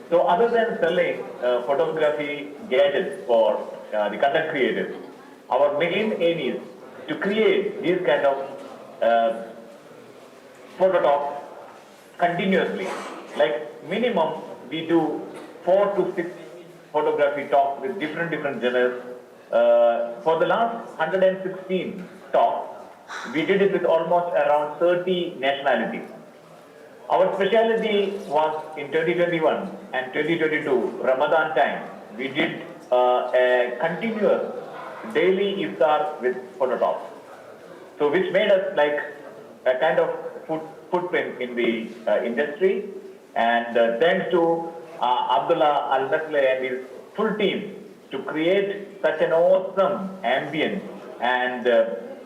So other than selling photography gadgets for the content creators, our main aim is to create these kind of photo talks continuously. Like minimum, we do 4 to 6 photography talks with different genres. For the last 116 talks, we did it with almost around 30 nationalities. Our specialty was in 2021 and 2022, Ramadan time. We did a continuous daily iftar with photo talks. So which made us like a kind of footprint in the industry. And thanks to Abdullah Al-Nasle and his full team to create such an awesome ambience. And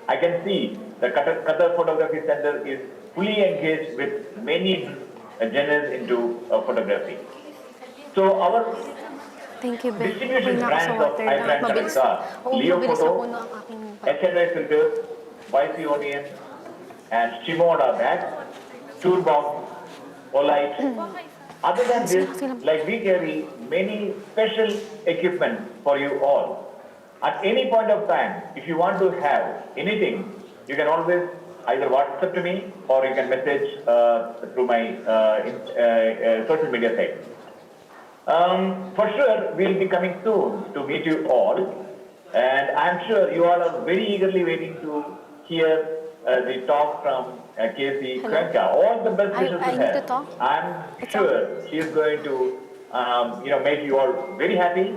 I can see the Qatar Photography Center is fully engaged with many genres into photography. So our distribution brands of iBrandconnect are Leo Photo, HNI filters, YC Onion, and Shimoda bags, Toolbox, Polite. Other than this, like we carry many special equipment for you all. At any point of time, if you want to have anything, you can always either WhatsApp to me or you can message through my social media site. For sure, we'll be coming soon to meet you all, and I'm sure you all are very eagerly waiting to hear the talk from Casey Krenka. All the best wishes to her. I'm sure she is going to, make you all very happy.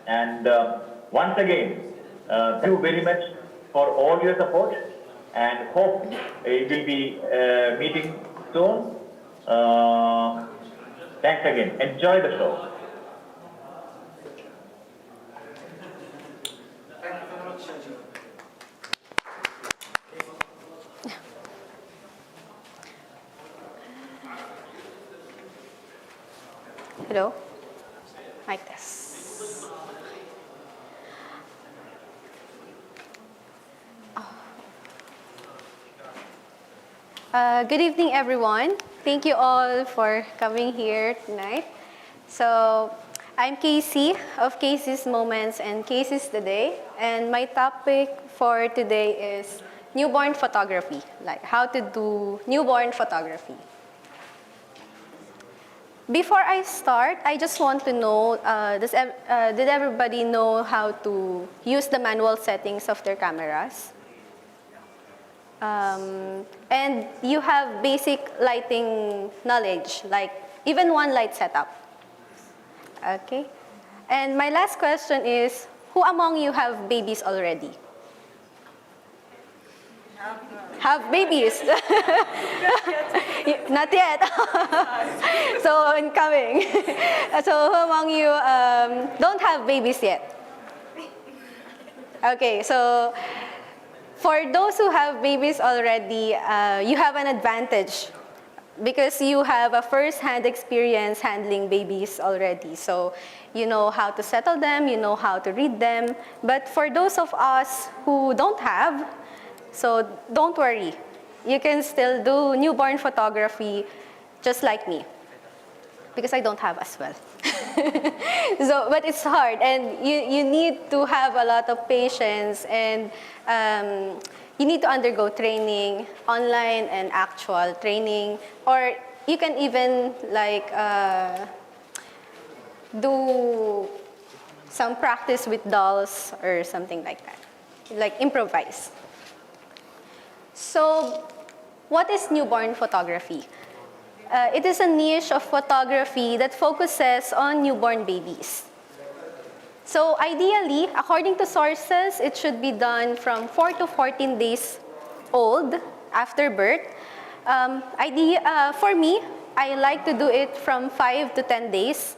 And once again, thank you very much for all your support, and hope we will be meeting soon. Thanks again. Enjoy the show. Thank you very much, Shaji. Hello? Mic test. Good evening, everyone. Thank you all for coming here tonight. So, I'm Casey of Casey's Moments and Casey's Today, and my topic for today is newborn photography, like how to do newborn photography. Before I start, I just want to know, did everybody know how to use the manual settings of their cameras? And you have basic lighting knowledge, like even one light setup. Okay? And my last question is, who among you have babies already? Have babies? Not yet. So incoming. So who among you don't have babies yet? Okay, so for those who have babies already, you have an advantage because you have a first-hand experience handling babies already. So you know how to settle them, you know how to read them. But for those of us who don't have, so don't worry. You can still do newborn photography just like me, because I don't have as well. So, but it's hard, and you need to have a lot of patience, and you need to undergo training, online and actual training, or you can even like do some practice with dolls or something like that, like improvise. So, what is newborn photography? It is a niche of photography that focuses on newborn babies. So ideally, according to sources, it should be done from 4 to 14 days old after birth. For me, I like to do it from 5 to 10 days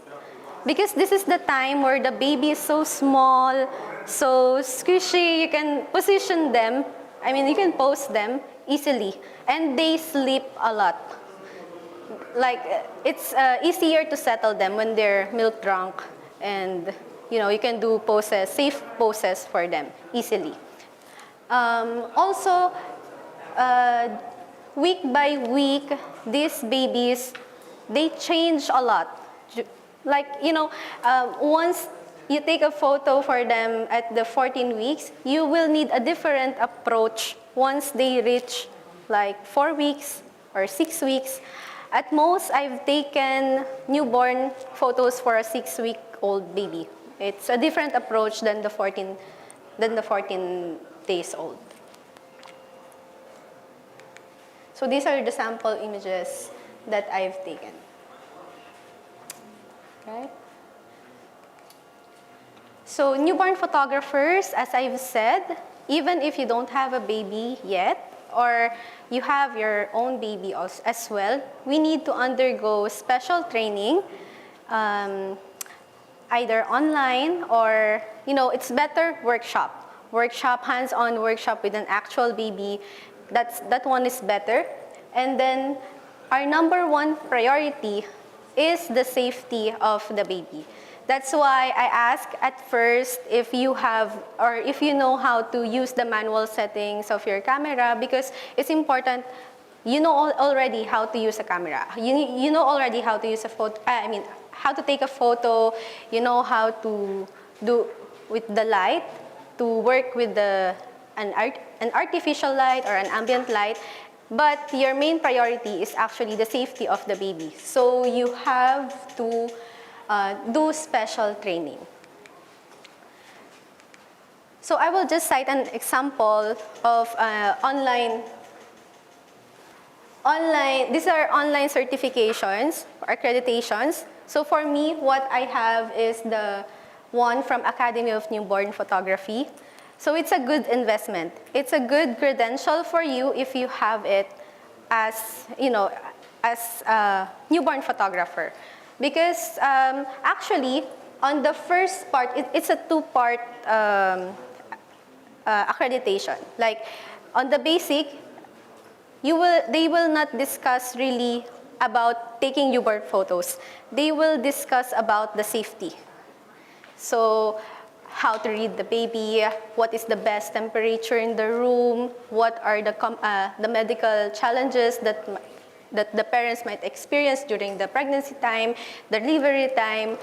because this is the time where the baby is so small, so squishy, you can position them. I mean, you can pose them easily, and they sleep a lot. Like, it's easier to settle them when they're milk drunk, and you can do poses, safe poses for them easily. Also, week by week, these babies, they change a lot. Like, once you take a photo for them at the 14 weeks, you will need a different approach once they reach like 4 weeks or 6 weeks. At most, I've taken newborn photos for a 6-week-old baby. It's a different approach than the 14 days old. So these are the sample images that I've taken. Right? So newborn photographers, as I've said, even if you don't have a baby yet, or you have your own baby as well, we need to undergo special training, either online or, it's better workshop, hands-on workshop with an actual baby. That one is better. And then our number one priority is the safety of the baby. That's why I ask at first if you have or if you know how to use the manual settings of your camera, because it's important. You know already how to use a camera. You know already how to use a photo. How to take a photo. You know how to do with the light, to work with an artificial light or an ambient light. But your main priority is actually the safety of the baby. So you have to do special training. So I will just cite an example of online. These are online certifications or accreditations. So for me, what I have is the one from Academy of Newborn Photography. So it's a good investment. It's a good credential for you if you have it as, as a newborn photographer. Because actually, on the first part, it's a 2-part accreditation. Like, on the basic, they will not discuss really about taking newborn photos. They will discuss about the safety. So, how to read the baby, what is the best temperature in the room, what are the medical challenges that the parents might experience during the pregnancy time, the delivery time,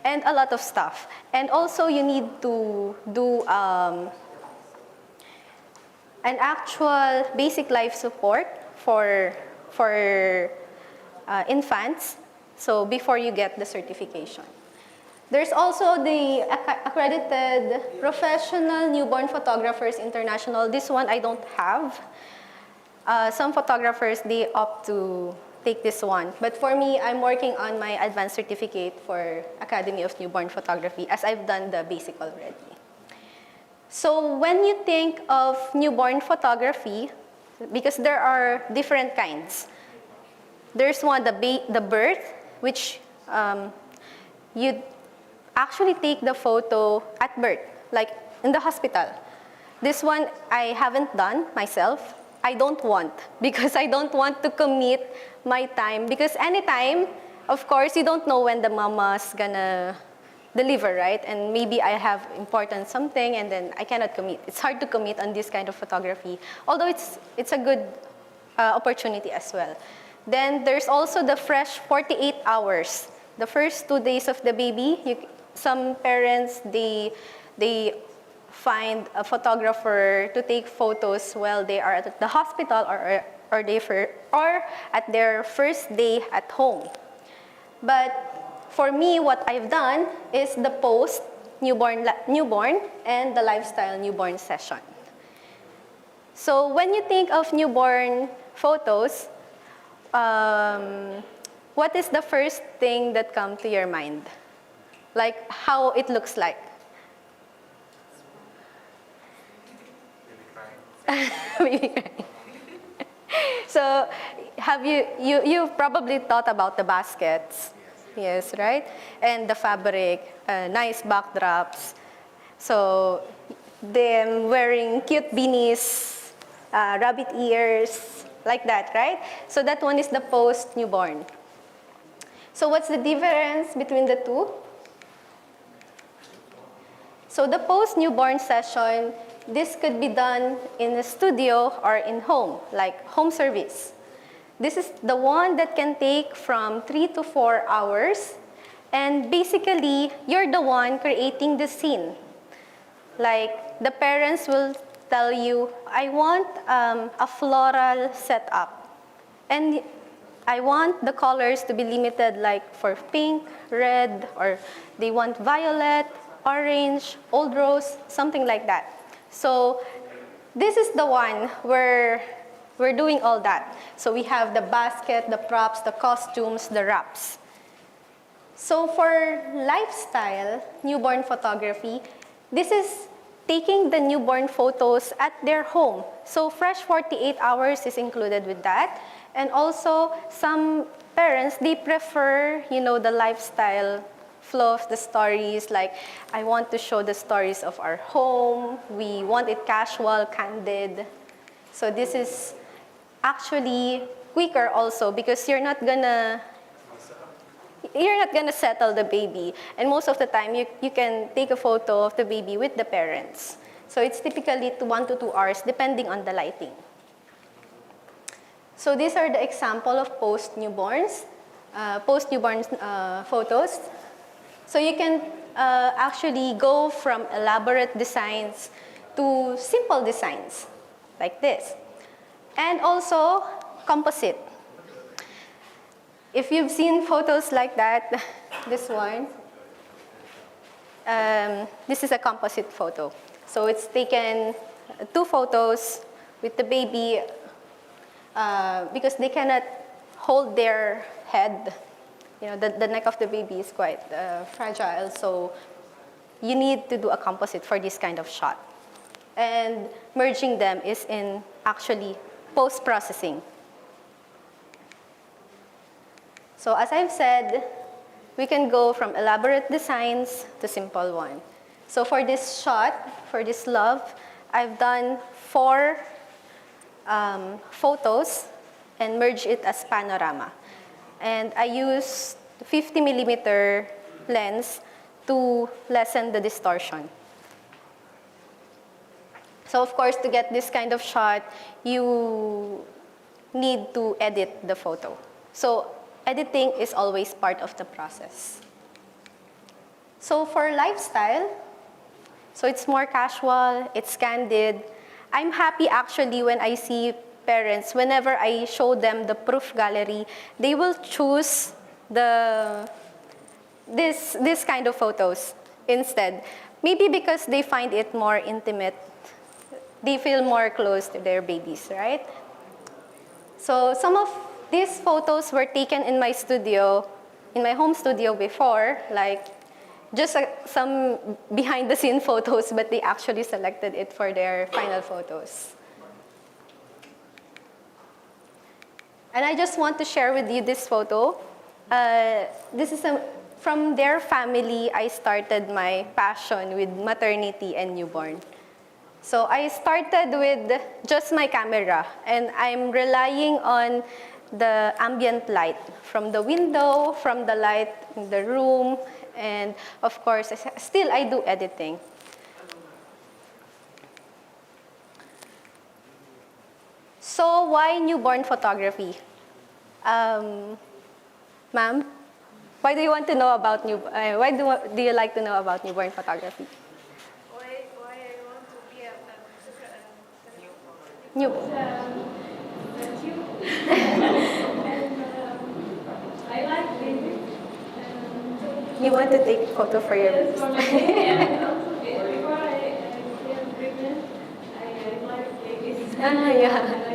and a lot of stuff. And also you need to do an actual basic life support for infants, so before you get the certification. There's also the accredited Professional Newborn Photographers International. This one I don't have. Some photographers, they opt to take this one. But for me, I'm working on my advanced certificate for Academy of Newborn Photography, as I've done the basic already. So when you think of newborn photography, because there are different kinds. There's one, the birth, which you actually take the photo at birth, like in the hospital. This one I haven't done myself. I don't want, because I don't want to commit my time. Because anytime, of course, you don't know when the mama's gonna deliver, right? And maybe I have important something and then I cannot commit. It's hard to commit on this kind of photography, although it's a good opportunity as well. Then there's also the fresh 48 hours. The first 2 days of the baby, some parents, they find a photographer to take photos while they are at the hospital or at their first day at home. But for me, what I've done is the post newborn and the lifestyle newborn session. So when you think of newborn photos, what is the first thing that comes to your mind? Like how it looks like? Baby crying. So have you've probably thought about the baskets, yes, right? And the fabric, nice backdrops. So them wearing cute beanies, rabbit ears, like that, right? So that one is the post-newborn. So what's the difference between the two? So the post-newborn session, this could be done in a studio or in home, like home service. This is the one that can take from 3 to 4 hours. And basically, you're the one creating the scene. Like, the parents will tell you, I want a floral setup. And I want the colors to be limited, like for pink, red, or they want violet, orange, old rose, something like that. So this is the one where we're doing all that. So we have the basket, the props, the costumes, the wraps. So for lifestyle, newborn photography, this is taking the newborn photos at their home. So fresh 48 hours is included with that. And also, some parents, they prefer, the lifestyle flow of the stories. Like, I want to show the stories of our home. We want it casual, candid. So this is actually quicker also because you're not gonna settle the baby. And most of the time, you can take a photo of the baby with the parents. So it's typically 1 to 2 hours, depending on the lighting. So these are the example of post-newborn photos. So you can actually go from elaborate designs to simple designs, like this. And also, composite. If you've seen photos like that, this one, this is a composite photo. So it's taken 2 photos with the baby because they cannot hold their head. The neck of the baby is quite fragile, so you need to do a composite for this kind of shot. And merging them is in actually post-processing. So as I've said, we can go from elaborate designs to simple one. So for this shot, for this love, I've done 4 photos and merged it as panorama. And I used 50mm lens to lessen the distortion. So of course, to get this kind of shot, you need to edit the photo. So editing is always part of the process. So for lifestyle, so it's more casual, it's candid. I'm happy actually when I see parents, whenever I show them the proof gallery, they will choose this kind of photos instead. Maybe because they find it more intimate. They feel more close to their babies, right? So some of these photos were taken in my studio, in my home studio before, like just some behind-the-scene photos, but they actually selected it for their final photos. And I just want to share with you this photo. This is from their family. I started my passion with maternity and newborn. So I started with just my camera, and I'm relying on the ambient light from the window, from the light in the room, and of course, still I do editing. So why newborn photography? Ma'am, why do you want to know about why do you like to know about newborn photography? Why I want to be a New. And I like babies. You want to take photo for your babies? For my baby, and also before I became pregnant, I like babies. Yeah.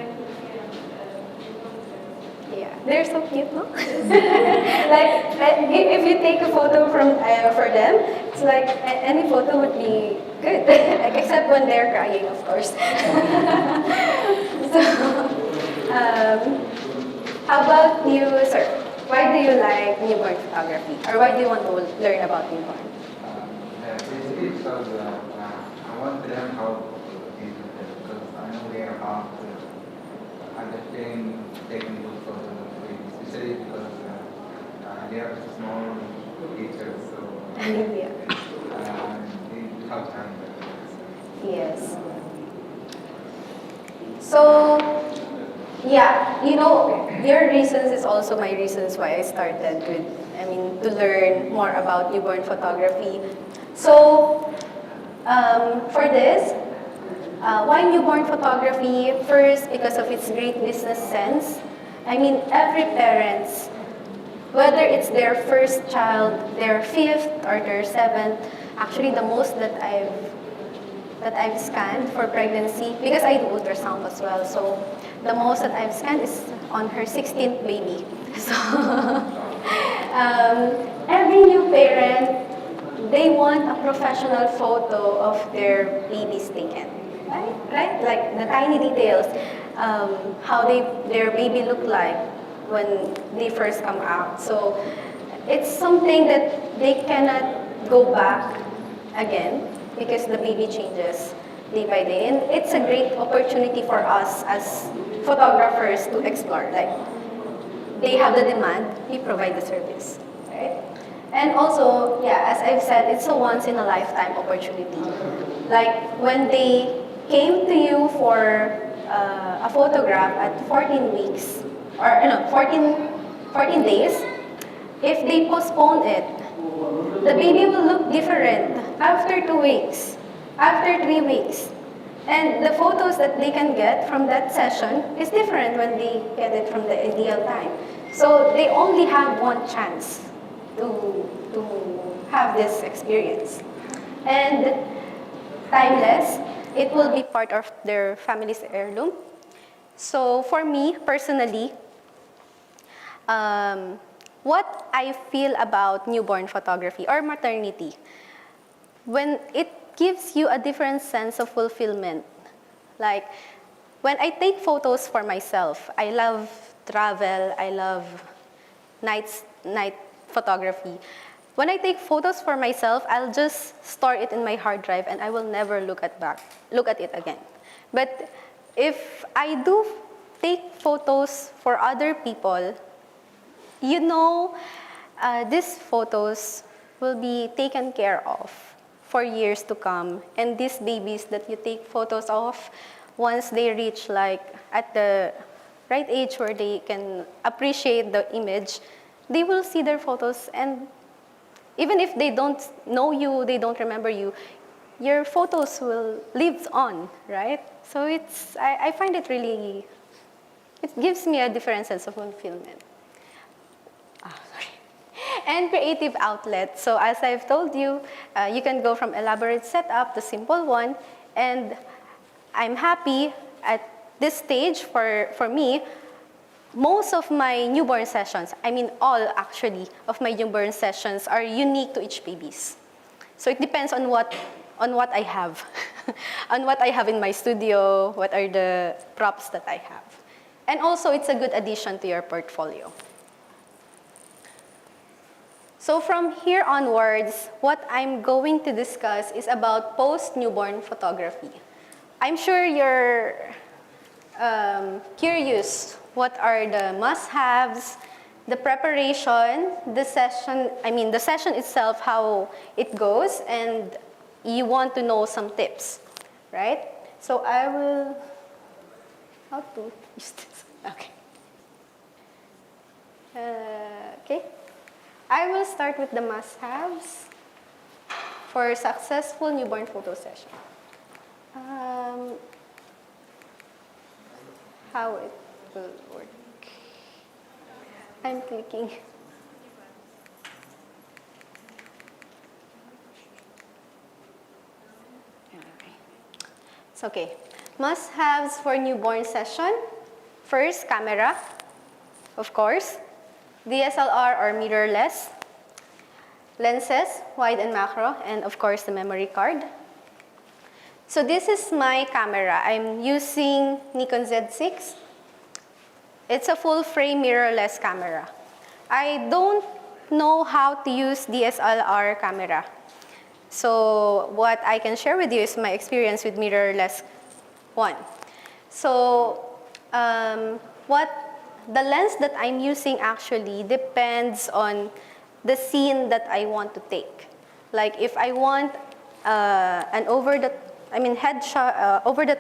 Yeah, they're so cute, no? like if you take a photo for them, it's like any photo would be good, like, except when they're crying, of course. So, how about you, sir? Why do you like newborn photography, or why do you want to learn about newborn? Basically, because I want to learn how to do it because I know they are hard to understand taking good photos of babies, especially because they are small creatures, so Yeah. they have time. Yes. So, yeah, you know, your reasons is also my reasons why I started with, to learn more about newborn photography. So, for this, why newborn photography? First, because of its great business sense. Every parents, whether it's their first child, their fifth, or their seventh, actually the most that I've scanned for pregnancy, because I do ultrasound as well, so the most that I've scanned is on her 16th baby. So every new parent, they want a professional photo of their babies taken, right? Like the tiny details, how their baby look like when they first come out. So it's something that they cannot go back again because the baby changes day by day. And it's a great opportunity for us as photographers to explore. Like, they have the demand, we provide the service, right? And also, yeah, as I've said, it's a once-in-a-lifetime opportunity. Like, when they came to you for a photograph at 14 weeks, or 14 days, if they postpone it, the baby will look different after 2 weeks, after 3 weeks. And the photos that they can get from that session is different when they get it from the ideal time. So they only have one chance to have this experience. And timeless, it will be part of their family's heirloom. So for me, personally, what I feel about newborn photography or maternity, when it gives you a different sense of fulfillment. Like, when I take photos for myself, I love travel, I love night photography. When I take photos for myself, I'll just store it in my hard drive and I will never look at it again. But if I do take photos for other people, you know, these photos will be taken care of for years to come. And these babies that you take photos of, once they reach like at the right age where they can appreciate the image, they will see their photos, and even if they don't know you, they don't remember you, your photos will live on, right? So I find it really, it gives me a different sense of fulfillment. And creative outlet. So as I've told you, you can go from elaborate setup to simple one. And I'm happy at this stage for me, most of my newborn sessions, all actually of my newborn sessions are unique to each babies. So it depends on what I have, on what I have in my studio, what are the props that I have. And also it's a good addition to your portfolio. So from here onwards, what I'm going to discuss is about post-newborn photography. I'm sure you're curious what are the must-haves, the preparation, the session itself, how it goes, and you want to know some tips, right? So I will, how to use this? Okay. Okay. I will start with the must-haves for successful newborn photo session. How it will work. I'm clicking. It's okay. Must-haves for newborn session. First, camera, of course. DSLR or mirrorless, lenses, wide and macro, and of course the memory card. So this is my camera. I'm using Nikon Z6. It's a full frame mirrorless camera. I don't know how to use DSLR camera. So what I can share with you is my experience with mirrorless one. So the lens that I'm using actually depends on the scene that I want to take. Like if I want an over the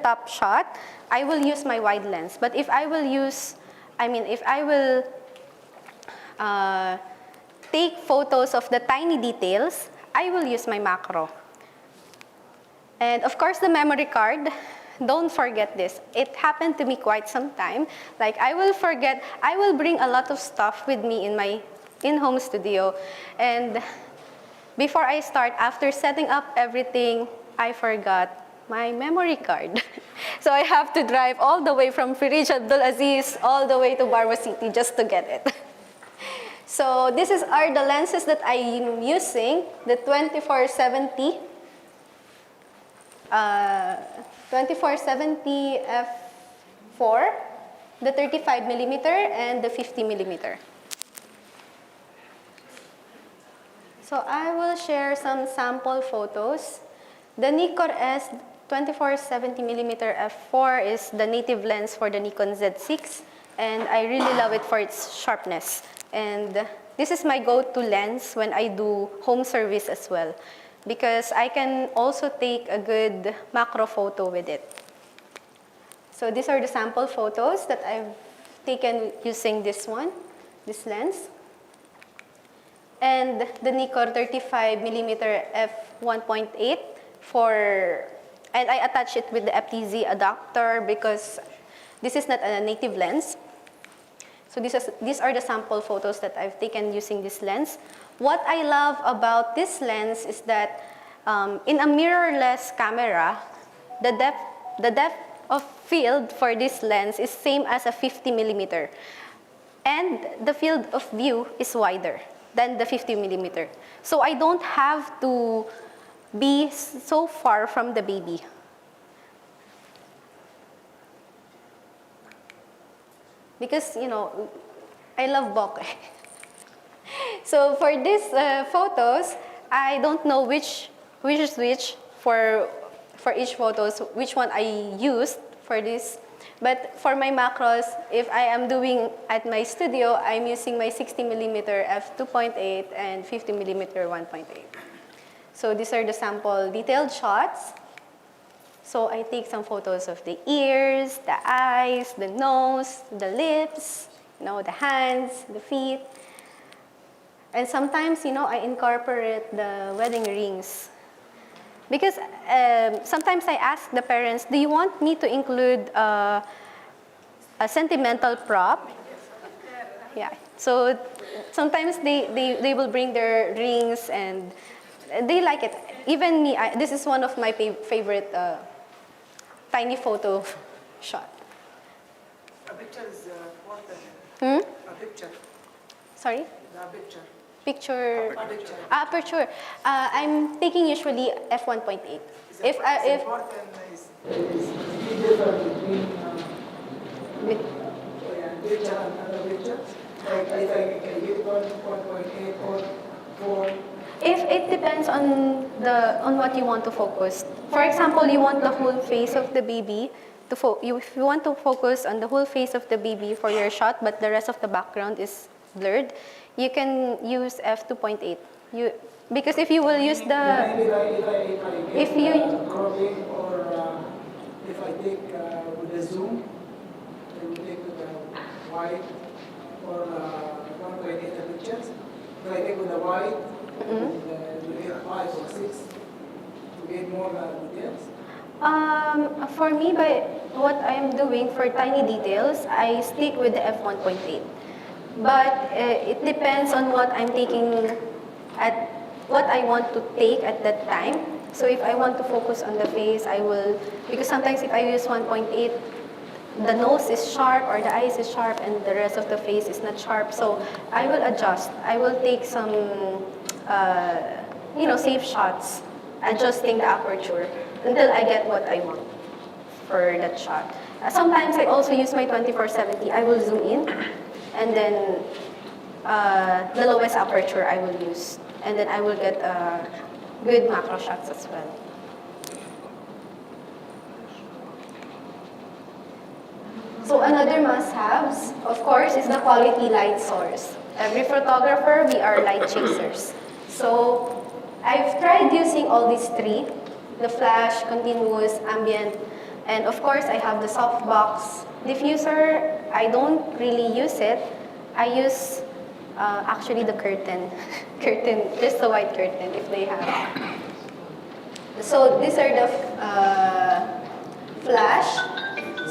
top shot, I will use my wide lens. But if I will take photos of the tiny details, I will use my macro. And of course, the memory card, don't forget this. It happened to me quite some time. Like I will bring a lot of stuff with me in my in-home studio. And before I start, after setting up everything, I forgot my memory card. So I have to drive all the way from Firij Abdulaziz all the way to Barwa City just to get it. So these are the lenses that I am using, the 2470 f4, the 35mm, and the 50mm. So I will share some sample photos. The Nikkor S 2470mm f4 is the native lens for the Nikon Z6, and I really love it for its sharpness. And this is my go-to lens when I do home service as well, because I can also take a good macro photo with it. So these are the sample photos that I've taken using this lens. And the Nikkor 35mm f1.8 and I attach it with the FTZ adapter because this is not a native lens. So these are the sample photos that I've taken using this lens. What I love about this lens is that in a mirrorless camera, the depth of field for this lens is same as a 50mm. And the field of view is wider than the 50mm. So I don't have to be so far from the baby. Because, you know, I love bokeh. So for these photos, I don't know which is which for each photos, which one I used for this. But for my macros, if I am doing at my studio, I'm using my 60mm f2.8 and 50mm 1.8. So these are the sample detailed shots. So I take some photos of the ears, the eyes, the nose, the lips, the hands, the feet. And sometimes, I incorporate the wedding rings. Because sometimes I ask the parents, do you want me to include a sentimental prop? Yeah. So sometimes they will bring their rings and they like it. Even me, this is one of my favorite tiny photo shot. A picture is important. A picture. Sorry? The picture. Picture. Aperture. Aperture. I'm taking usually f1.8. If important is different between picture and other picture. Like if I can get 1.8 or 4. If it depends on what you want to focus. For example, you want the whole face of the baby. If you want to focus on the whole face of the baby for your shot, but the rest of the background is blurred, you can use f2.8. Because if you will use the if cropping or if I take with the zoom, I will take with the wide or 1.8 pictures. If I take with the wide, you get 5 or 6 to get more details. For me, by what I am doing for tiny details, I stick with the f1.8. But it depends on what I'm taking what I want to take at that time. So if I want to focus on the face, I will, because sometimes if I use 1.8, the nose is sharp or the eyes is sharp and the rest of the face is not sharp. So I will adjust. I will take some, safe shots, adjusting the aperture until I get what I want for that shot. Sometimes I also use my 2470. I will zoom in, and then the lowest aperture I will use. And then I will get good macro shots as well. So another must-haves, of course, is the quality light source. Every photographer, we are light chasers. So I've tried using all these three, the flash, continuous, ambient, and of course I have the softbox diffuser. I don't really use it. I use actually the curtain, just the white curtain if they have. So these are the flash.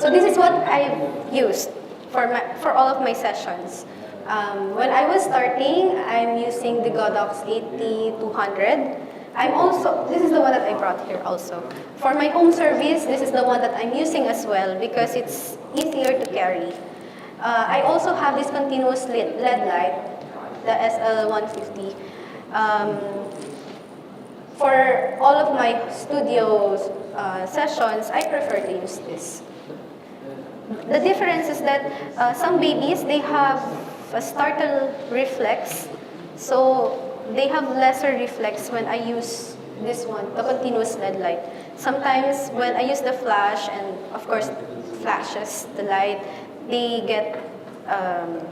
So this is what I've used for all of my sessions. When I was starting, I'm using the Godox 80-200. This is the one that I brought here also. For my home service, this is the one that I'm using as well because it's easier to carry. I also have this continuous LED light, the SL150. For all of my studio sessions, I prefer to use this. The difference is that some babies, they have a startle reflex, so they have lesser reflex when I use this one, the continuous LED light. Sometimes when I use the flash, and of course flashes the light, they get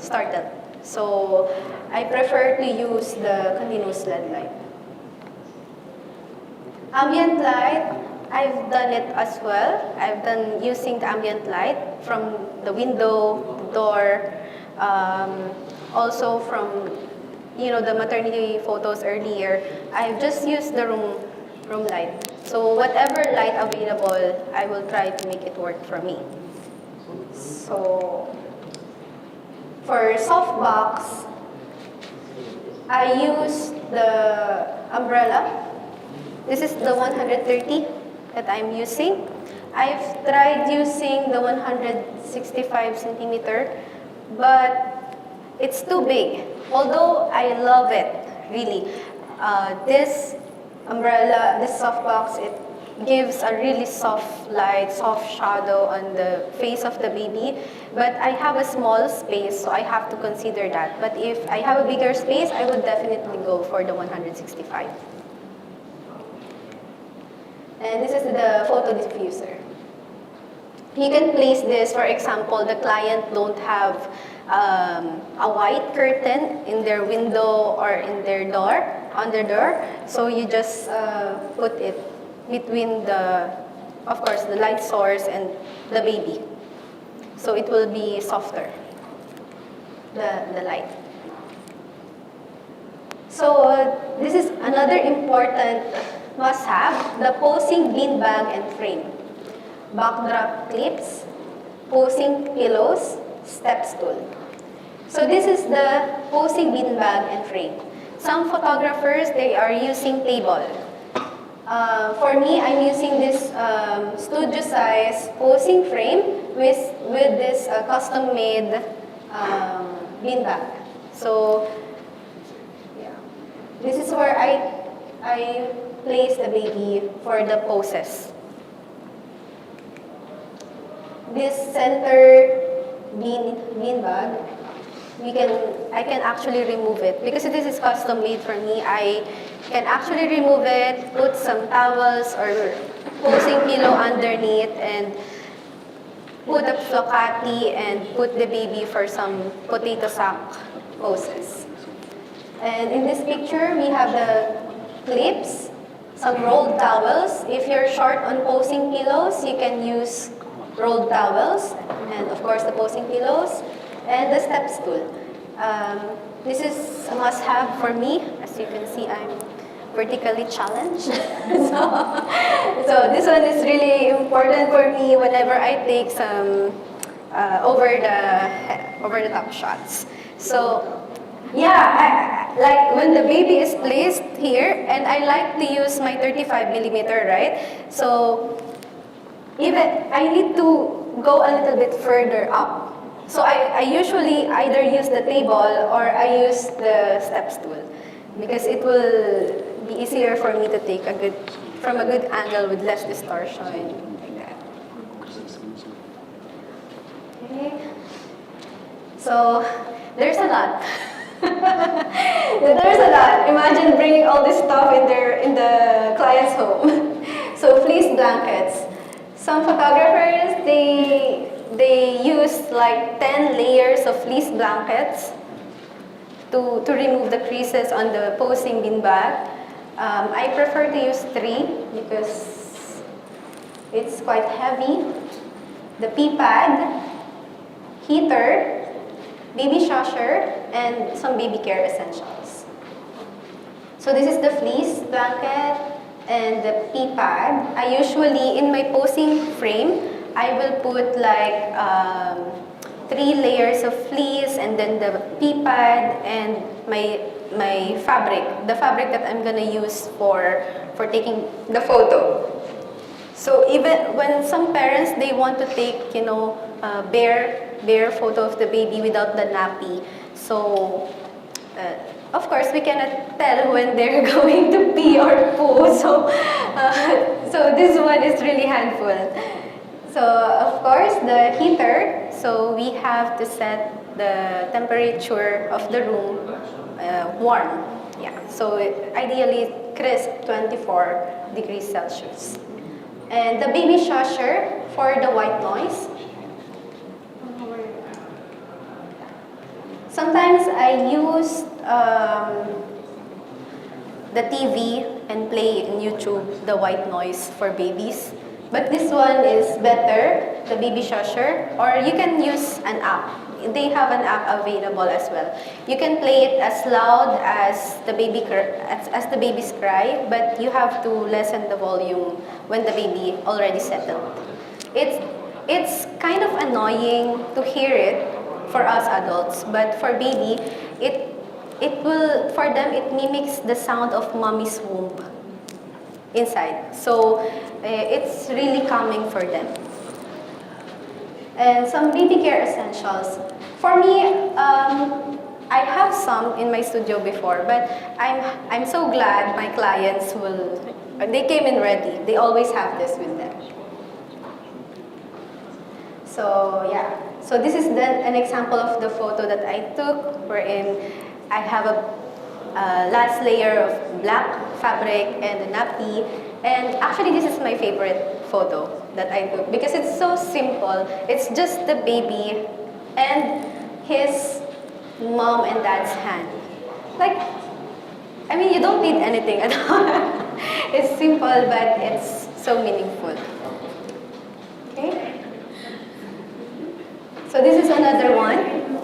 startled. So I prefer to use the continuous LED light. Ambient light, I've done it as well. I've done using the ambient light from the window, the door, also from the maternity photos earlier. I've just used the room light. So whatever light available, I will try to make it work for me. So for softbox, I use the umbrella. This is the 130 that I'm using. I've tried using the 165 centimeter, but it's too big. Although I love it, really. This umbrella, this softbox, it gives a really soft light, soft shadow on the face of the baby. But I have a small space, so I have to consider that. But if I have a bigger space, I would definitely go for the 165. And this is the photo diffuser. You can place this, for example, the client don't have a white curtain in their window or in their door, on their door. So you just put it between of course, the light source and the baby. So it will be softer, the light. So this is another important must-have, the posing beanbag and frame. Backdrop clips, posing pillows, step stool. So this is the posing beanbag and frame. Some photographers, they are using table. For me, I'm using this studio size posing frame with this custom-made beanbag. So yeah, this is where I place the baby for the poses. This center beanbag, I can actually remove it because this is custom made for me. I can actually remove it, put some towels or posing pillow underneath, and put a flocati and put the baby for some potato sack poses. And in this picture, we have the clips, some rolled towels. If you're short on posing pillows, you can use rolled towels, and of course the posing pillows, and the step stool. This is a must-have for me. As you can see, I'm vertically challenged. so this one is really important for me whenever I take some over the top shots. So yeah, like when the baby is placed here, and I like to use my 35mm, right? So even I need to go a little bit further up. So I usually either use the table or I use the step stool because it will be easier for me to take from a good angle with less distortion, like that. Okay. So there's a lot. There's a lot. Imagine bringing all this stuff in the client's home. So fleece blankets. Some photographers, they they use like 10 layers of fleece blankets to remove the creases on the posing beanbag. I prefer to use 3 because it's quite heavy. The pee pad, heater, baby shosher, and some baby care essentials. So this is the fleece blanket and the pee pad. I usually, in my posing frame, I will put like 3 layers of fleece and then the pee pad and my fabric, the fabric that I'm gonna use for taking the photo. So even when some parents, they want to take, you know, bare photo of the baby without the nappy. So of course, we cannot tell when they're going to pee or poo. So this one is really handful. So of course, the heater. So we have to set the temperature of the room warm. Yeah. So ideally, crisp 24 degrees Celsius. And the baby shosher for the white noise. Sometimes I use the TV and play in YouTube the white noise for babies. But this one is better, the baby shosher, or you can use an app. They have an app available as well. You can play it as loud as the baby's cry, but you have to lessen the volume when the baby already settled. It's kind of annoying to hear it for us adults, but for baby, for them it mimics the sound of mommy's womb inside. So it's really calming for them. And some baby care essentials. For me, I have some in my studio before, but I'm so glad my clients they came in ready. They always have this with them. So yeah, so this is an example of the photo that I took, wherein I have a last layer of black fabric and a nappy. And actually, this is my favorite photo that I took because it's so simple. It's just the baby and his mom and dad's hand. Like, I mean, you don't need anything at all. It's simple, but it's so meaningful. Okay? So this is another one.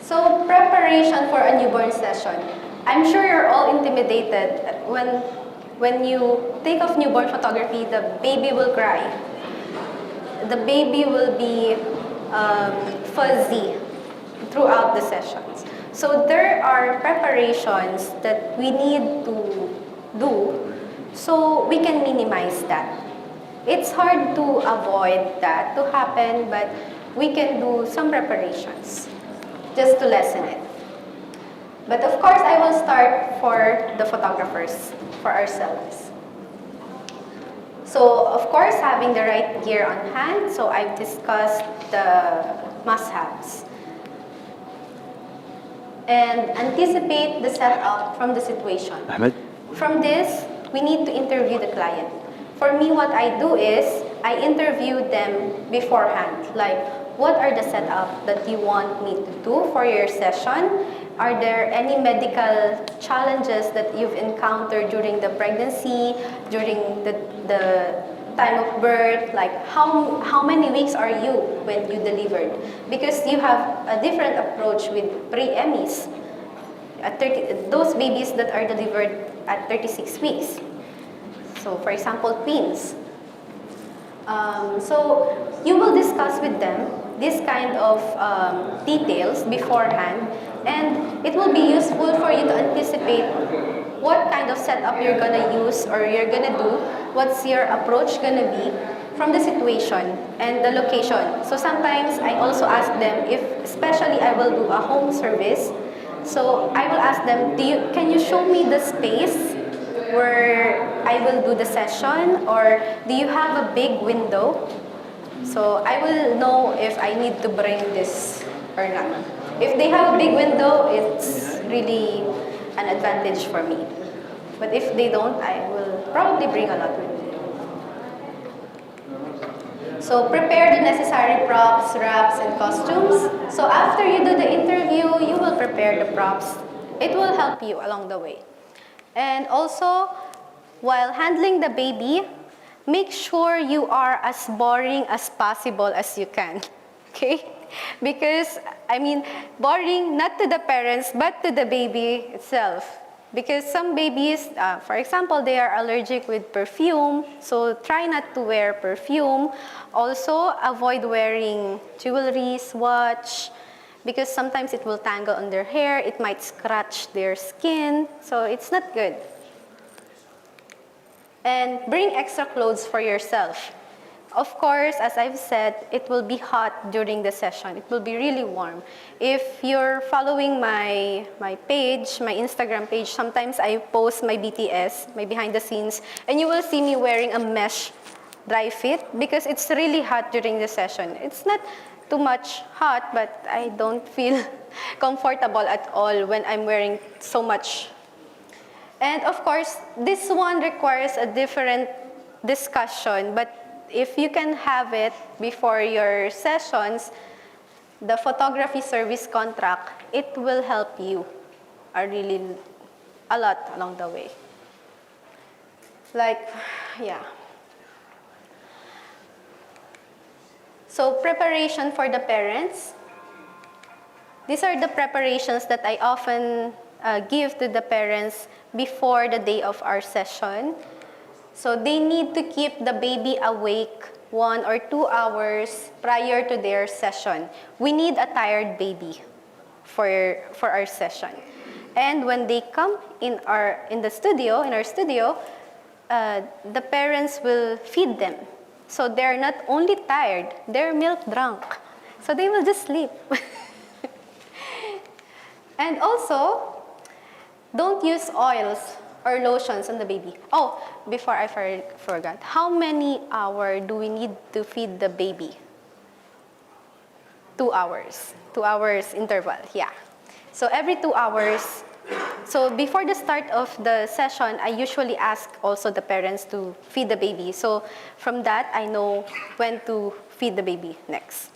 So preparation for a newborn session. I'm sure you're all intimidated when you think of newborn photography, the baby will cry. The baby will be fuzzy throughout the sessions. So there are preparations that we need to do so we can minimize that. It's hard to avoid that to happen, but we can do some preparations just to lessen it. But of course, I will start for the photographers, for ourselves. So of course, having the right gear on hand, so I've discussed the must-haves. And anticipate the setup from the situation. Ahmed? From this, we need to interview the client. For me, what I do is, I interview them beforehand. Like, what are the setup that you want me to do for your session? Are there any medical challenges that you've encountered during the pregnancy, during the time of birth? Like, how many weeks are you when you delivered? Because you have a different approach with pre-EMIs. Those babies that are delivered at 36 weeks. So, for example, twins. So, you will discuss with them this kind of details beforehand, and it will be useful for you to anticipate what kind of setup you're gonna use or you're gonna do, what's your approach gonna be from the situation and the location. So sometimes I also ask them if, especially I will do a home service, so I will ask them, can you show me the space where I will do the session, or do you have a big window? So I will know if I need to bring this or not. If they have a big window, it's really an advantage for me. But if they don't, I will probably bring a lot with me. So prepare the necessary props, wraps, and costumes. So after you do the interview, you will prepare the props. It will help you along the way. And also, while handling the baby, make sure you are as boring as possible as you can, okay? Because, I mean, boring not to the parents, but to the baby itself. Because some babies, for example, they are allergic with perfume, so try not to wear perfume. Also, avoid wearing jewelries, watch, because sometimes it will tangle on their hair, it might scratch their skin, so it's not good. And bring extra clothes for yourself. Of course, as I've said, it will be hot during the session. It will be really warm. If you're following my page, my Instagram page, sometimes I post my BTS, my behind the scenes, and you will see me wearing a mesh dry fit because it's really hot during the session. It's not too much hot, but I don't feel comfortable at all when I'm wearing so much. And of course, this one requires a different discussion, but if you can have it before your sessions, the photography service contract, it will help you a lot along the way. Like, yeah. So preparation for the parents. These are the preparations that I often give to the parents before the day of our session. So they need to keep the baby awake 1 or 2 hours prior to their session. We need a tired baby for our session. And when they come in our studio, the parents will feed them. So they're not only tired, they're milk drunk. So they will just sleep. And also, don't use oils or lotions on the baby. Oh, before I forgot, how many hours do we need to feed the baby? 2 hours. 2 hours interval, yeah. So every 2 hours. So before the start of the session, I usually ask also the parents to feed the baby. So from that, I know when to feed the baby next.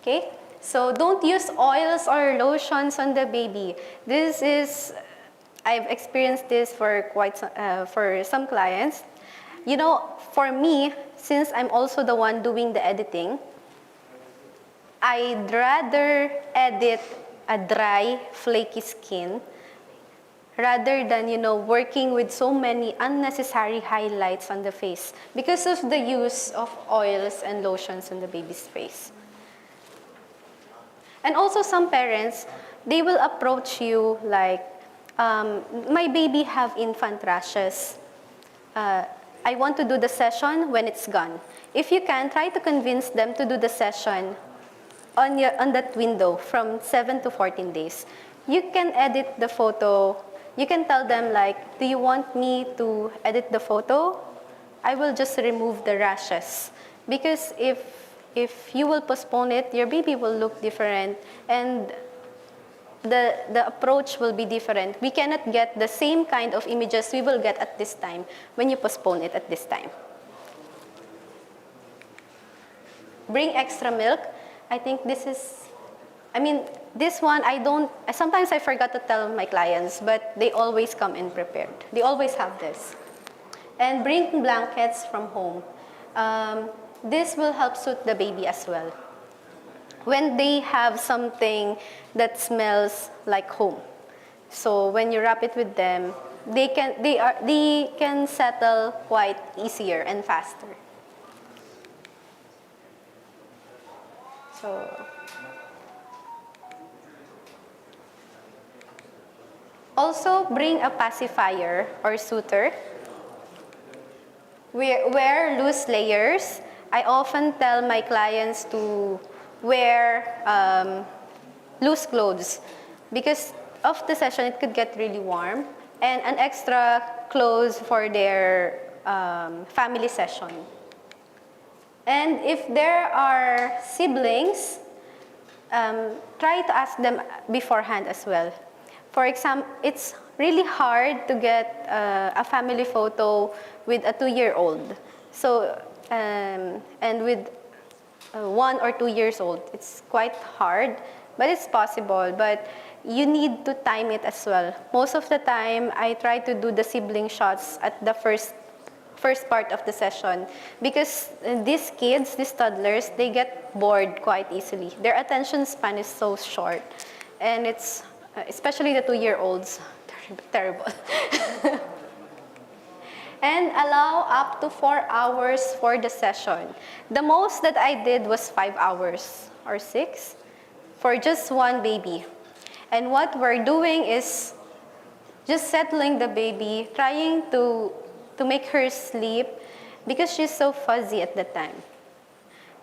Okay? So don't use oils or lotions on the baby. I've experienced this for for some clients. You know, for me, since I'm also the one doing the editing, I'd rather edit a dry, flaky skin rather than, working with so many unnecessary highlights on the face because of the use of oils and lotions on the baby's face. And also some parents, they will approach you like, my baby have infant rashes. I want to do the session when it's gone. If you can, try to convince them to do the session on that window from 7 to 14 days. You can edit the photo. You can tell them like, do you want me to edit the photo? I will just remove the rashes. Because if you will postpone it, your baby will look different and the approach will be different. We cannot get the same kind of images we will get at this time when you postpone it at this time. Bring extra milk. I think this one, sometimes I forgot to tell my clients, but they always come in prepared. They always have this. And bring blankets from home. This will help suit the baby as well. When they have something that smells like home. So when you wrap it with them, they can settle quite easier and faster. So also bring a pacifier or suitor. Wear loose layers. I often tell my clients to wear loose clothes because of the session it could get really warm, and an extra clothes for their family session. And if there are siblings, try to ask them beforehand as well. For example, it's really hard to get a family photo with a 2-year-old. So, and with 1 or 2 years old. It's quite hard, but it's possible. But you need to time it as well. Most of the time, I try to do the sibling shots at the first part of the session, because these kids, these toddlers, they get bored quite easily. Their attention span is so short, and it's especially the 2-year-olds, terrible. And allow up to 4 hours for the session. The most that I did was 5 hours or 6 for just one baby. And what we're doing is just settling the baby, trying to make her sleep, because she's so fuzzy at the time.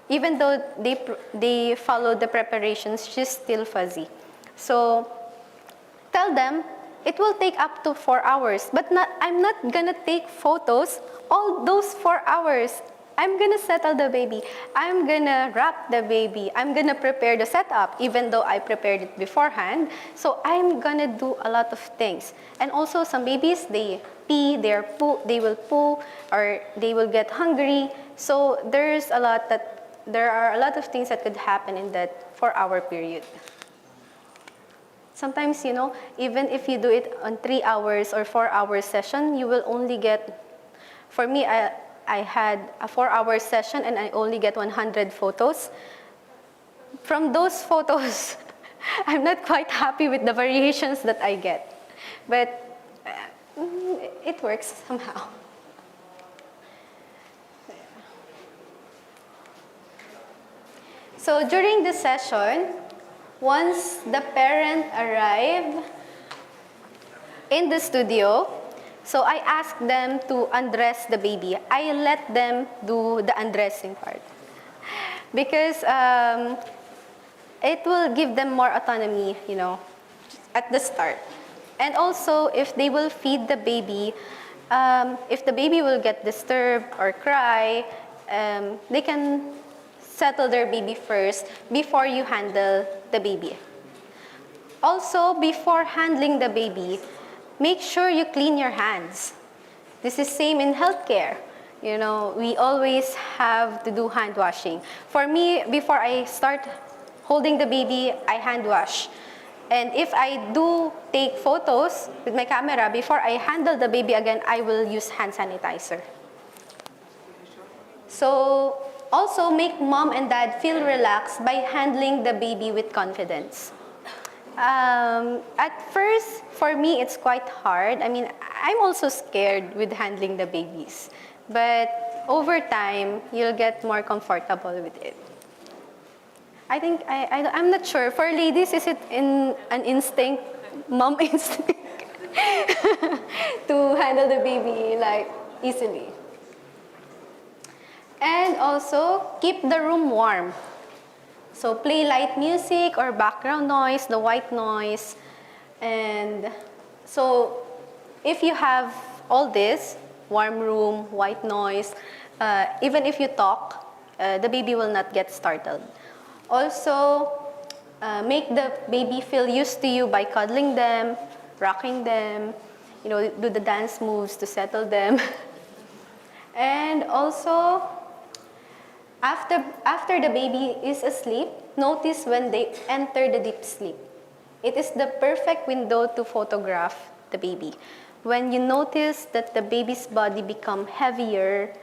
Even though they follow the preparations, she's still fuzzy. So tell them it will take up to 4 hours, but I'm not gonna take photos all those 4 hours. I'm gonna settle the baby. I'm gonna wrap the baby. I'm gonna prepare the setup, even though I prepared it beforehand. So I'm gonna do a lot of things. And also some babies, they pee, they will poo, or they will get hungry. So there are a lot of things that could happen in that 4-hour period. Sometimes, even if you do it on 3 hours or 4-hour session, you will only get, for me, I had a 4-hour session and I only get 100 photos. From those photos, I'm not quite happy with the variations that I get. But it works somehow. So during the session, once the parent arrived in the studio, so I ask them to undress the baby. I let them do the undressing part, because it will give them more autonomy, at the start. And also, if they will feed the baby, if the baby will get disturbed or cry, they can settle their baby first before you handle the baby. Also, before handling the baby, make sure you clean your hands. This is same in healthcare. We always have to do hand washing. For me, before I start holding the baby, I hand wash. And if I do take photos with my camera, before I handle the baby again, I will use hand sanitizer. So also make mom and dad feel relaxed by handling the baby with confidence. At first, for me, it's quite hard. I mean, I'm also scared with handling the babies. But over time, you'll get more comfortable with it. I think, I'm not sure. For ladies, is it in an instinct, mom instinct, to handle the baby easily? And also, keep the room warm. So play light music or background noise, the white noise. And so if you have all this, warm room, white noise, even if you talk, the baby will not get startled. Also, make the baby feel used to you by cuddling them, rocking them, do the dance moves to settle them. And also, after the baby is asleep, notice when they enter the deep sleep. It is the perfect window to photograph the baby. When you notice that the baby's body becomes heavier,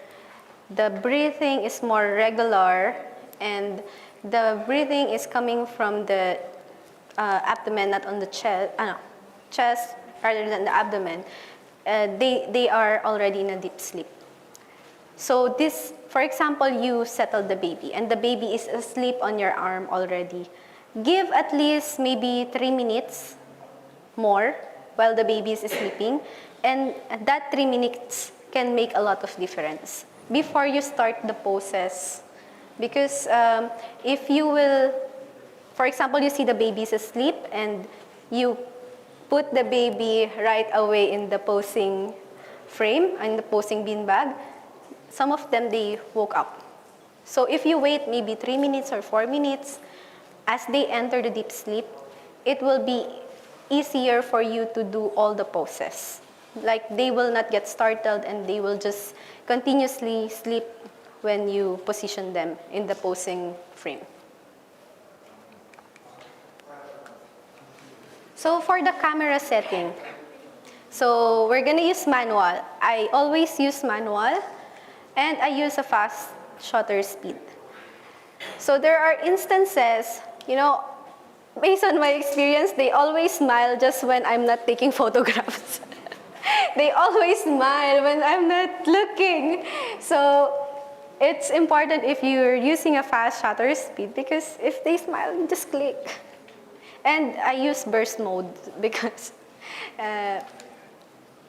the breathing is more regular, and the breathing is coming from the abdomen, not on the chest rather than the abdomen, they are already in a deep sleep. So this, for example, you settle the baby and the baby is asleep on your arm already. Give at least maybe 3 minutes more while the baby is sleeping, and that 3 minutes can make a lot of difference before you start the poses. Because if you will, for example, you see the baby is asleep and you put the baby right away in the posing frame, in the posing beanbag, some of them, they woke up. So if you wait maybe 3 minutes or 4 minutes, as they enter the deep sleep, it will be easier for you to do all the poses. Like they will not get startled and they will just continuously sleep when you position them in the posing frame. So for the camera setting, so we're gonna use manual. I always use manual, and I use a fast shutter speed. So there are instances, you know, based on my experience, they always smile just when I'm not taking photographs. They always smile when I'm not looking. So it's important if you're using a fast shutter speed, because if they smile, you just click. And I use burst mode because,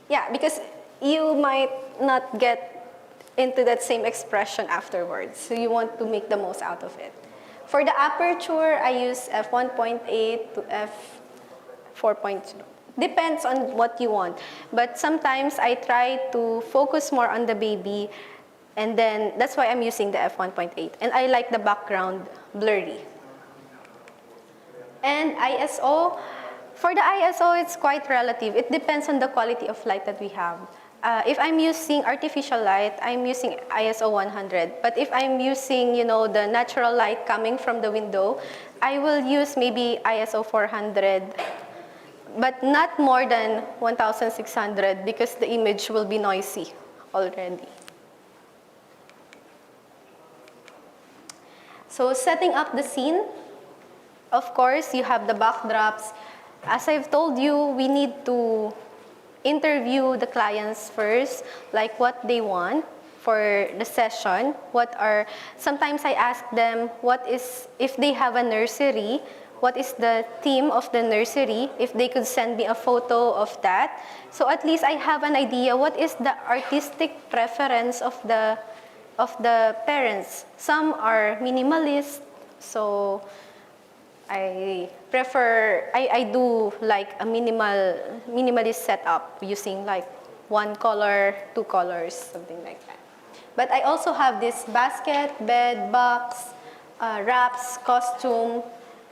because you might not get into that same expression afterwards. So you want to make the most out of it. For the aperture, I use f1.8 to f4.0. Depends on what you want. But sometimes I try to focus more on the baby, and then that's why I'm using the f1.8. And I like the background blurry. And ISO, for the ISO, it's quite relative. It depends on the quality of light that we have. If I'm using artificial light, I'm using ISO 100. But if I'm using, you know, the natural light coming from the window, I will use maybe ISO 400, but not more than 1600, because the image will be noisy already. So setting up the scene, of course, you have the backdrops. As I've told you, we need to interview the clients first, like what they want for the session. Sometimes I ask them if they have a nursery, what is the theme of the nursery, if they could send me a photo of that. So at least I have an idea what is the artistic preference of the parents. Some are minimalist, so I do like a minimalist setup using like one color, two colors, something like that. But I also have this basket, bed, box, wraps, costume,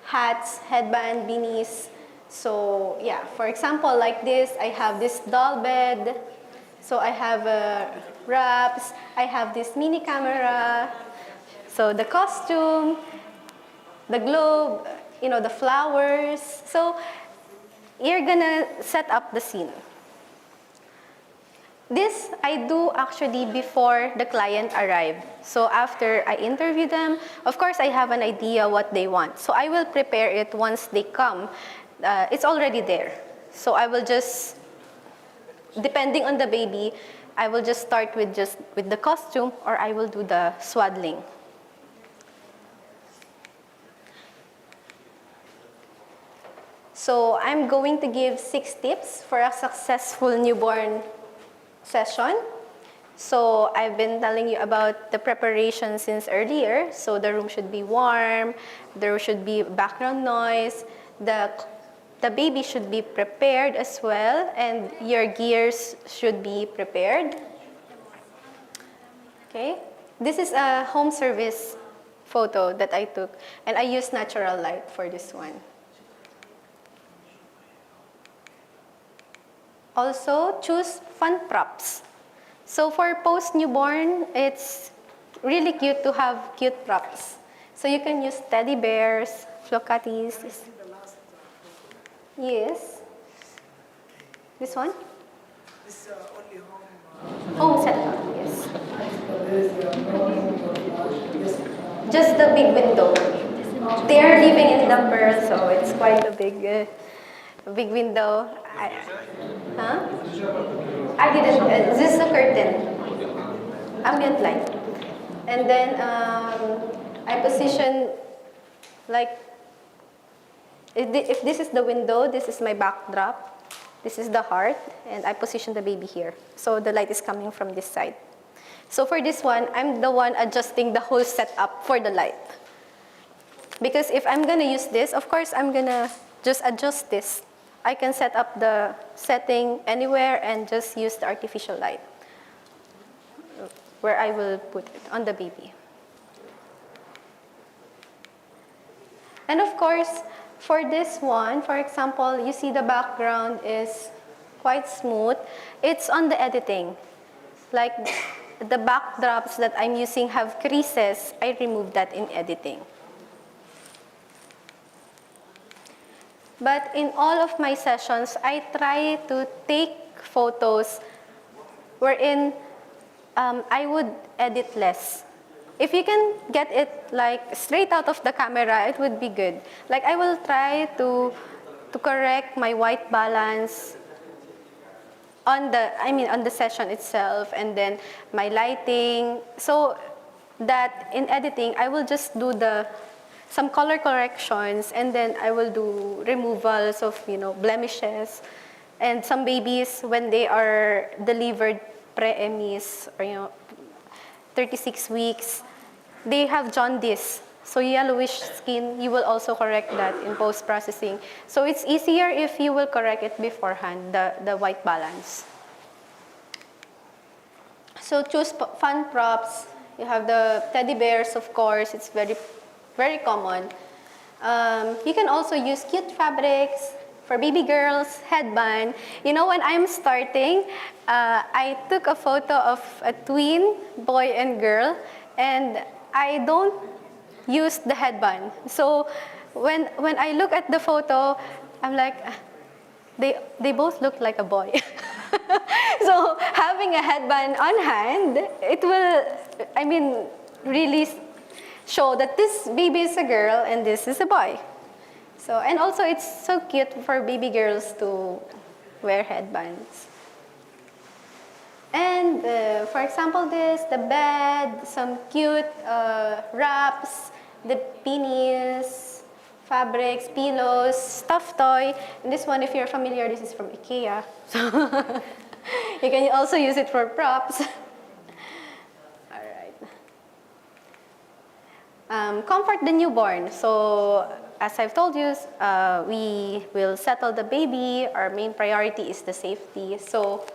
hats, headband, beanies. So yeah, for example, like this, I have this doll bed. So I have wraps, I have this mini camera. So the costume, the globe, you know, the flowers. So you're gonna set up the scene. This I do actually before the client arrives. So after I interview them, of course I have an idea what they want. So I will prepare it once they come. It's already there. So I will just, depending on the baby, I will just start with the costume, or I will do the swaddling. So I'm going to give 6 tips for a successful newborn session. So I've been telling you about the preparation since earlier. So the room should be warm, there should be background noise, the baby should be prepared as well, and your gears should be prepared. Okay, this is a home service photo that I took, and I used natural light for this one. Also, choose fun props. So for post-newborn, it's really cute to have cute props. So you can use teddy bears, flocatties. Yes. This one? This only home. Home setup, yes. Just the big window. They are living in the Pearl, so it's quite a big window. I didn't. This is a curtain, ambient light, and then I position like if this is the window, this is my backdrop, this is the heart, and I position the baby here. So the light is coming from this side. So for this one, I'm the one adjusting the whole setup for the light. Because if I'm gonna use this, of course I'm gonna just adjust this. I can set up the setting anywhere and just use the artificial light where I will put it on the baby. And of course, for this one, for example, you see the background is quite smooth. It's on the editing. Like the backdrops that I'm using have creases, I remove that in editing. But in all of my sessions, I try to take photos wherein I would edit less. If you can get it like straight out of the camera, it would be good. Like I will try to correct my white balance on the session itself, and then my lighting, so that in editing I will just do some color corrections, and then I will do removals of blemishes. And some babies, when they are delivered pre-emis or 36 weeks, they have jaundice. So yellowish skin, you will also correct that in post-processing. So it's easier if you will correct it beforehand, the white balance. So choose fun props. You have the teddy bears, of course. It's very, very common. You can also use cute fabrics. For baby girls, headband. When I'm starting, I took a photo of a twin, boy and girl, and I don't use the headband. So when I look at the photo, I'm like, they both look like a boy. So having a headband on hand, it will, really show that this baby is a girl and this is a boy. So, and also it's so cute for baby girls to wear headbands. And for example, the bed, some cute wraps, the beanies, fabrics, pillows, stuffed toy. And this one, if you're familiar, this is from IKEA. So you can also use it for props. All right. Comfort the newborn. So as I've told you, we will settle the baby. Our main priority is the safety. So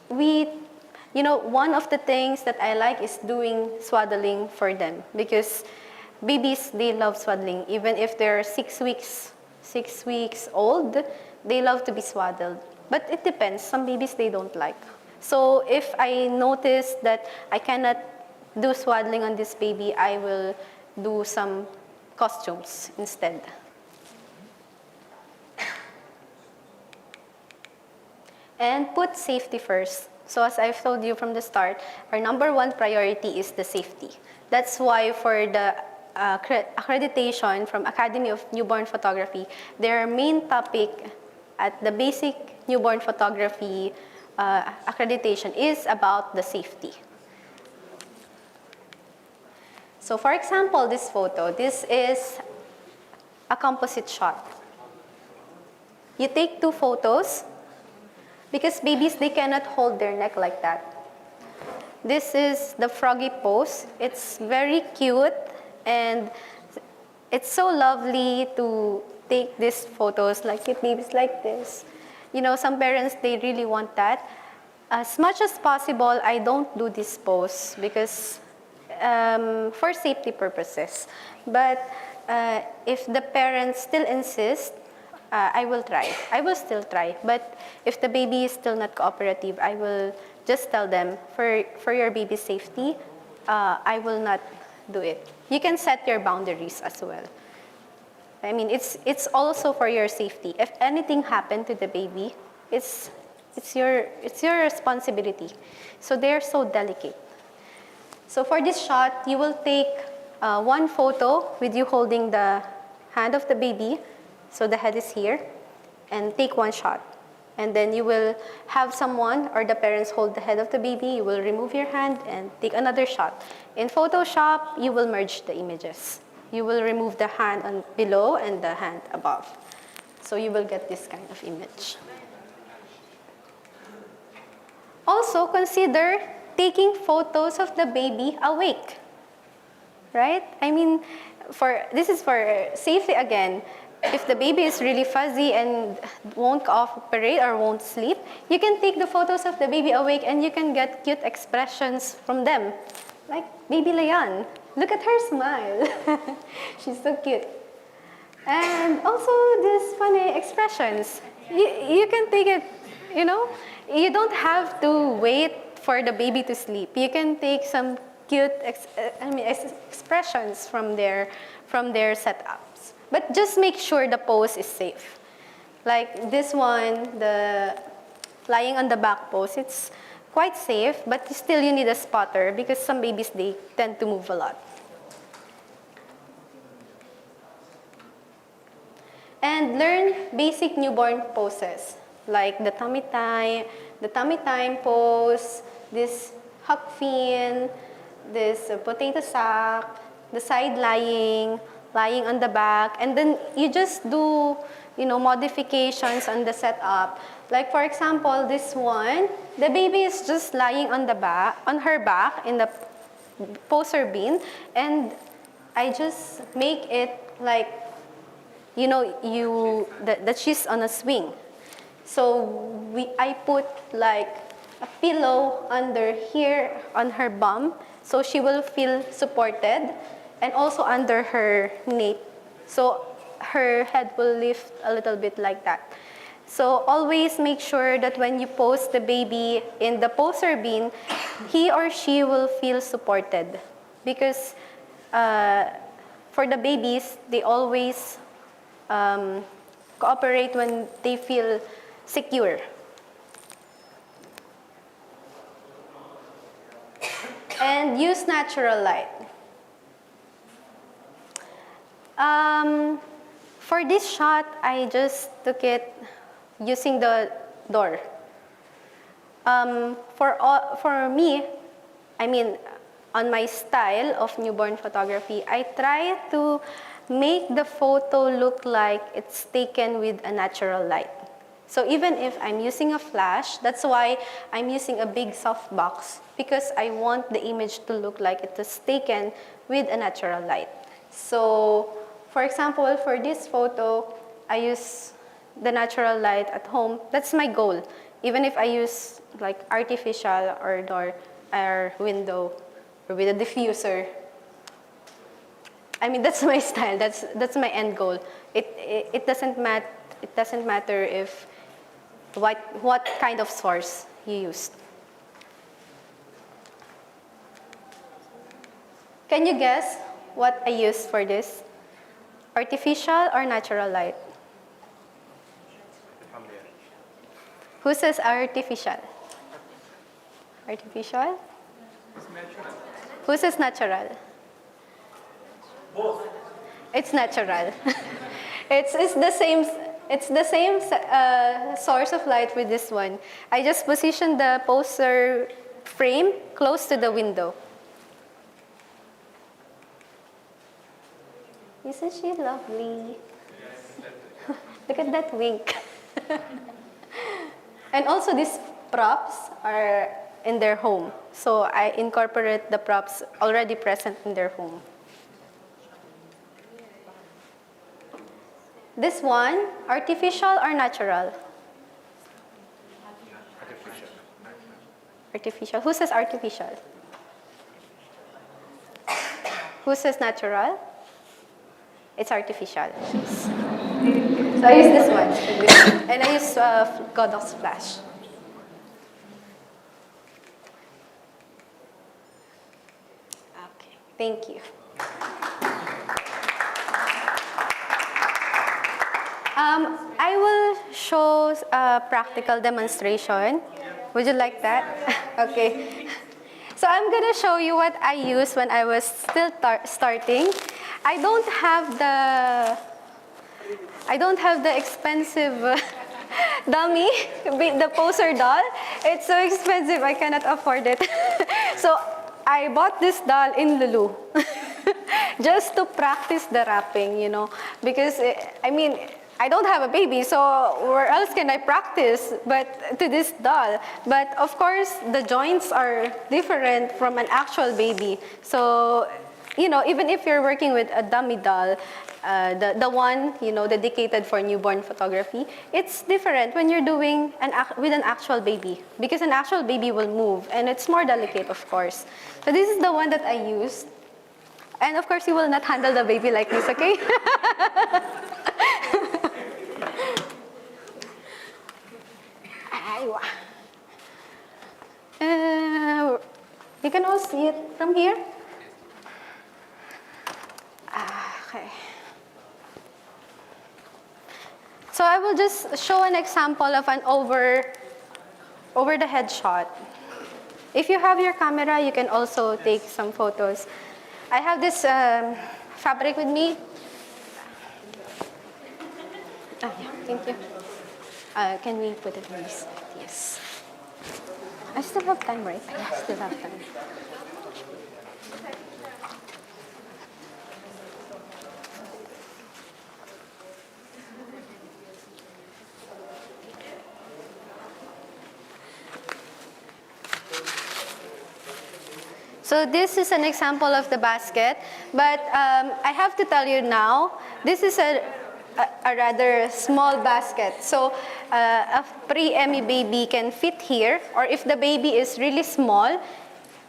one of the things that I like is doing swaddling for them, because babies, they love swaddling. Even if they're 6 weeks old, they love to be swaddled. But it depends. Some babies, they don't like. So if I notice that I cannot do swaddling on this baby, I will do some costumes instead. And put safety first. So as I've told you from the start, our #1 priority is the safety. That's why for the accreditation from Academy of Newborn Photography, their main topic at the basic newborn photography accreditation is about the safety. So for example, this photo, this is a composite shot. You take 2 photos, because babies, they cannot hold their neck like that. This is the froggy pose. It's very cute, and it's so lovely to take these photos like cute babies like this. Some parents, they really want that. As much as possible, I don't do this pose because for safety purposes. But if the parents still insist, I will try. I will still try. But if the baby is still not cooperative, I will just tell them, for your baby's safety, I will not do it. You can set your boundaries as well. It's also for your safety. If anything happened to the baby, it's your responsibility. So they're so delicate. So for this shot, you will take 1 photo with you holding the hand of the baby. So the head is here, and take 1 shot. And then you will have someone or the parents hold the head of the baby. You will remove your hand and take another shot. In Photoshop, you will merge the images. You will remove the hand below and the hand above. So you will get this kind of image. Also, consider taking photos of the baby awake, right? This is for safety again. If the baby is really fuzzy and won't cooperate or won't sleep, you can take the photos of the baby awake and you can get cute expressions from them. Like baby Leon. Look at her smile. She's so cute. And also these funny expressions. You can take it, you don't have to wait for the baby to sleep. You can take some cute expressions from their setups. But just make sure the pose is safe. Like this one, the lying on the back pose, it's quite safe, but still you need a spotter because some babies, they tend to move a lot. And learn basic newborn poses, like the tummy time pose, this huck fin, this potato sack, the side lying on the back, and then you just do, modifications on the setup. Like for example, this one, the baby is just lying on her back in the poser bean, and I just make it like, that she's on a swing. So I put like a pillow under here on her bum, so she will feel supported, and also under her nape, so her head will lift a little bit like that. So always make sure that when you pose the baby in the poser bean, he or she will feel supported, because for the babies, they always cooperate when they feel secure. And use natural light. For this shot, I just took it using the door. For me, on my style of newborn photography, I try to make the photo look like it's taken with a natural light. So even if I'm using a flash, that's why I'm using a big softbox, because I want the image to look like it was taken with a natural light. So, for example, for this photo, I use the natural light at home. That's my goal. Even if I use like artificial or door or window or with a diffuser, that's my style. That's my end goal. It doesn't matter if what kind of source you used. Can you guess what I used for this? Artificial or natural light? Who says artificial? Artificial? Who says natural? Both. It's natural. It's the same source of light with this one. I just positioned the poster frame close to the window. Isn't she lovely? Look at that wink. And also these props are in their home. So I incorporate the props already present in their home. This one, artificial or natural? Artificial. Artificial. Who says artificial? Who says natural? It's artificial. So I use this one. And I use Godot's flash. Okay, thank you. I will show a practical demonstration. Would you like that? Okay. So I'm going to show you what I used when I was still starting. I don't have the expensive dummy, the poser doll. It's so expensive, I cannot afford it. So I bought this doll in Lulu just to practice the wrapping, because I don't have a baby, so where else can I practice but to this doll? But of course, the joints are different from an actual baby. So, even if you're working with a dummy doll, the one, dedicated for newborn photography, it's different when you're doing with an actual baby, because an actual baby will move and it's more delicate, of course. So this is the one that I used. And of course, you will not handle the baby like this, okay? You can all see it from here. Okay. So I will just show an example of an over the head shot. If you have your camera, you can also take some photos. I have this fabric with me. Yeah, thank you. Can we put it in this? Yes. I still have time, right? I still have time. So this is an example of the basket, but I have to tell you now, this is a rather small basket. So a pre-Emmy baby can fit here, or if the baby is really small,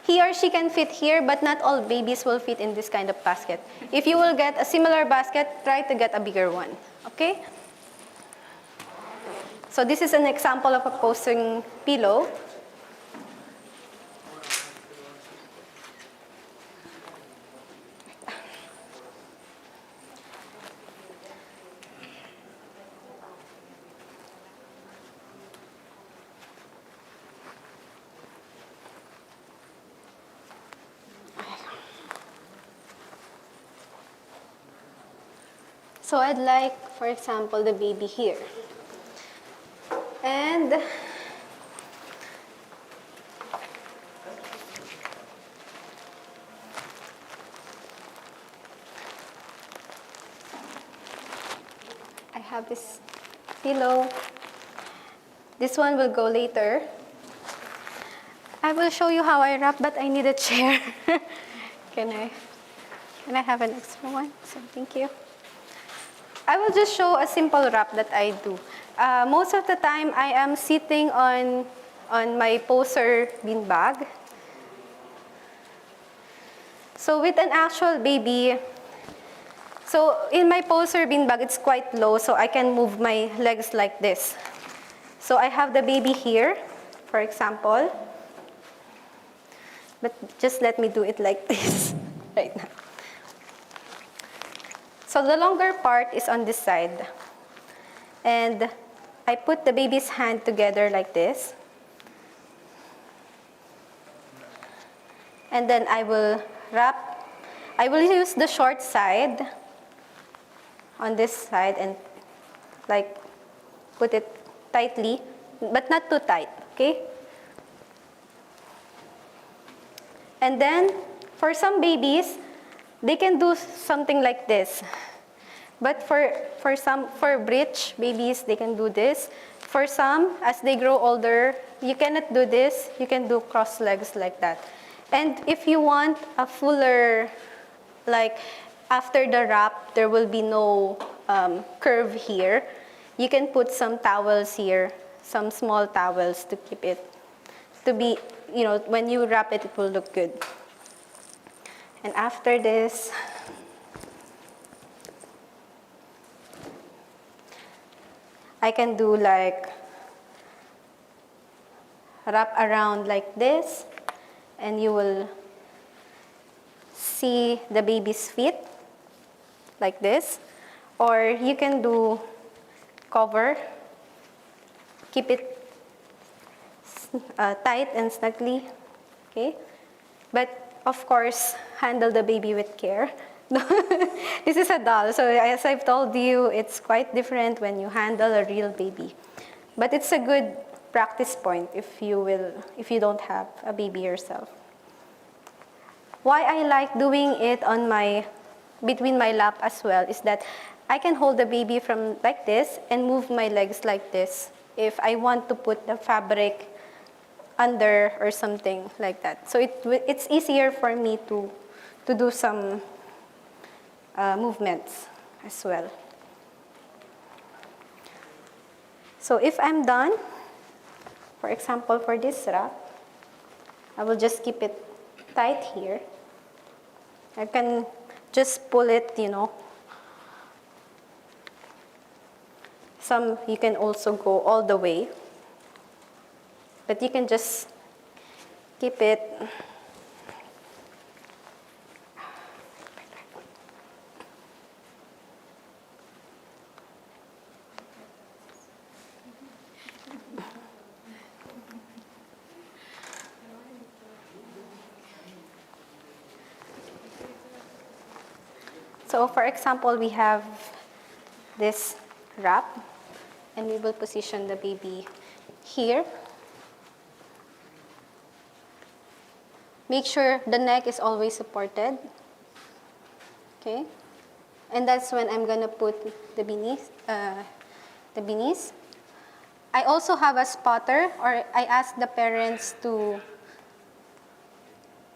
he or she can fit here, but not all babies will fit in this kind of basket. If you will get a similar basket, try to get a bigger one, okay? So this is an example of a posing pillow. So I'd like, for example, the baby here. And I have this pillow. This one will go later. I will show you how I wrap, but I need a chair. Can I have an extra one? So thank you. I will just show a simple wrap that I do. Most of the time, I am sitting on my poser bean bag. So with an actual baby, so in my poser bean bag, it's quite low, so I can move my legs like this. So I have the baby here, for example. But just let me do it like this right now. So the longer part is on this side. And I put the baby's hand together like this. And then I will wrap. I will use the short side on this side and like put it tightly, but not too tight, okay? And then for some babies, they can do something like this. But for bridge babies, they can do this. For some, as they grow older, you cannot do this. You can do cross legs like that. And if you want a fuller, like after the wrap, there will be no curve here. You can put some towels here, some small towels to keep it, to be, you know, when you wrap it, it will look good. And after this, I can do like wrap around like this, and you will see the baby's feet like this. Or you can do cover, keep it tight and snugly, okay? But of course, handle the baby with care. This is a doll, so as I've told you, it's quite different when you handle a real baby. But it's a good practice point if you don't have a baby yourself. Why I like doing it on between my lap as well is that I can hold the baby from like this and move my legs like this if I want to put the fabric under or something like that. So it's easier for me to do some movements as well. So if I'm done, for example, for this wrap, I will just keep it tight here. I can just pull it, you know. Some you can also go all the way, but you can just keep it So for example, we have this wrap, and we will position the baby here. Make sure the neck is always supported. Okay? And that's when I'm gonna put the beanies. I also have a spotter, or I ask the parents to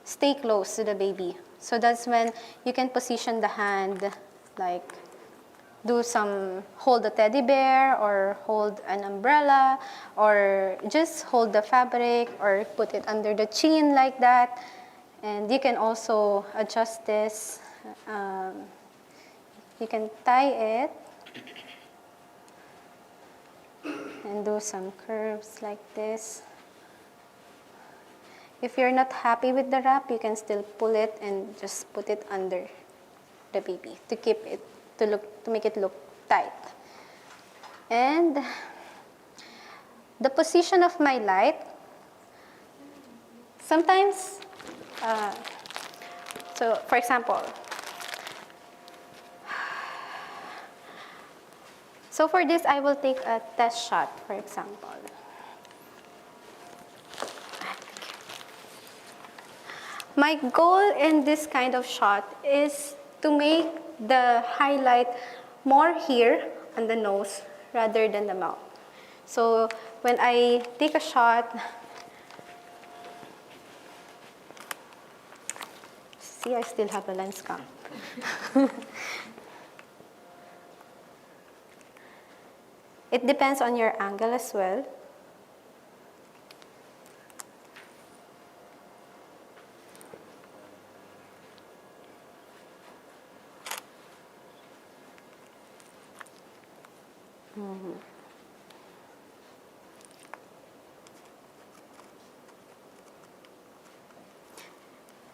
stay close to the baby. So that's when you can position the hand, like hold the teddy bear, or hold an umbrella, or just hold the fabric, or put it under the chin like that. And you can also adjust this. You can tie it and do some curves like this. If you're not happy with the wrap, you can still pull it and just put it under the baby to keep it, to make it look tight. And the position of my light, sometimes, so for example, so for this, I will take a test shot, for example. My goal in this kind of shot is to make the highlight more here on the nose rather than the mouth. So when I take a shot, see, I still have a lens cam. It depends on your angle as well.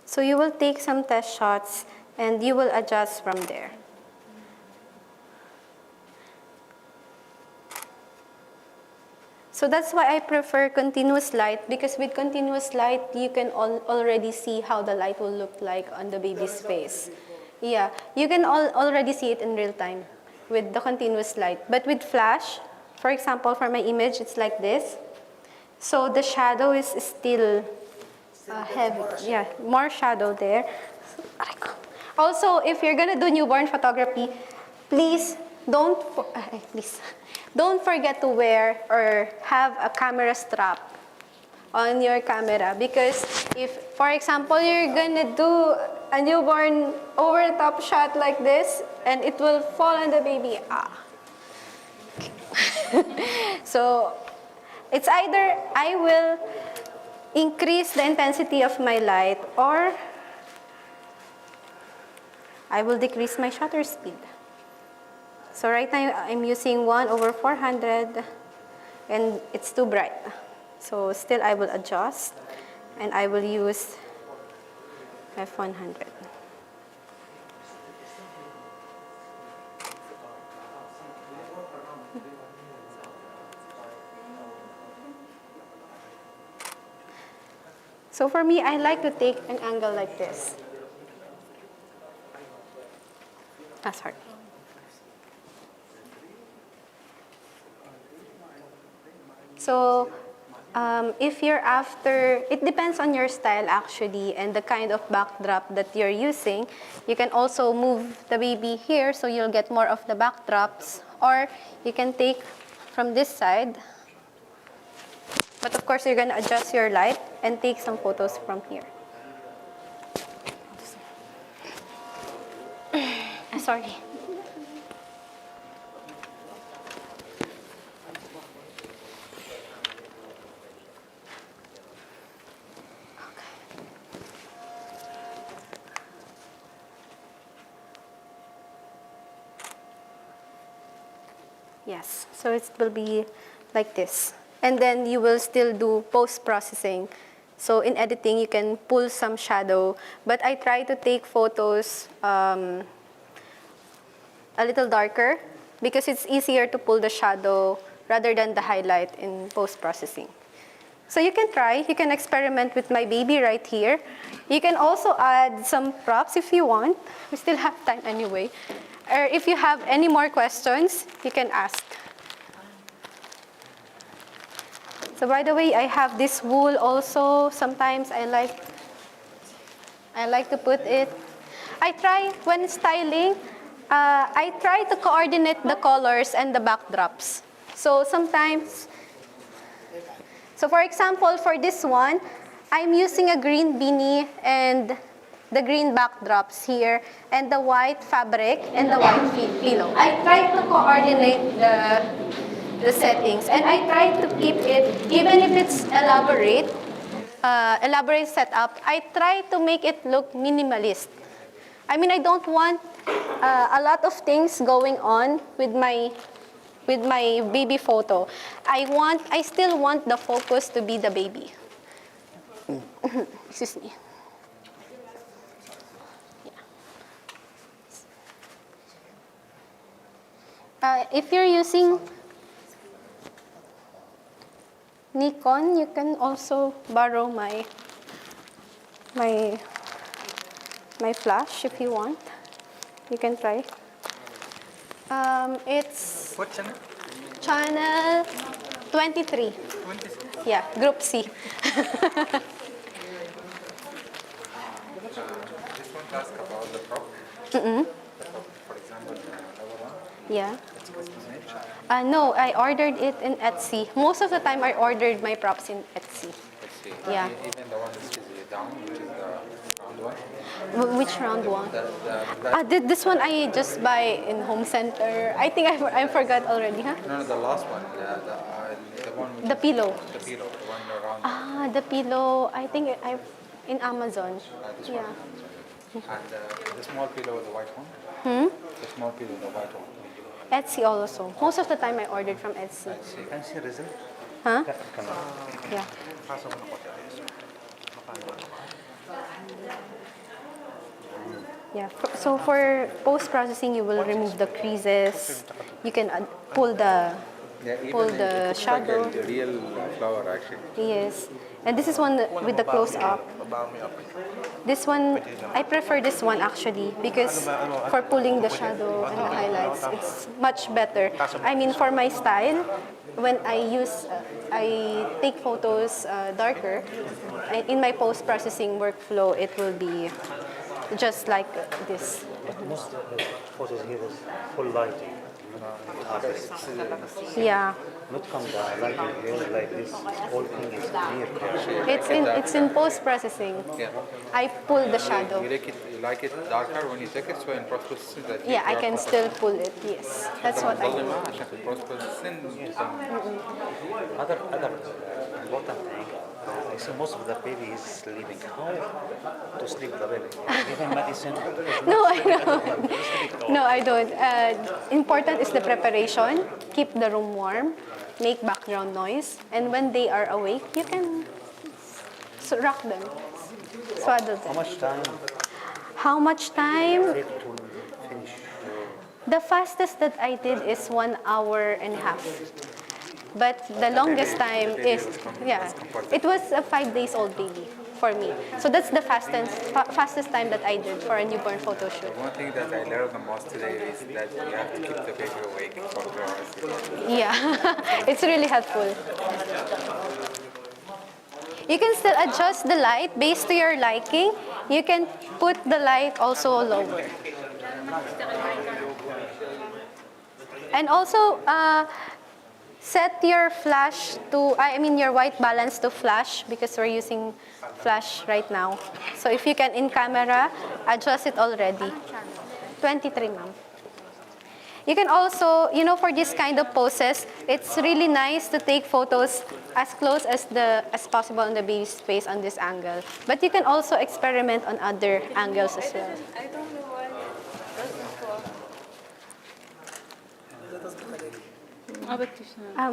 So you will take some test shots and you will adjust from there. So that's why I prefer continuous light, because with continuous light, you can already see how the light will look like on the baby's face. Yeah, you can already see it in real time with the continuous light. But with flash, for example, for my image, it's like this. So the shadow is still heavy. Yeah, more shadow there. Also, if you're gonna do newborn photography, please don't forget to wear or have a camera strap on your camera, because if, for example, you're gonna do a newborn over-the-top shot like this and it will fall on the baby, So it's either I will increase the intensity of my light or I will decrease my shutter speed. So right now I'm using 1/400 and it's too bright. So still I will adjust and I will use f100. So for me, I like to take an angle like this. Sorry. So if you're after, it depends on your style actually and the kind of backdrop that you're using. You can also move the baby here so you'll get more of the backdrops, or you can take from this side. But of course, you're going to adjust your light and take some photos from here. Sorry. Yes, so it will be like this. And then you will still do post-processing. So in editing, you can pull some shadow. But I try to take photos a little darker because it's easier to pull the shadow rather than the highlight in post-processing. So you can try, you can experiment with my baby right here. You can also add some props if you want. We still have time anyway. Or if you have any more questions, you can ask. So by the way, I have this wool also. Sometimes I like to put it. I try, when styling, I try to coordinate the colors and the backdrops. So sometimes, so for example, for this one, I'm using a green beanie and the green backdrops here, and the white fabric and the white pillow. I try to coordinate the settings, and I try to keep it, even if it's elaborate setup, I try to make it look minimalist. I mean, I don't want a lot of things going on with my baby photo. I still want the focus to be the baby. Excuse me. If you're using Nikon, you can also borrow my flash if you want. You can try. It's What channel? Channel 23. 26. Yeah, Group C. This one asks about the prop. For example, our one. Yeah. It's custom made. No, I ordered it in Etsy. Most of the time, I ordered my props in Etsy. Let's see. Yeah. Even the one that is down, which is the round one. Which round one? The This one I just buy in home center. I think I forgot already, huh? No, the last one. The one which The is- pillow. The pillow, the one around. The pillow. I think I've in Amazon. This Yeah. one. And the small pillow, the white one. The small pillow, the white one. Etsy also. Most of the time I ordered from Etsy. You can see result. Huh? Yeah. Yeah. So for post-processing, you will remove the creases. You can pull the shadow. Like a real flower, actually. Yes. And this is one with the close-up. This one, I prefer this one actually because for pulling the shadow and the highlights, it's much better. I mean, for my style, when I take photos darker, in my post-processing workflow, it will be just like this. Most of the photos here is full lighting. Yeah. Not come down lighting here like this. Whole thing is clear. It's in post-processing. Yeah. I pull the shadow. You like it darker when you take it, so in post-processing that Yeah, I can still pull it. Yes, that's what I do. عشان في post-processing Other important thing, I see most of the baby is sleeping. How to sleep the baby? Even medicine. No, I don't. No, I don't. Important is the preparation. Keep the room warm. Make background noise. And when they are awake, you can rock them. Swaddle them. How much time How much time? take to finish? The fastest that I did is 1 hour and a half. But the longest time is, yeah, it was a 5-day-old baby for me. So that's the fastest time that I did for a newborn photo shoot. One thing that I learned the most today is that you have to keep the baby awake for 2 hours before. Yeah, it's really helpful. You can still adjust the light based to your liking. You can put the light also lower. And also, set your flash to, your white balance to flash because we're using flash right now. So if you can in camera, adjust it already. 23, ma'am. You can also, for this kind of poses, it's really nice to take photos as close as possible on the baby's face on this angle. But you can also experiment on other angles as well. I don't know why it doesn't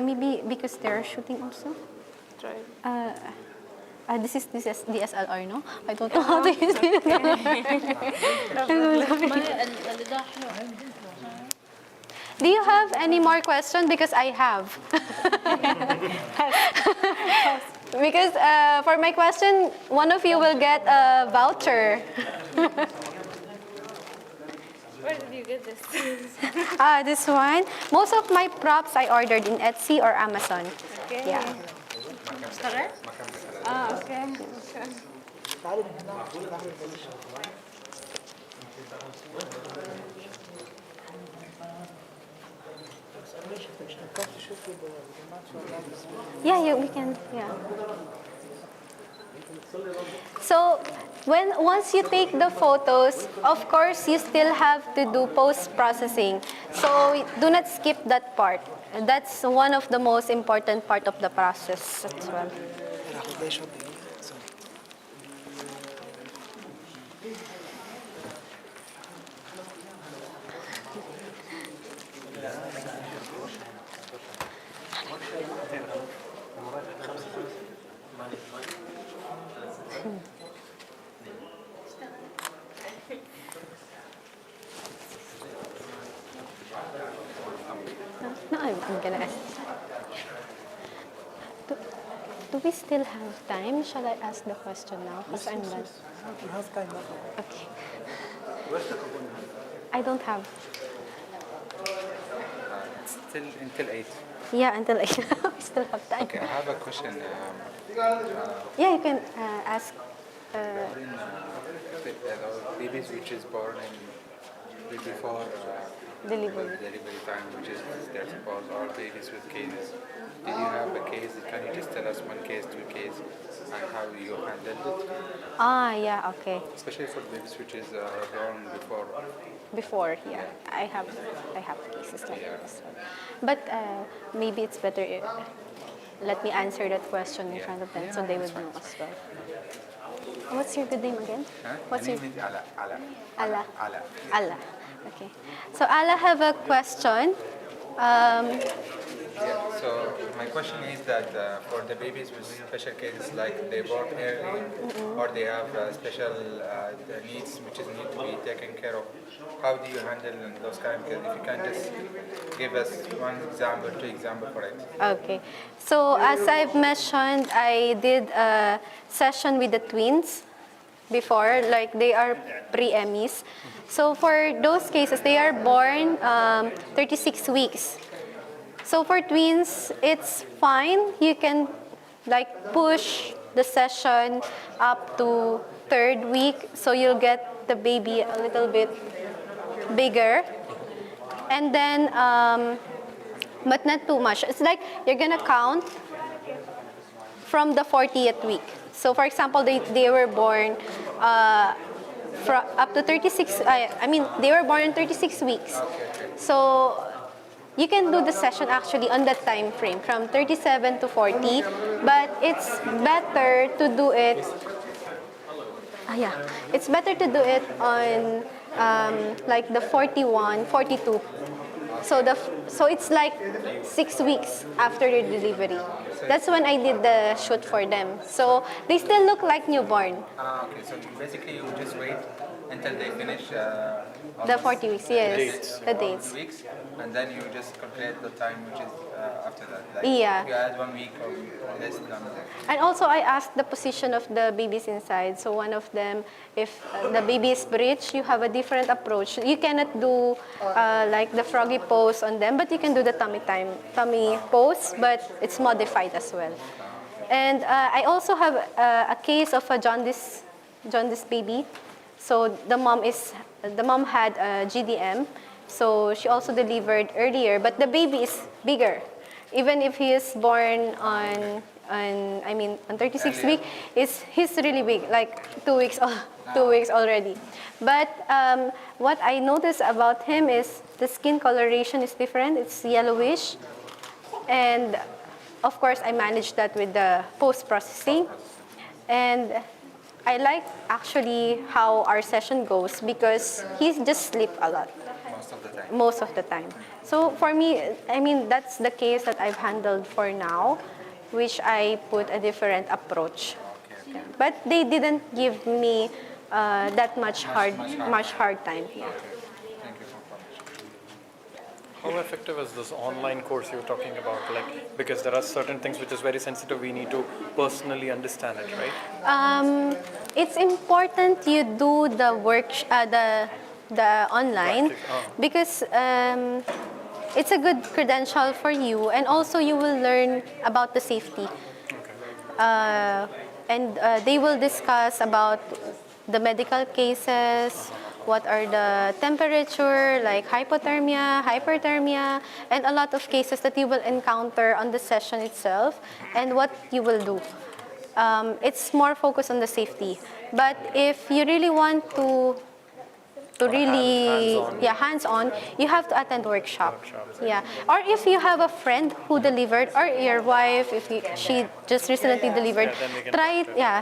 Maybe because they're shooting also. This is DSLR, no? I don't know how to use it. Do you have any more questions? Because I have. Because for my question, one of you will get a voucher. Where did you get this? This one. Most of my props I ordered in Etsy or Amazon. Okay. Yeah. Correct? Okay. Yeah, we can. Yeah. So once you take the photos, of course you still have to do post-processing. So do not skip that part. That's one of the most important part of the process as well. No, I'm gonna ask. Do we still have time? Shall I ask the question now? Because I'm done. You have time now. Okay. I don't have. Still until 8. Yeah, until I still have time. Okay, I have a question. Yeah, you can ask. The babies which is born in before Delivery time, which is they're supposed all babies with cases. Did you have a case? Can you just tell us one case, two cases, and how you handled it? Yeah, okay. Especially for babies which is born before. Before, yeah, I have cases like this one. But maybe it's better if, let me answer that question in front of them so they would know as well. What's your good name again? Huh? What's My your name is Ala. Allah? Ala. Allah. Okay. So Allah have a question. So my question is that for the babies with special cases like they born early or they have special needs which is need to be taken care of, how do you handle those kind of cases? If you can just give us one example, two examples for it. Okay. So as I've mentioned, I did a session with the twins before, like they are pre-Emmys. So for those cases, they are born 36 weeks. So for twins, it's fine. You can like push the session up to 3rd week, so you'll get the baby a little bit bigger. And then, but not too much. It's like you're gonna count from the 40th week. So for example, they were born up to 36, they were born in 36 weeks. So you can do the session actually on that time frame from 37 to 40, but it's better to do it, it's better to do it on like the 41, 42. So it's like 6 weeks after their delivery. That's when I did the shoot for them. So they still look like newborn. Okay, so basically you just wait until they finish The 40 weeks, yes, the dates. Weeks, and then you just calculate the time which is after that. Like Yeah. you add 1 week or less than that. And also I asked the position of the babies inside. So one of them, if the baby is breech, you have a different approach. You cannot do like the froggy pose on them, but you can do the tummy pose, but it's modified as well. And I also have a case of a jaundice baby. So the mom had a GDM, so she also delivered earlier, but the baby is bigger. Even if he is born on 36 weeks, he's really big, like 2 weeks, 2 weeks already. But what I noticed about him is the skin coloration is different. It's yellowish, and of course I managed that with the post-processing. And I like actually how our session goes because he just sleeps a lot. Most of the time. So for me, that's the case that I've handled for now, which I put a different approach. But they didn't give me that much hard time. Yeah. How effective is this online course you're talking about? Like, because there are certain things which is very sensitive, we need to personally understand it, right? It's important you do the work, the online, because it's a good credential for you, and also you will learn about the safety. And they will discuss about the medical cases, what are the temperature, like hypothermia, hyperthermia, and a lot of cases that you will encounter on the session itself, and what you will do. It's more focused on the safety. But if you really want to really hands-on, you have to attend workshops. Yeah, or if you have a friend who delivered, or your wife, if she just recently delivered, try it. Yeah.